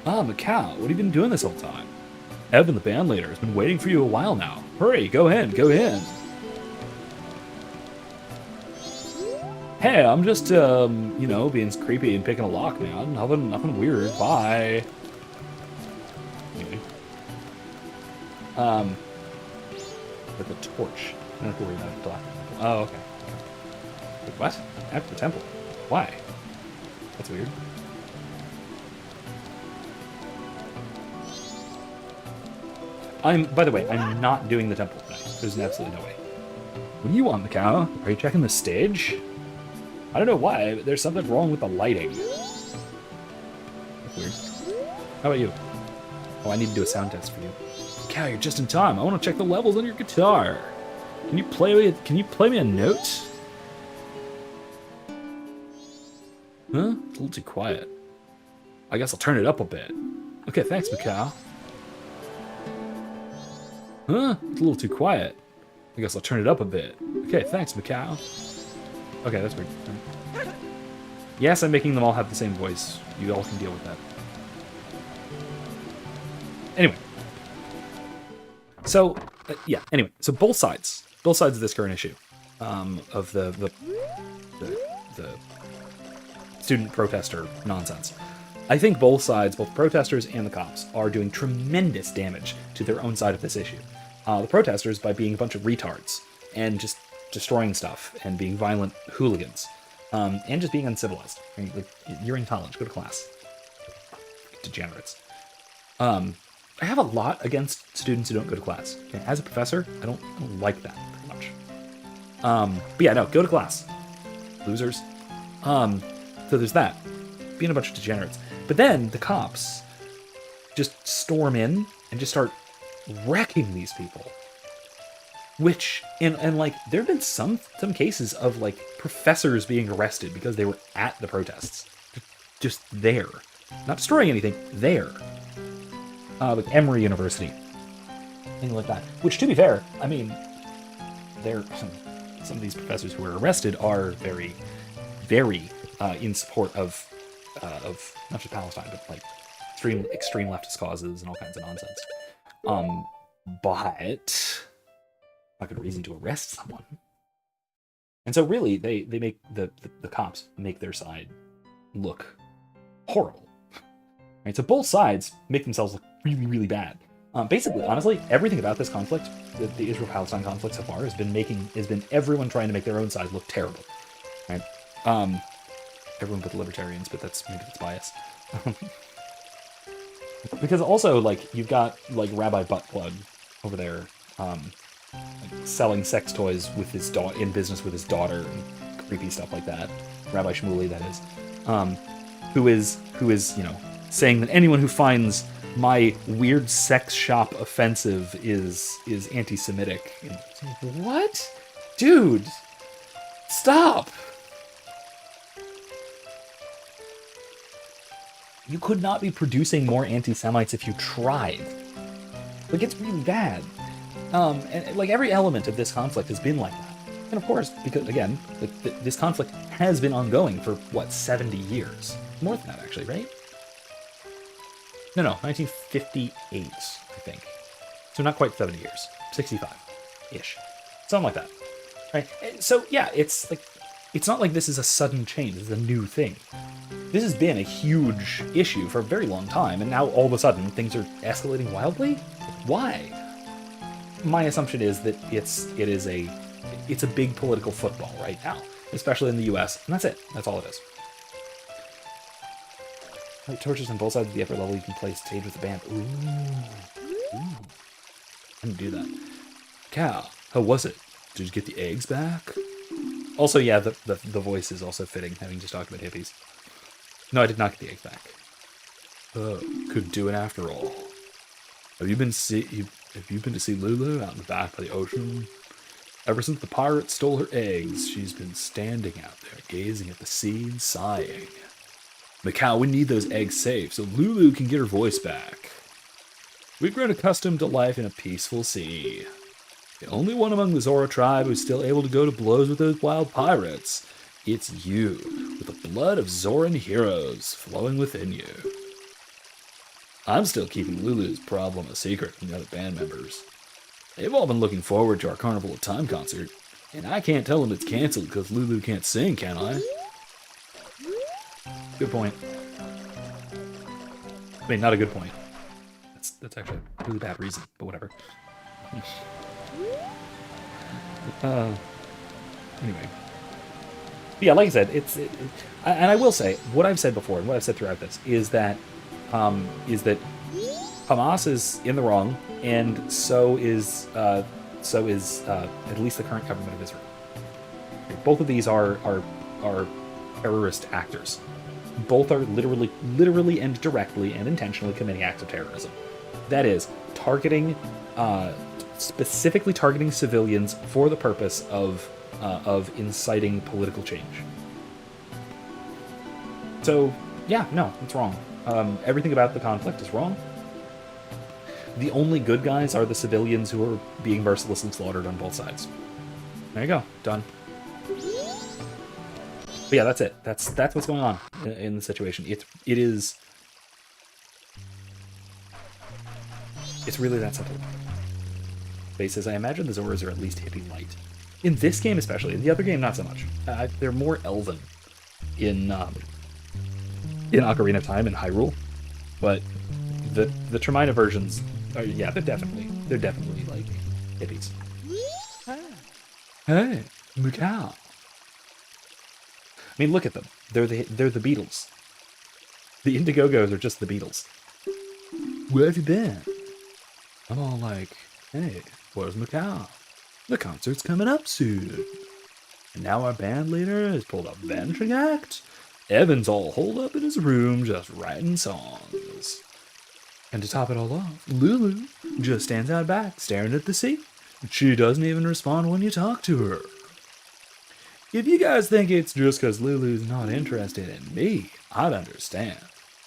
Ah, Macau, what have you been doing this whole time? Evan, the band leader, has been waiting for you a while now. Hurry, go in, go in. Hey, I'm just, you know, being creepy and picking a lock, man. Nothing weird. Bye. Anyway. With a torch. I don't have to worry about black. Oh, okay. Wait, what? After the temple? Why? That's weird. By the way, I'm not doing the temple tonight. There's absolutely no way. What do you want, Macau? Are you checking the stage? I don't know why, but there's something wrong with the lighting. That's weird. How about you? Oh, I need to do a sound test for you. Macau, you're just in time. I want to check the levels on your guitar. Can you play me a note? Huh? It's a little too quiet. I guess I'll turn it up a bit. Okay, thanks, Macau. Huh? It's a little too quiet. I guess I'll turn it up a bit. Okay, thanks, Macau. Okay, that's weird. Yes, I'm making them all have the same voice. You all can deal with that. Anyway. So, yeah, anyway. So both sides of this current issue of the student protester nonsense. I think both sides, both protesters and the cops, are doing tremendous damage to their own side of this issue. The protesters by being a bunch of retards and just destroying stuff and being violent hooligans and just being uncivilized. I mean, like, you're in college, go to class. Degenerates. I have a lot against students who don't go to class. Okay? As a professor, I don't like that very much. But yeah, no, go to class. Losers. So there's that. Being a bunch of degenerates. But then the cops just storm in and just start wrecking these people. Which, and like, there have been some cases of, like, professors being arrested because they were at the protests. Just there. Not destroying anything, there. Like Emory University. Things like that. Which, to be fair, I mean, some of these professors who were arrested are very, very in support of not just Palestine, but like extreme leftist causes and all kinds of nonsense. But not good reason to arrest someone. And so really, they make the cops make their side look horrible. Right? So both sides make themselves look really, really bad. Basically, honestly, everything about this conflict, the Israel-Palestine conflict so far, has been everyone trying to make their own side look terrible. Right? everyone but the libertarians, but maybe that's bias. Because also, like, you've got, like, Rabbi Buttplug over there, like, selling sex toys with his in business with his daughter and creepy stuff like that. Rabbi Shmuley, that is. Who is, you know, saying that anyone who finds my weird sex shop offensive is anti-Semitic. What? Dude! Stop! You could not be producing more anti-Semites if you tried. Like, it's really bad. And like, every element of this conflict has been like that. And of course, because, again, this conflict has been ongoing for, what, 70 years? More than that, actually, right? No, 1958, I think. So not quite 70 years. 65-ish. Something like that. Right? So, yeah, it's like, it's not like this is a sudden change. This is a new thing. This has been a huge issue for a very long time, and now all of a sudden things are escalating wildly? Why? My assumption is that it's a big political football right now, especially in the US, and that's it. That's all it is. Like, torches on both sides of the upper level, you can play stage with the band. Ooh. I'm gonna do that. Cal, how was it? Did you get the eggs back? Also, yeah, the voice is also fitting, having just talked about hippies. No, I did not get the eggs back. Couldn't do it after all. Have you been to see Lulu out in the back by the ocean? Ever since the pirate stole her eggs, she's been standing out there, gazing at the sea and sighing. Macau, we need those eggs safe so Lulu can get her voice back. We've grown accustomed to life in a peaceful sea. The only one among the Zora tribe who's still able to go to blows with those wild pirates. It's you, with the blood of Zoran heroes flowing within you. I'm still keeping Lulu's problem a secret from the other band members. They've all been looking forward to our Carnival of Time concert, and I can't tell them it's canceled because Lulu can't sing, can I? Good point. I mean, not a good point. That's actually a really bad reason, but whatever. Anyway. But yeah, like I said, and I will say, what I've said before, and what I've said throughout this, is that Hamas is in the wrong, and so is at least the current government of Israel. Both of these are terrorist actors. Both are literally and directly and intentionally committing acts of terrorism. That is, specifically targeting civilians for the purpose of inciting political change. So, yeah, no, it's wrong. Everything about the conflict is wrong. The only good guys are the civilians who are being mercilessly slaughtered on both sides. There you go. Done. But yeah, that's it. That's what's going on in the situation. It's really that simple. But he says, I imagine the Zoras are at least hippie light. In this game especially. In the other game, not so much. They're more elven in Ocarina of Time and Hyrule. But the Tremina versions are, yeah, they're definitely like hippies. Hey, Macau. I mean, look at them. They're the Beatles. The Indiegogos are just the Beatles. Where have you been? I'm all like, hey, where's Macau? The concert's coming up soon. And now our band leader has pulled a vanishing act. Evan's all holed up in his room just writing songs. And to top it all off, Lulu just stands out back staring at the sea. She doesn't even respond when you talk to her. If you guys think it's just because Lulu's not interested in me, I'd understand.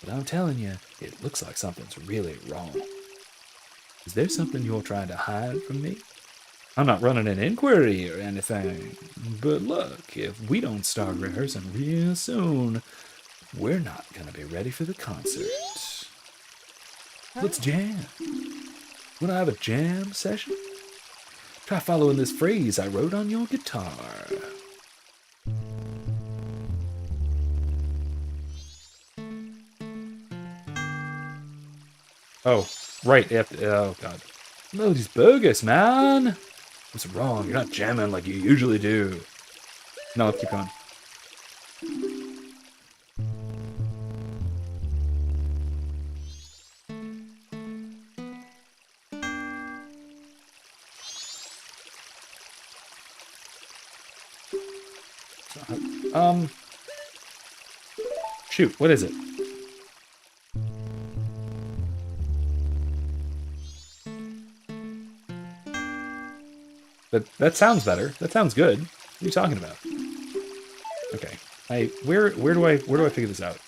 But I'm telling you, it looks like something's really wrong. Is there something you're trying to hide from me? I'm not running an inquiry or anything. But look, if we don't start rehearsing real soon, we're not going to be ready for the concert. Let's jam. Wanna have a jam session? Try following this phrase I wrote on your guitar. Oh, right. Oh, God. Melody's bogus, man. What's wrong? You're not jamming like you usually do. No, let's keep going. Shoot, what is it? That sounds better. That sounds good. What are you talking about? Okay. Where do I figure this out?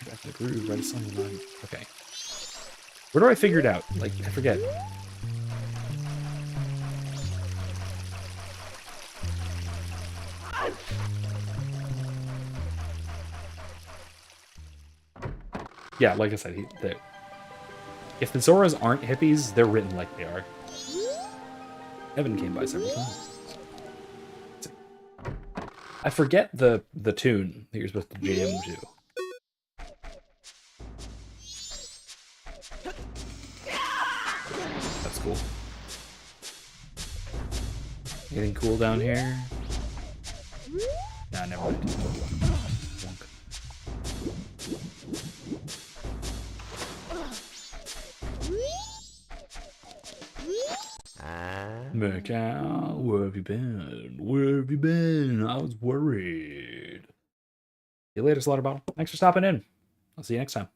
Back to the groove, write a song of mine. Okay. Where do I figure it out? Like, I forget. Yeah, like I said, if the Zoras aren't hippies, they're written like they are. Evan came by several times. I forget the tune that you're supposed to jam to. That's cool. Anything cool down here? Nah, never mind. Wonk. Macau, where have you been? Where have you been? I was worried. See you later, Slaughter Bottle. Thanks for stopping in. I'll see you next time.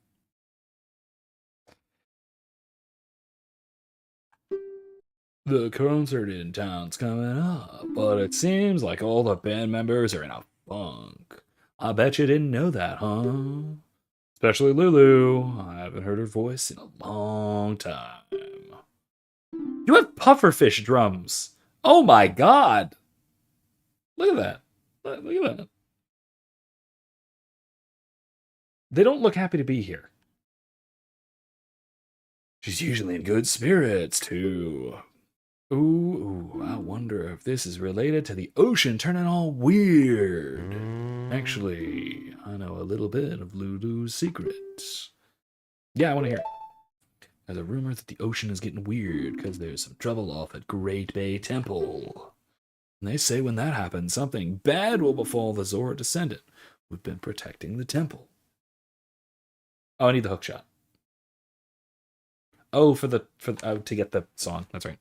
The concert in town's coming up, but it seems like all the band members are in a funk. I bet you didn't know that, huh? Especially Lulu. I haven't heard her voice in a long time. You have pufferfish drums. Oh my god. Look at that. Look at that. They don't look happy to be here. She's usually in good spirits, too. Ooh, I wonder if this is related to the ocean turning all weird. Actually, I know a little bit of Lulu's secrets. Yeah, I want to hear it. There's a rumor that the ocean is getting weird because there's some trouble off at Great Bay Temple. And they say when that happens, something bad will befall the Zora descendant who've been protecting the temple. Oh, I need the hook shot. Oh, to get the song. That's right.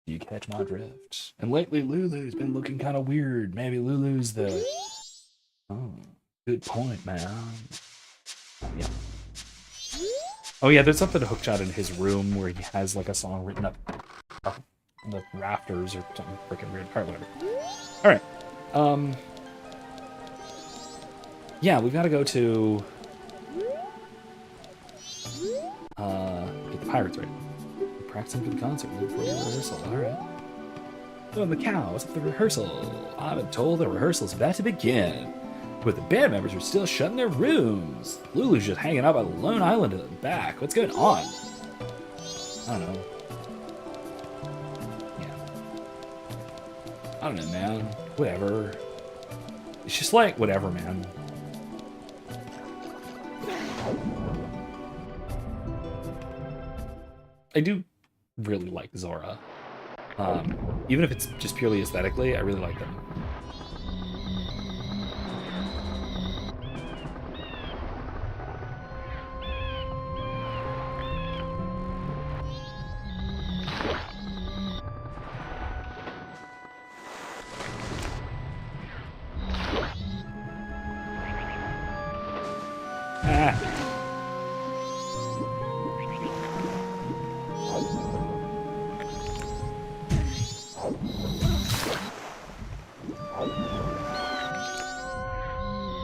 You catch my drift. And lately, Lulu's been looking kind of weird. Maybe Lulu's the... Oh, good point, man. Yeah. Oh, yeah, there's something to hookshot in his room where he has, like, a song written up in the rafters or something freaking weird. Alright, whatever. Alright. Yeah, we've got to go to... get the pirates right. We're practicing for the concert before the rehearsal. Alright. Oh, and the cow, what's up the rehearsal? I've been told the rehearsal's about to begin. But the band members are still shut in their rooms. Lulu's just hanging out by the lone island in the back. What's going on? I don't know. Yeah. I don't know, man. Whatever. It's just like, whatever, man. I do really like Zora. Even if it's just purely aesthetically, I really like them.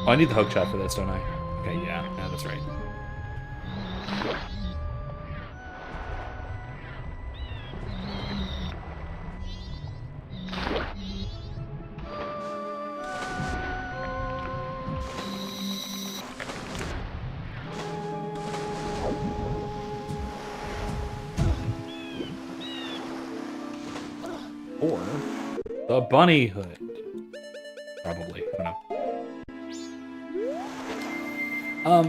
Oh, I need the hook shot for this, don't I? Okay, yeah, that's right. Or the bunny hood. Probably. I don't know.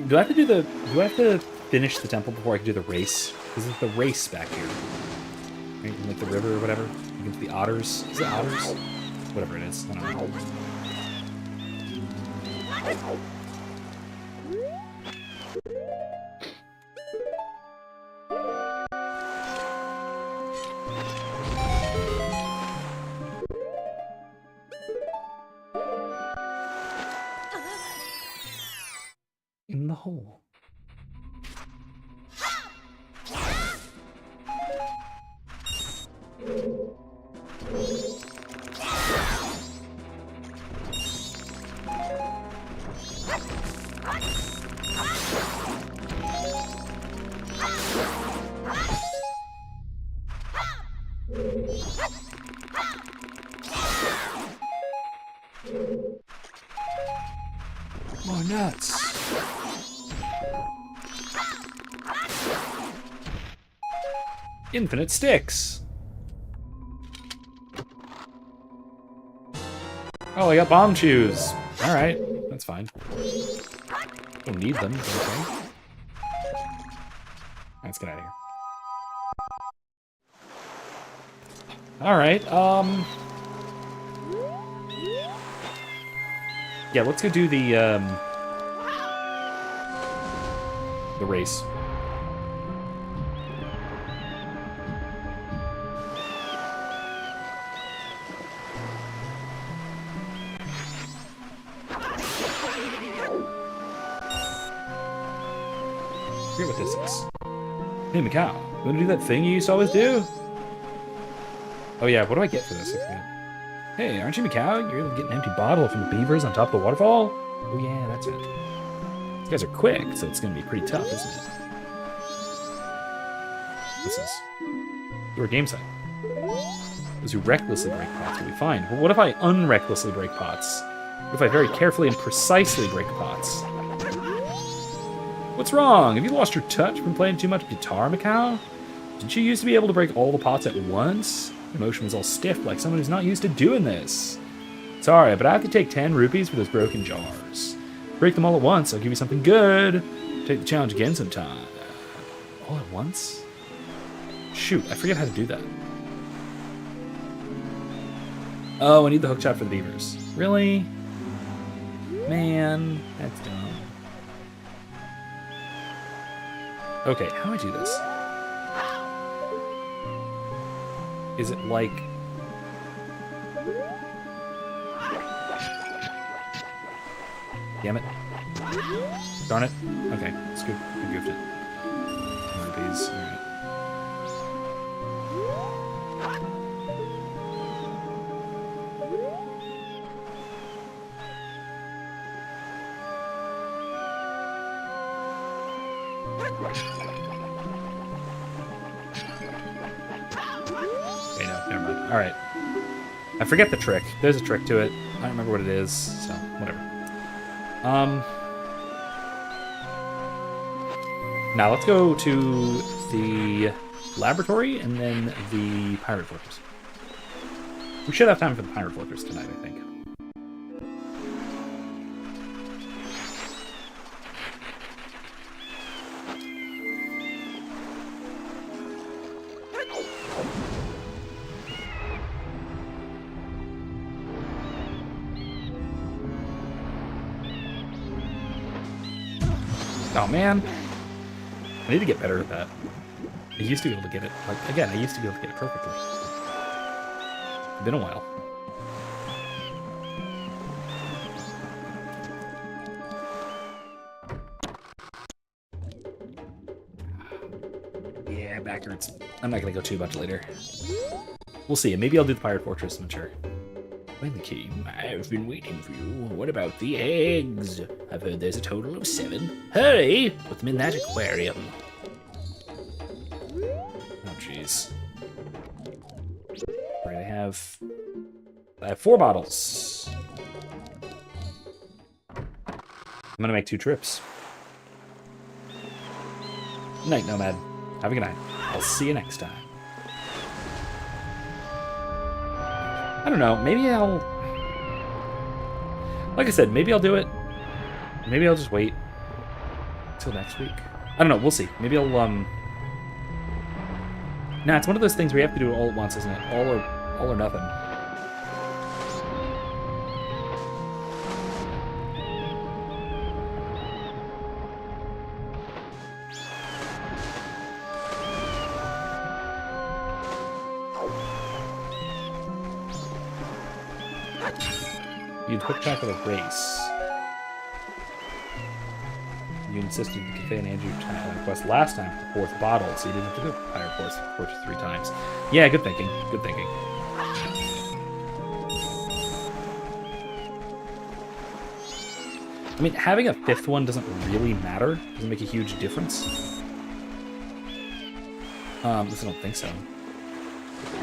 Do I have to finish the temple before I can do the race? Because there's the race back here. Right? Like the river or whatever. You can do the otters. Is it otters? Whatever it is. I don't know. in the hole. More nuts. Infinite sticks. Oh, I got bomb shoes. Alright, that's fine. Don't need them. Okay. Let's get out of here. Alright, yeah, let's go do the race. I forget what this is. Hey, Macau, you wanna do that thing you used to always do? Oh yeah, what do I get for this? I forget. Hey, aren't you Macau? You're able to get an empty bottle from the beavers on top of the waterfall? Oh yeah, that's it. These guys are quick, so it's gonna be pretty tough, isn't it? What's this? Your game site. Those who recklessly break pots will be fine. But what if I unrecklessly break pots? What if I very carefully and precisely break pots? What's wrong? Have you lost your touch from playing too much guitar, Macau? Didn't you used to be able to break all the pots at once? The motion was all stiff, like someone who's not used to doing this. Sorry, but I have to take 10 rupees for those broken jars. Break them all at once, I'll give you something good. Take the challenge again sometime. All at once? Shoot, I forget how to do that. Oh, I need the hook shot for the beavers. Really? Man, that's dumb. Okay, how do I do this? Is it like... Damn it. Darn it. Okay, let's go. I goofed it. Rupees. Alright. Okay, no, never mind. Alright. I forget the trick. There's a trick to it. I don't remember what it is, so whatever. Now let's go to the laboratory and then the pirate fortress. We should have time for the pirate fortress tonight, I think. Oh man, I need to get better at that. I used to be able to get it, like, again, I used to be able to get it perfectly. It's been a while. Yeah, back hurts. I'm not gonna go too much later. We'll see, maybe I'll do the Pirate Fortress, I'm sure. Find the key. I've been waiting for you. What about the eggs? I've heard there's a total of 7. Hurry! Put them in that aquarium. Oh, jeez. Right, I have 4 bottles. I'm gonna make 2 trips. Night, Nomad. Have a good night. I'll see you next time. I don't know, maybe I'll... Like I said, maybe I'll do it. Maybe I'll just wait till next week. I don't know, we'll see. Maybe I'll, Nah, it's one of those things where you have to do it all at once, isn't it? All or nothing. You'd hook track of a race. You insisted to convey an Andrew quest last time for the 4th bottle, so you didn't have to go Pirate Fortress 3 times. Yeah, good thinking. Good thinking. I mean, having a 5th one doesn't really matter. Doesn't make a huge difference. I don't think so.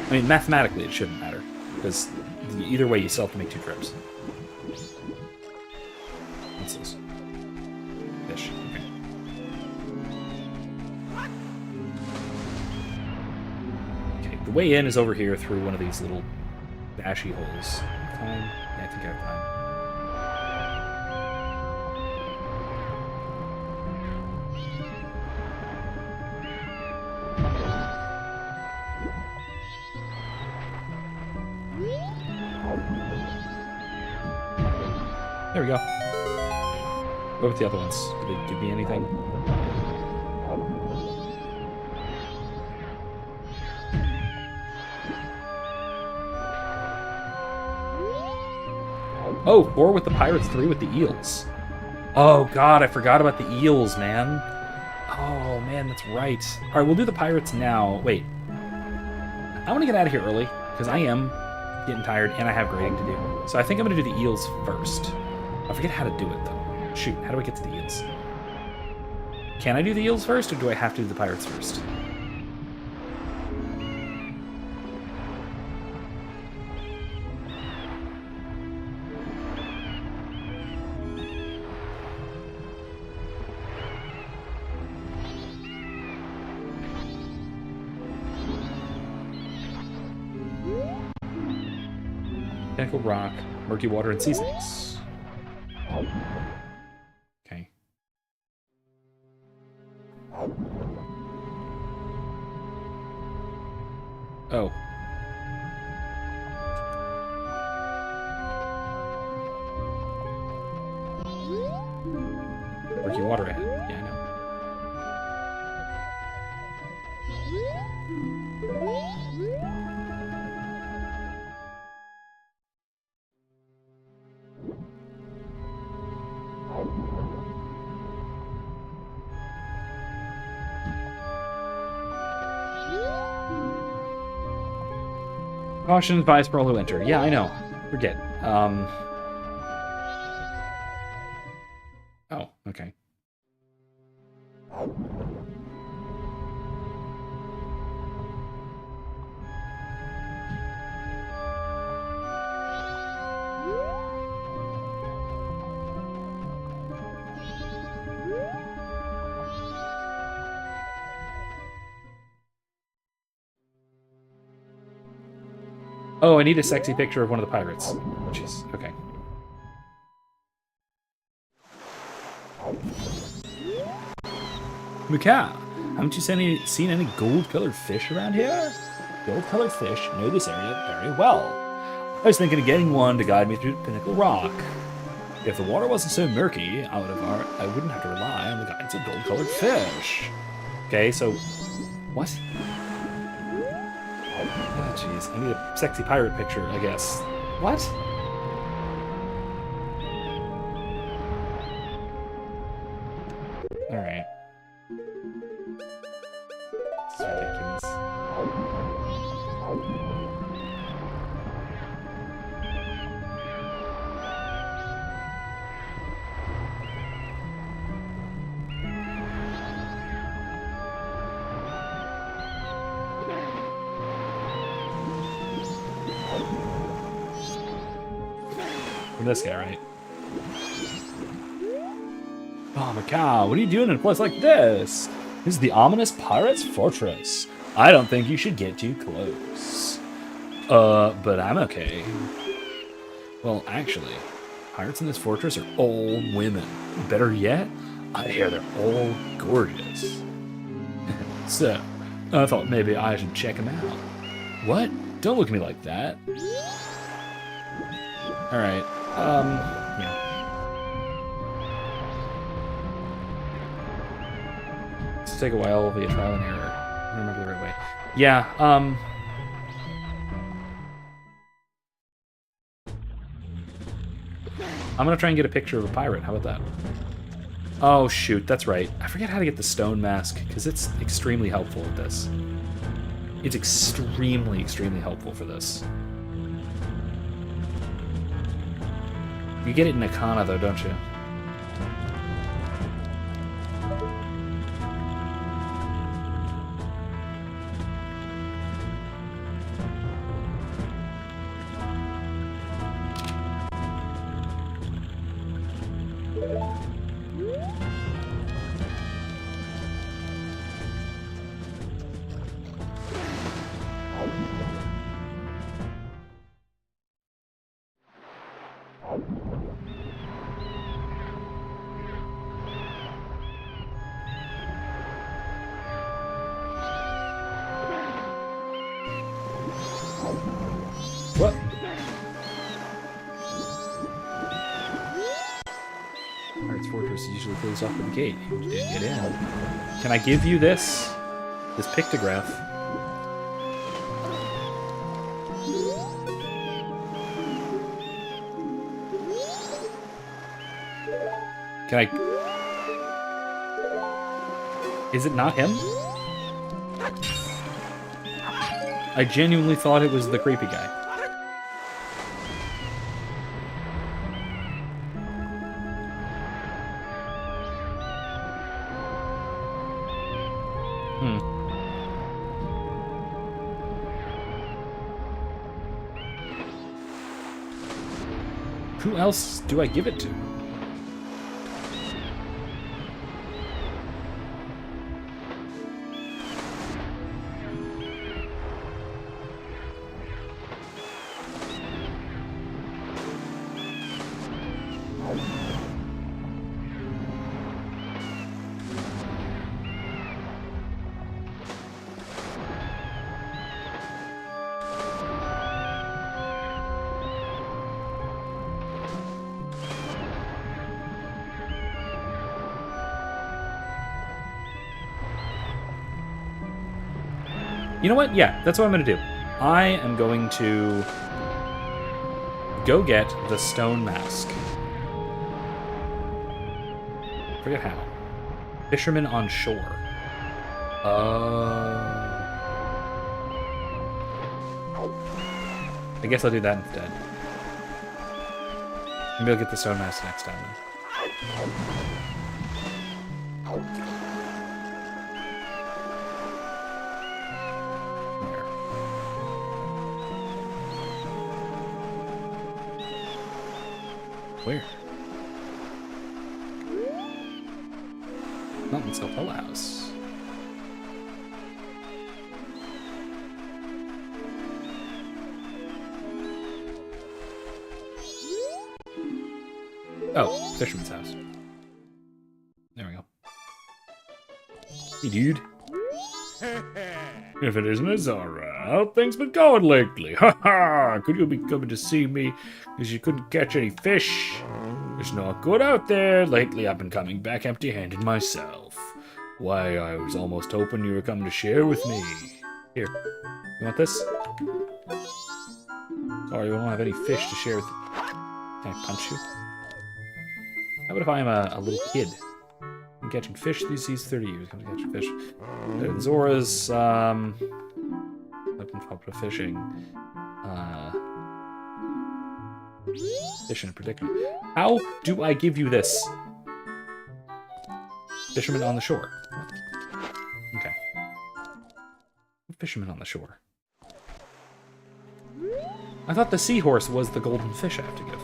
I mean, mathematically, it shouldn't matter. Because either way, you still have to make 2 trips. What's this? Fish. Okay. Okay, the way in is over here through one of these little dashy holes. Time? Yeah, I think I have time. There we go. What about the other ones? Do they give me anything? Oh, 4 with the pirates, 3 with the eels. Oh god, I forgot about the eels, man. Oh man, that's right. Alright, we'll do the pirates now. Wait. I want to get out of here early, because I am getting tired and I have grading to do. So I think I'm going to do the eels first. I forget how to do it, though. Shoot, how do I get to the eels? Can I do the eels first, or do I have to do the pirates first? Tentacle rock, murky water, and sea snakes. Okay. Oh. Murky water ahead. Yeah, I know. Caution advised for all who enter. Yeah, I know. Forget. Oh, okay. Oh, I need a sexy picture of one of the pirates. Jeez, okay. Mika, haven't you seen any gold-colored fish around here? Gold-colored fish know this area very well. I was thinking of getting one to guide me through Pinnacle Rock. If the water wasn't so murky, I wouldn't have to rely on the guidance of gold-colored fish. Okay, so... What? Oh, jeez. I need a sexy pirate picture, I guess. What? Alright. This is ridiculous. From this guy, right? Oh, Macau, what are you doing in a place like this? This is the ominous Pirates Fortress. I don't think you should get too close. But I'm okay. Well, actually, pirates in this fortress are all women. Better yet, I hear they're all gorgeous. So, I thought maybe I should check them out. What? Don't look at me like that. Alright, yeah. This will take a while via trial and error. I don't remember the right way. Yeah, I'm gonna try and get a picture of a pirate. How about that? Oh, shoot, that's right. I forget how to get the stone mask, because it's extremely helpful with this. It's extremely, extremely helpful for this. You get it in Akana, though, don't you? What? Pirate's Fortress is usually closed off with the gate. You didn't get in. Can I give you this? This pictograph? Can I... Is it not him? I genuinely thought it was the creepy guy. Who else do I give it to? You know what? Yeah, that's what I'm going to do. I am going to go get the stone mask. Forget how. Fisherman on shore. I guess I'll do that instead. Maybe I'll get the stone mask next time then. Where? Mountain Self-Help House. Oh, Fisherman's house. There we go. Hey, dude. If it isn't Azara, how things been going lately? Ha ha! Could you be coming to see me because you couldn't catch any fish? It's not good out there. Lately, I've been coming back empty-handed myself. Why, I was almost hoping you were coming to share with me. Here, you want this? Sorry, we don't have any fish to share with you. Can I punch you? How about if I'm a little kid? I'm catching fish these 30 years. Come to catch fish. Zora's weapon popular fishing. Fish in a predicament. How do I give you this? Fisherman on the shore. Okay. Fisherman on the shore. I thought the seahorse was the golden fish I have to give.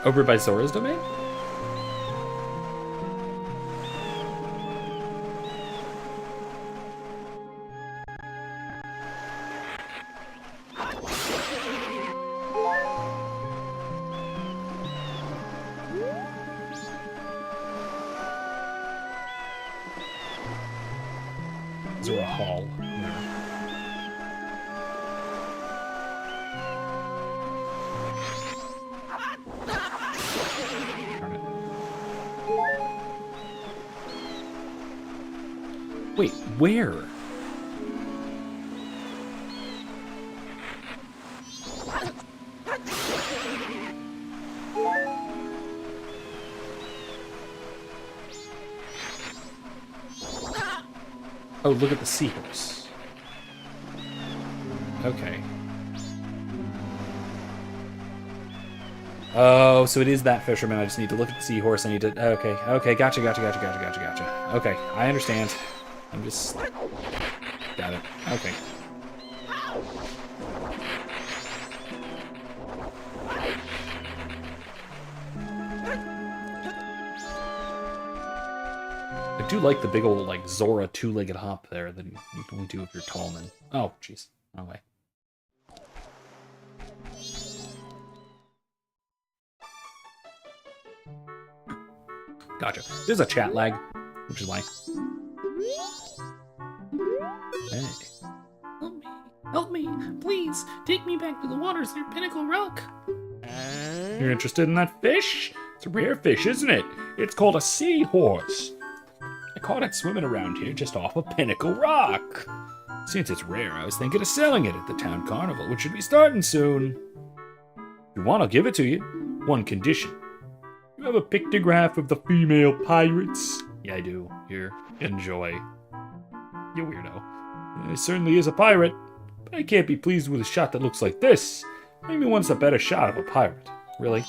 Over by Zora's domain? Zora Hall. Wait, where? Oh, look at the seahorse. Okay. Oh, so it is that fisherman. I just need to look at the seahorse. I need to... Okay, okay, gotcha. Okay, I understand. I'm just... Got it. Okay. I do like the big old, like, Zora two-legged hop there that you can only do if you're tall and... Oh, jeez. Wrong way. Gotcha. There's a chat lag, which is why. Hey. Help me. Help me. Please. Take me back to the waters near Pinnacle Rock. You're interested in that fish? It's a rare fish, isn't it? It's called a seahorse. I caught it swimming around here just off of Pinnacle Rock. Since it's rare, I was thinking of selling it at the town carnival, which should be starting soon. If you want, I'll give it to you. One condition. You have a pictograph of the female pirates? Yeah, I do. Here, enjoy. You weirdo. It certainly is a pirate, but I can't be pleased with a shot that looks like this. Maybe wants a better shot of a pirate. Really?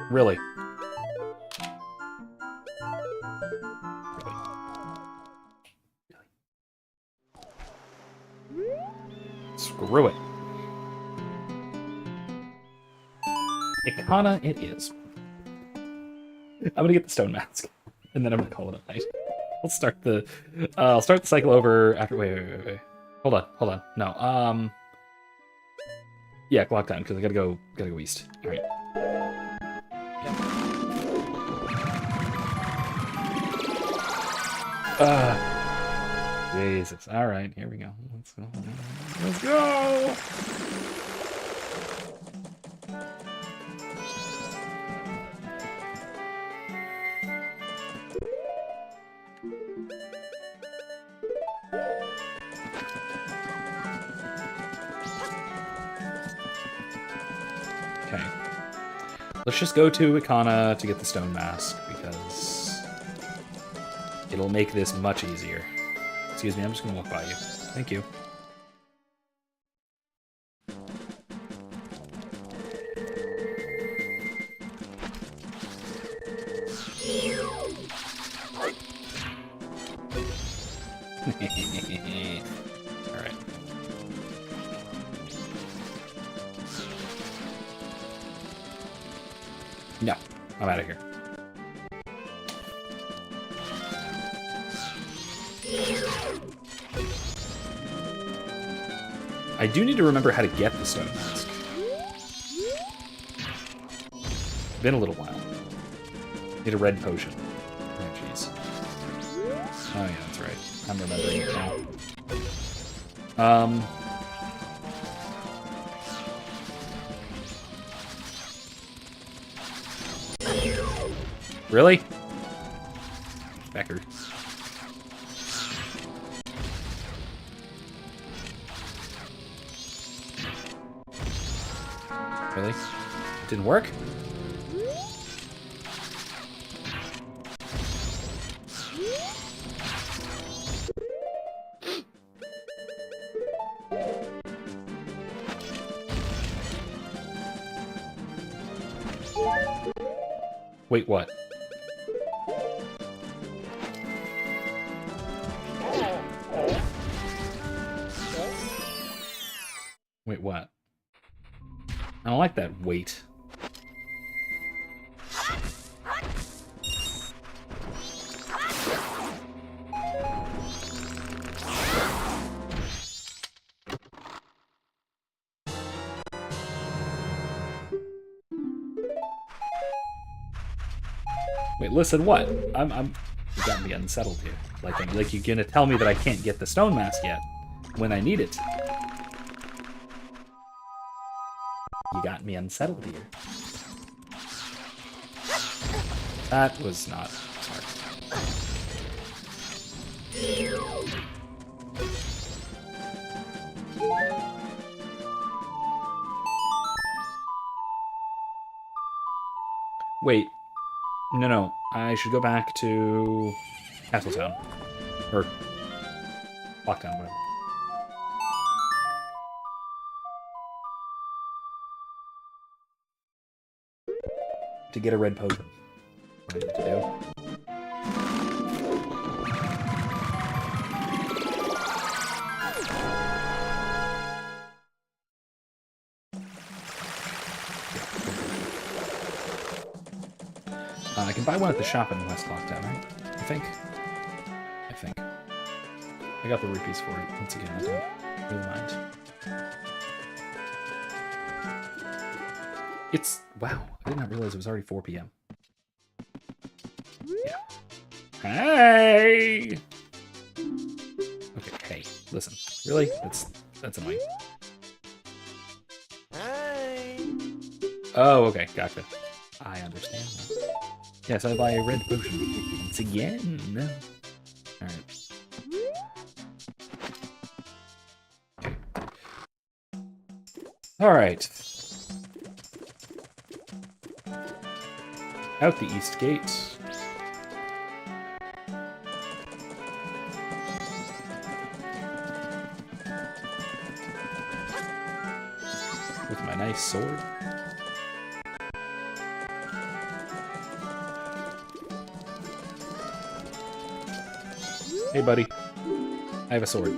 Really? Screw it. Ikana it is. I'm gonna get the stone mask, and then I'm gonna call it a night. I'll start the cycle over after. Wait. Hold on. No. Yeah, clock time because I gotta go east. All right. Jesus. All right, here we go. Let's go. Let's go. Okay. Let's just go to Ikana to get the stone mask, because it'll make this much easier. Excuse me, I'm just gonna walk by you. Thank you. Alright. No, I'm out of here. I do need to remember how to get the stone mask. Been a little while. Need a red potion. Oh, jeez. Oh, yeah, that's right. I'm remembering it now. Really? Becker. Really? Didn't work? Wait, what? Wait, what? I don't like that weight. Wait, listen, what? You got me unsettled here. Like you're gonna tell me that I can't get the stone mask yet when I need it. You got me unsettled here. That was not smart. Wait. No. I should go back to Castletown. Or Lockdown, whatever. To get a red potion. What I need to do. I can buy one at the shop in West Lockdown, right? I think. I got the rupees for it. Once again, I don't really mind. It's... Wow, I did not realize it was already 4 p.m. Yeah. Hey! Okay, hey, listen. Really? That's annoying. Hey! Oh, okay, gotcha. I understand now. Yes, I buy a red potion. Once again. Alright. Okay. Alright. Out the east gate. With my nice sword. Hey, buddy. I have a sword.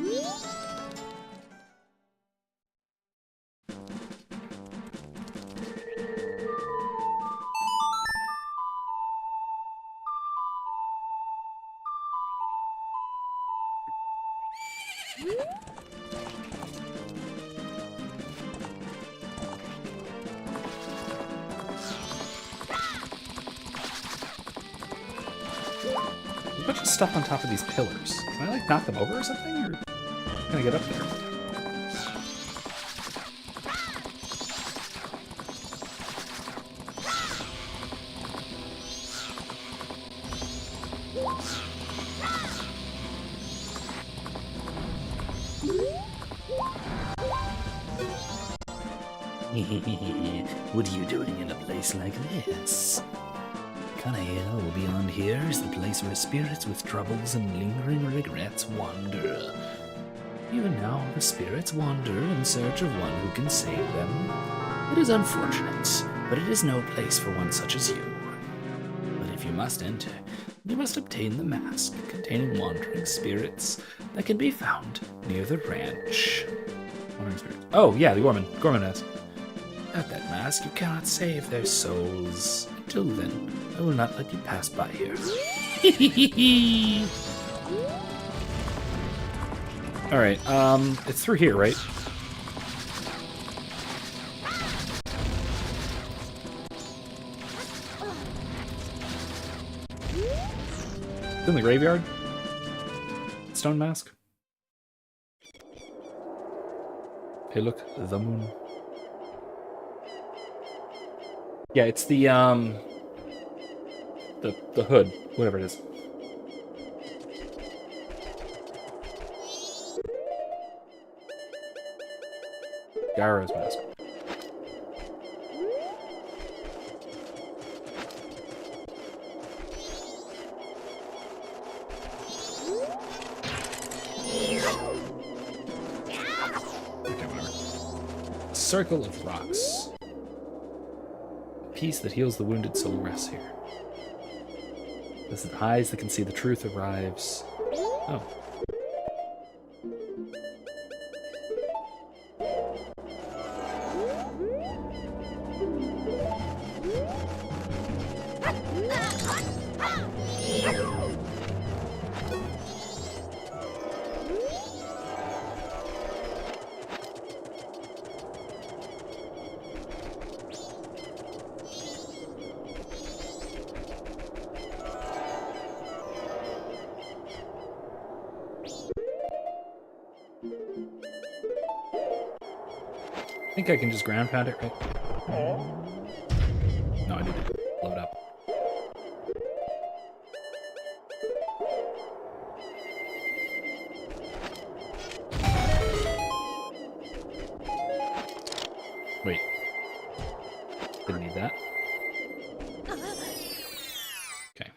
A bunch of stuff on top of these pillars. Can I, like, knock them over or something? Or can I get up there? What are you doing in a place like this? Kanael, beyond here is the place where spirits with troubles and lingering regrets wander. Even now, the spirits wander in search of one who can save them. It is unfortunate, but it is no place for one such as you. But if you must enter, you must obtain the mask containing wandering spirits that can be found near the ranch. Wandering spirits. Oh, yeah, the Gorman mask. Without that mask, you cannot save their souls. Until then, I will not let you pass by here. Alright, it's through here, right? It's in the graveyard? Stone mask? Hey, look, the moon. Yeah, it's the hood, whatever it is. Gyro's mask. Okay, whatever. Circle of rocks. Peace that heals the wounded soul rests here. As the eyes that can see the truth arrives. Oh. I think I can just ground pound it, right? No, I need to blow it up. Didn't need that. Okay.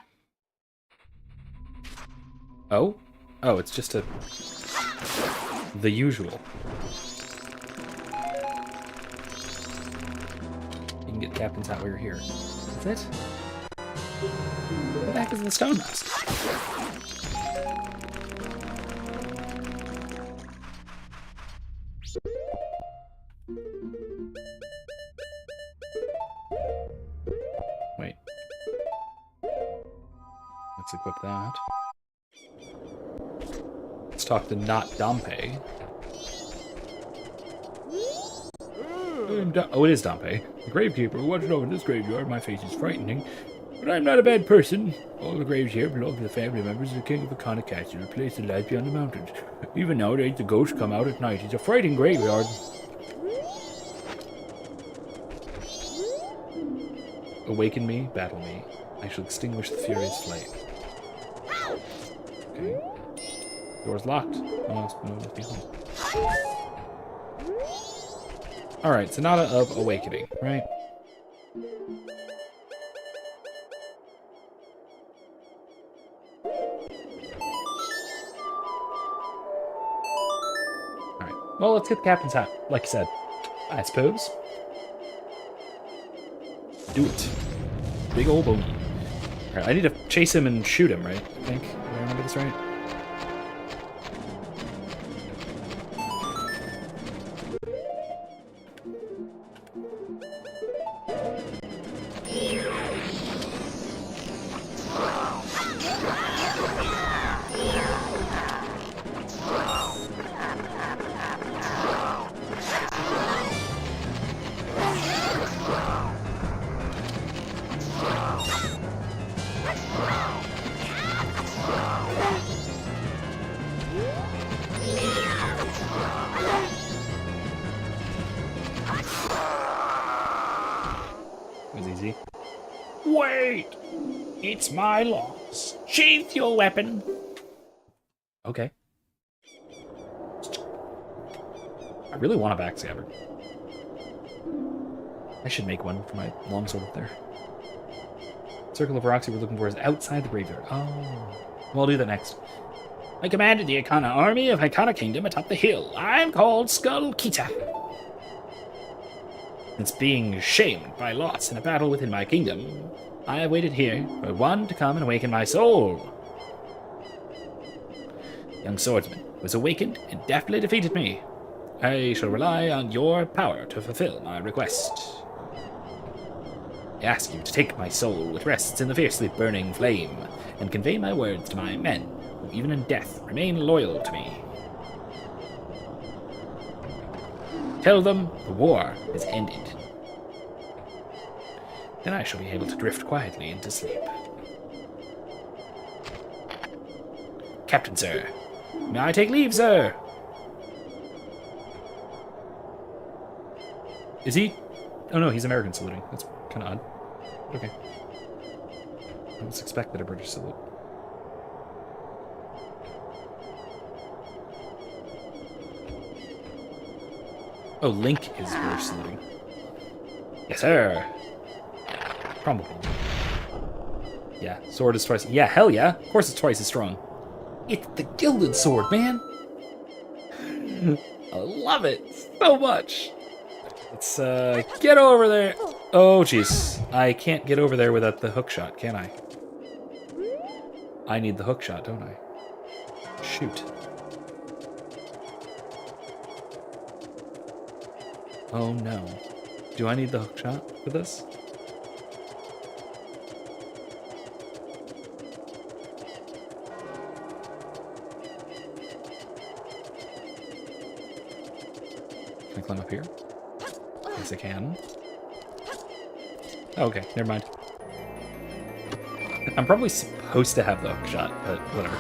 Oh? Oh, it's just the usual. You can get Captain's hat while you're here. That's it? What the heck is the stone mask? Wait. Let's equip that. Let's talk to not Dompe. Oh, it is Dompe. The gravekeeper who watches over this graveyard. My face is frightening, but I'm not a bad person. All the graves here belong to the family members of the king of the Kana Castle, who placed the light beyond the mountains. Even nowadays, the ghosts come out at night. It's a frightening graveyard. Awaken me, battle me. I shall extinguish the furious flame. Okay. Door's locked. No one must be home. Alright, Sonata of Awakening, right? Alright, well, let's get the captain's hat, like you said. I suppose. Do it. Big old bogey. Alright, I need to chase him and shoot him, right? I think. Do I remember this right? Wait! It's my loss. Sheath your weapon. Okay. I really want a back scabbard. I should make one for my longsword up there. Circle of Roxy we're looking for is outside the graveyard. Oh. Well, I'll do that next. I commanded the Ikana army of Ikana Kingdom atop the hill. I'm called Skull Kita. Since being shamed by lots in a battle within my kingdom, I have waited here for one to come and awaken my soul. Young swordsman was awakened and deftly defeated me. I shall rely on your power to fulfill my request. I ask you to take my soul, which rests in the fiercely burning flame, and convey my words to my men, who even in death remain loyal to me. Tell them the war is ended. Then I shall be able to drift quietly into sleep. Captain, sir. May I take leave, sir? Is he? Oh no, he's American saluting. That's kind of odd. Okay. I was expected a British salute. Oh, Link is British saluting. Yes, sir. Probably. Yeah, sword is twice. Yeah, hell yeah. Of course it's twice as strong. It's the gilded sword, man. I love it so much. Let's get over there. Oh, jeez. I can't get over there without the hook shot, can I? I need the hook shot, don't I? Shoot. Oh no. Do I need the hook shot for this? Can I climb up here? Yes, I can. Oh, okay, never mind. I'm probably supposed to have the hook shot, but whatever.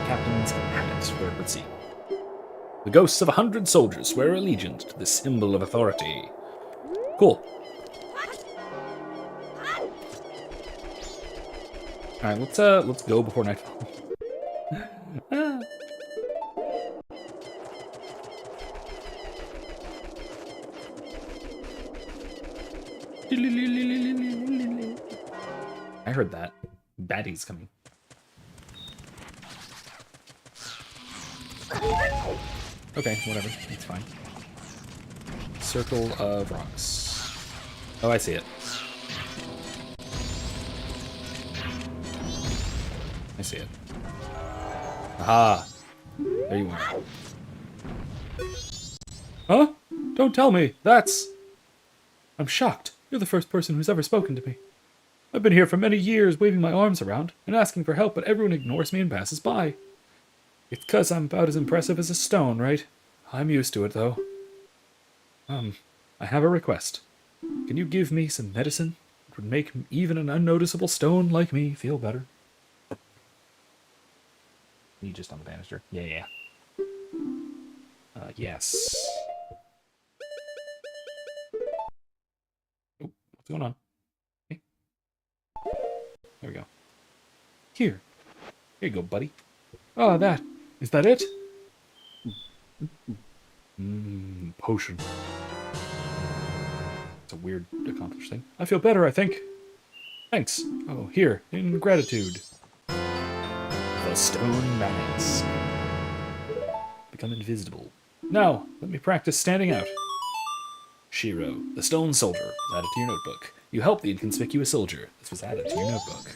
Captain's habits, where it would seem. The ghosts of 100 soldiers swear allegiance to the symbol of authority. Cool. Alright, let's go before nightfall. I heard that. Baddie's coming. Okay, whatever. It's fine. Circle of rocks. Oh, I see it. I see it. Aha! There you are. Huh? Don't tell me. That's... I'm shocked. You're the first person who's ever spoken to me. I've been here for many years, waving my arms around and asking for help, but everyone ignores me and passes by. It's 'cause I'm about as impressive as a stone, right? I'm used to it, though. I have a request. Can you give me some medicine? It would make even an unnoticeable stone like me feel better. You just on the banister? Yeah. Yes. Oh, what's going on? Okay. There we go. Here you go, buddy. Oh, is that it? Potion. It's a weird accomplished thing. I feel better, I think. Thanks. Oh, here, in gratitude. The stone mask. Become invisible. Now, let me practice standing out. Shiro, the stone soldier, was added to your notebook. You helped the inconspicuous soldier. This was added to your notebook.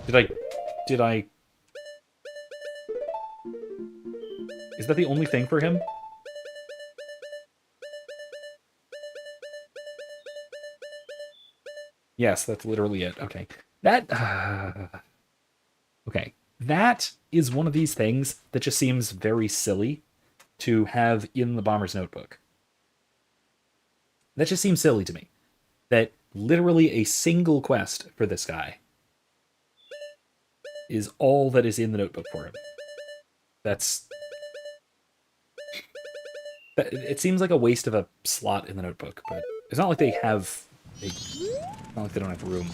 Did I... Is that the only thing for him? Yes, that's literally it. Okay. Okay. That is one of these things that just seems very silly to have in the Bomber's Notebook. That just seems silly to me. That literally a single quest for this guy is all that is in the notebook for him. It seems like a waste of a slot in the notebook, but it's not like they have... It's not like they don't have room.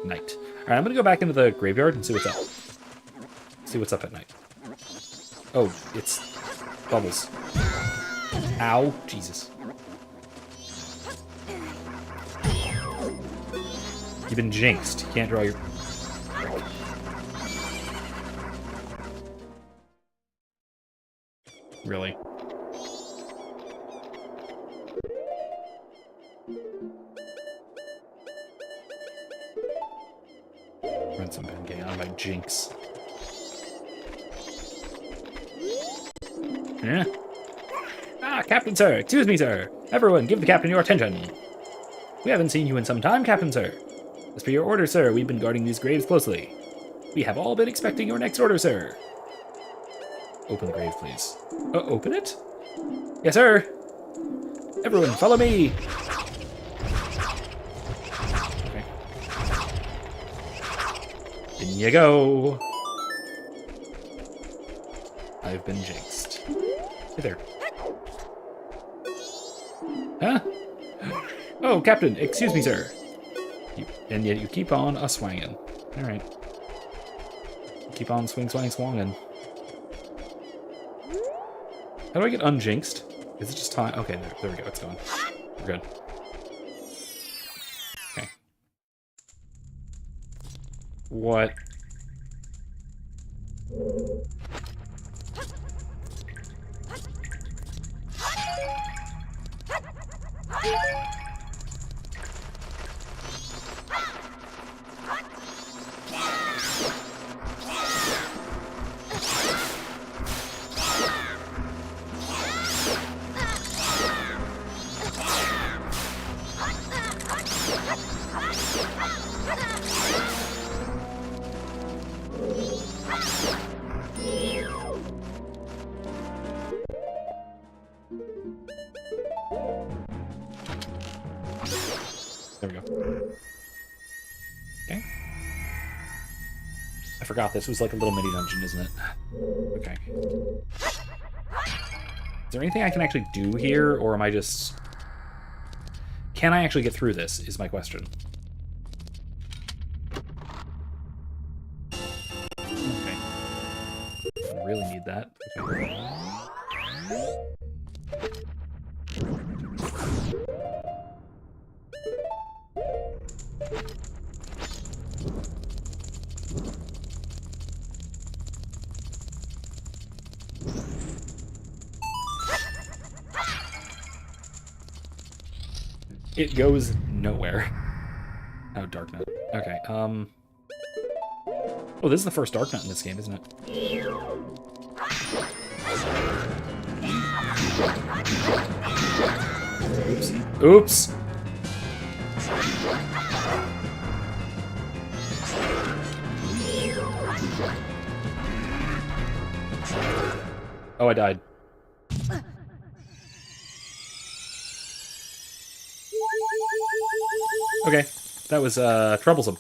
Night. Alright, I'm gonna go back into the graveyard and see what's up. See what's up at night. Oh, it's bubbles. Ow. Jesus. You've been jinxed. You can't draw your... Really? Run some Bengay on my jinx. Yeah. Ah, Captain Sir! Excuse me, sir! Everyone, give the captain your attention! We haven't seen you in some time, Captain Sir. As per your order, sir, we've been guarding these graves closely. We have all been expecting your next order, sir. Open the grave, please. Open it? Yes, sir! Everyone, follow me! Okay. In you go! I've been jinxed. Hey there. Huh? Oh, Captain, excuse me, sir. And yet you keep on a-swangin'. Alright. Keep on swangin'. How do I get unjinxed? Is it just time? Okay, there we go. It's gone. We're good. Okay. What? There we go. Okay. I forgot this was like a little mini dungeon, isn't it? Okay. Is there anything I can actually do here, or am I just... Can I actually get through this, is my question. Okay. really need that. Okay. It goes nowhere. Oh, dark nut. Okay, Oh, this is the first dark nut in this game, isn't it? Oops. Oops! Oh, I died. Okay, that was, troublesome.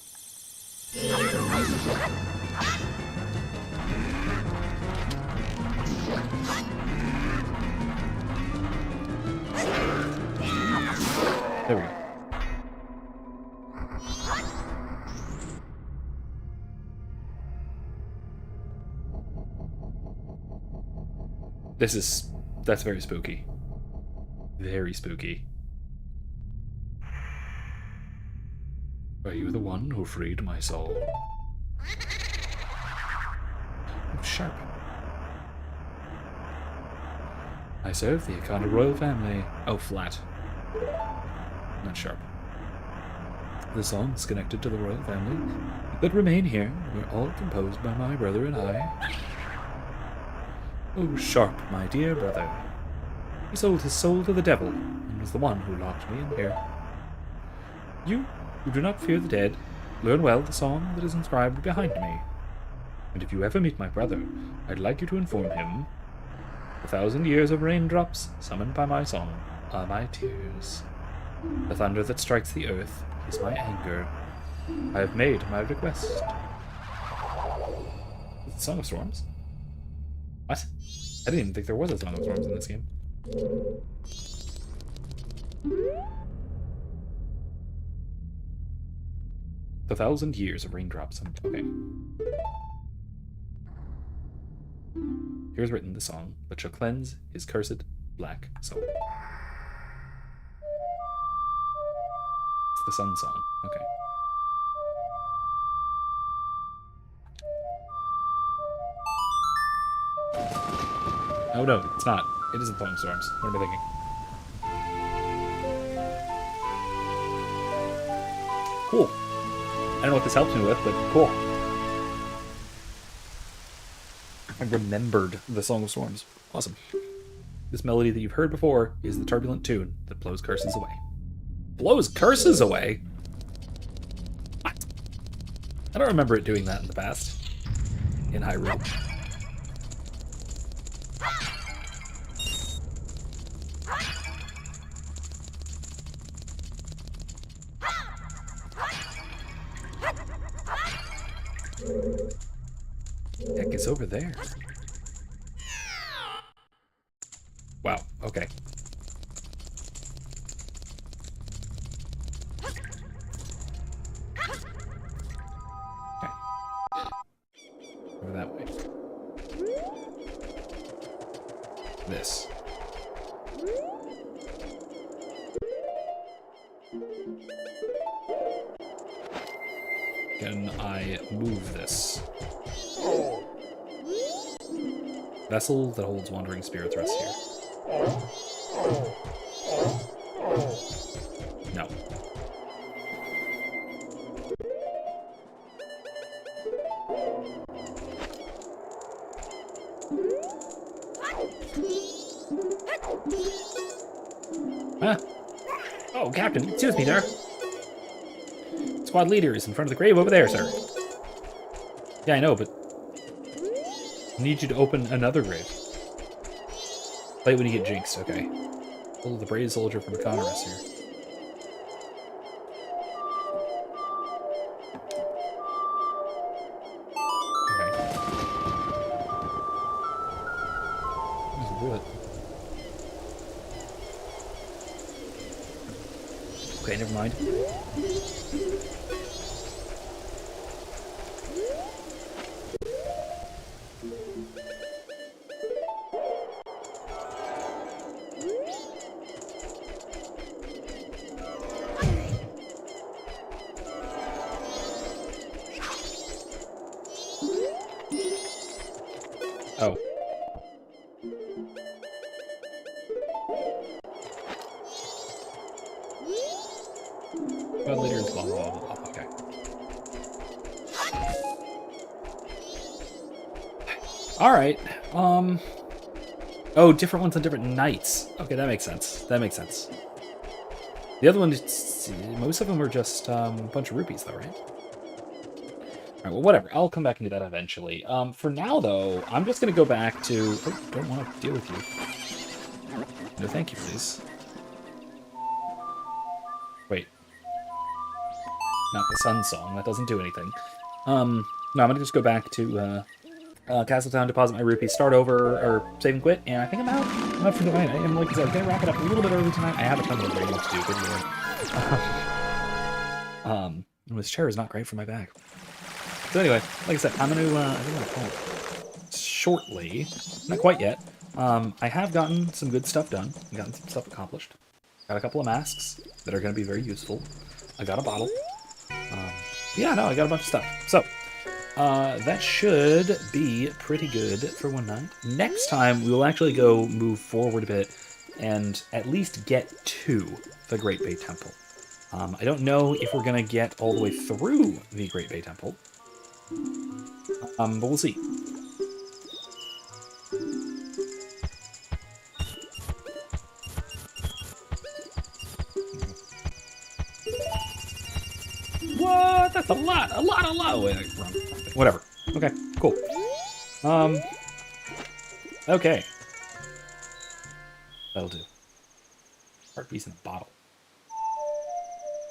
There we go. That's very spooky. Very spooky. Are you the one who freed my soul? Oh, sharp. I serve the Akana royal family. Oh, flat. Not sharp. The songs connected to the royal family that remain here were all composed by my brother and I. Oh, Sharp, my dear brother. He sold his soul to the devil and was the one who locked me in here. You, who do not fear the dead, learn well the song that is inscribed behind me. And if you ever meet my brother, I'd like you to inform him 1,000 years of raindrops summoned by my song are my tears. The thunder that strikes the earth is my anger. I have made my request. The Song of Storms? What? I didn't even think there was a Song of Storms in this game. The 1,000 years of raindrops. Okay. Here's written the song that shall cleanse his cursed black soul. It's the sun song. Okay. Oh no, it's not. It isn't Song of Storms. What am I thinking? Cool. I don't know what this helps me with, but cool. I remembered the Song of Storms. Awesome. This melody that you've heard before is the turbulent tune that blows curses away. Blows curses away? What? I don't remember it doing that in the past. In Hyrule. Heck is over there? Wow, okay. Okay. Over that way. This. Can I move this? Vessel that holds wandering spirits rests here. No. Huh? Oh, Captain, excuse me, sir. Squad leader is in front of the grave over there, sir. Yeah, I know, but I need you to open another grave. Play it when you get jinxed, okay. Oh, the brave soldier from Akana rests here. Okay, never mind. All right. Oh, different ones on different nights. Okay, that makes sense. That makes sense. The other one, most of them were just a bunch of rupees, though, right? All right, well, whatever. I'll come back and do that eventually. For now, though, I'm just going to go back to... Oh, don't want to deal with you. No, thank you, please. Wait. Not the sun song. That doesn't do anything. No, I'm going to just go back to Castletown, deposit my rupees, start over, or save and quit, and I think I'm out. I'm out for the night. I am, like I said, going to wrap it up a little bit early tonight. I have a ton of writing to do. Good lord. This chair is not great for my back. So anyway, like I said, I think I'm gonna call it shortly. Not quite yet. I have gotten some good stuff done. I've gotten some stuff accomplished. Got a couple of masks that are going to be very useful. I got a bottle. Yeah, no, I got a bunch of stuff. So, that should be pretty good for one night. Next time, we will actually go move forward a bit and at least get to the Great Bay Temple. I don't know if we're going to get all the way through the Great Bay Temple. But we'll see. What? That's a lot. Wait, wrong. Whatever. Okay, cool. Okay. That'll do. Heart piece in a bottle.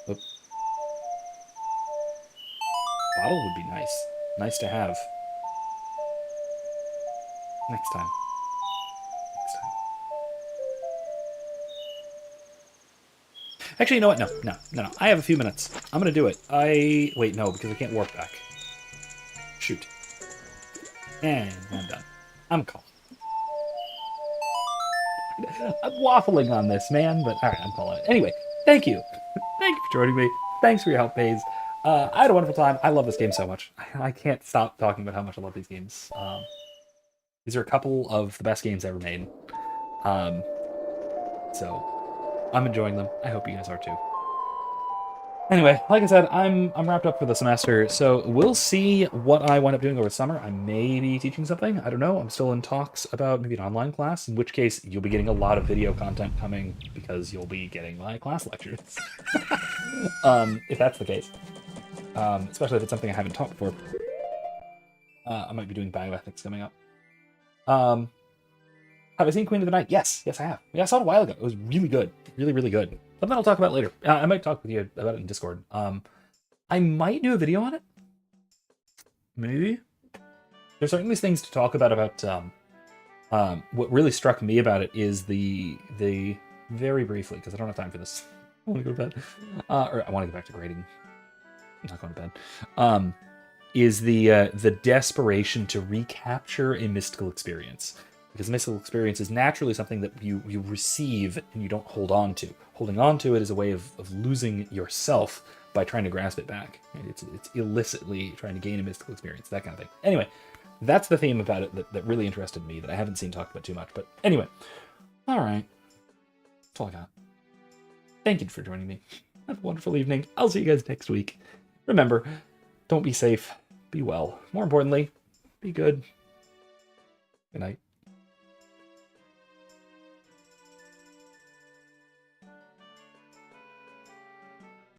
Oop. Bottle would be nice. Nice to have. Next time. Actually, you know what? No. I have a few minutes. I'm gonna do it. Wait, no, because I can't warp back. Shoot. And I'm done. I'm calm. I'm waffling on this, man, but alright, I'm calling it. Anyway, thank you. Thank you for joining me. Thanks for your help, Paze. I had a wonderful time. I love this game so much. I can't stop talking about how much I love these games. These are a couple of the best games ever made. So I'm enjoying them. I hope you guys are too. Anyway, like I said, I'm wrapped up for the semester, so we'll see what I wind up doing over summer. I may be teaching something. I don't know. I'm still in talks about maybe an online class, in which case you'll be getting a lot of video content coming because you'll be getting my class lectures. If that's the case. Especially if it's something I haven't taught before. I might be doing bioethics coming up. Have I seen Queen of the Night? Yes, I have. Yeah, I saw it a while ago. It was really good. Really good. Something I'll talk about later. I might talk with you about it in Discord. I might do a video on it. Maybe. There's certainly things to talk about what really struck me about it is the very briefly, because I don't have time for this. I want to go to bed. Or I want to go back to grading. I'm not going to bed. Is the desperation to recapture a mystical experience. Because mystical experience is naturally something that you receive and you don't hold on to. Holding on to it is a way of losing yourself by trying to grasp it back. It's illicitly trying to gain a mystical experience, that kind of thing. Anyway, that's the theme about it that really interested me, that I haven't seen talked about too much. But anyway, all right. That's all I got. Thank you for joining me. Have a wonderful evening. I'll see you guys next week. Remember, don't be safe. Be well. More importantly, be good. Good night.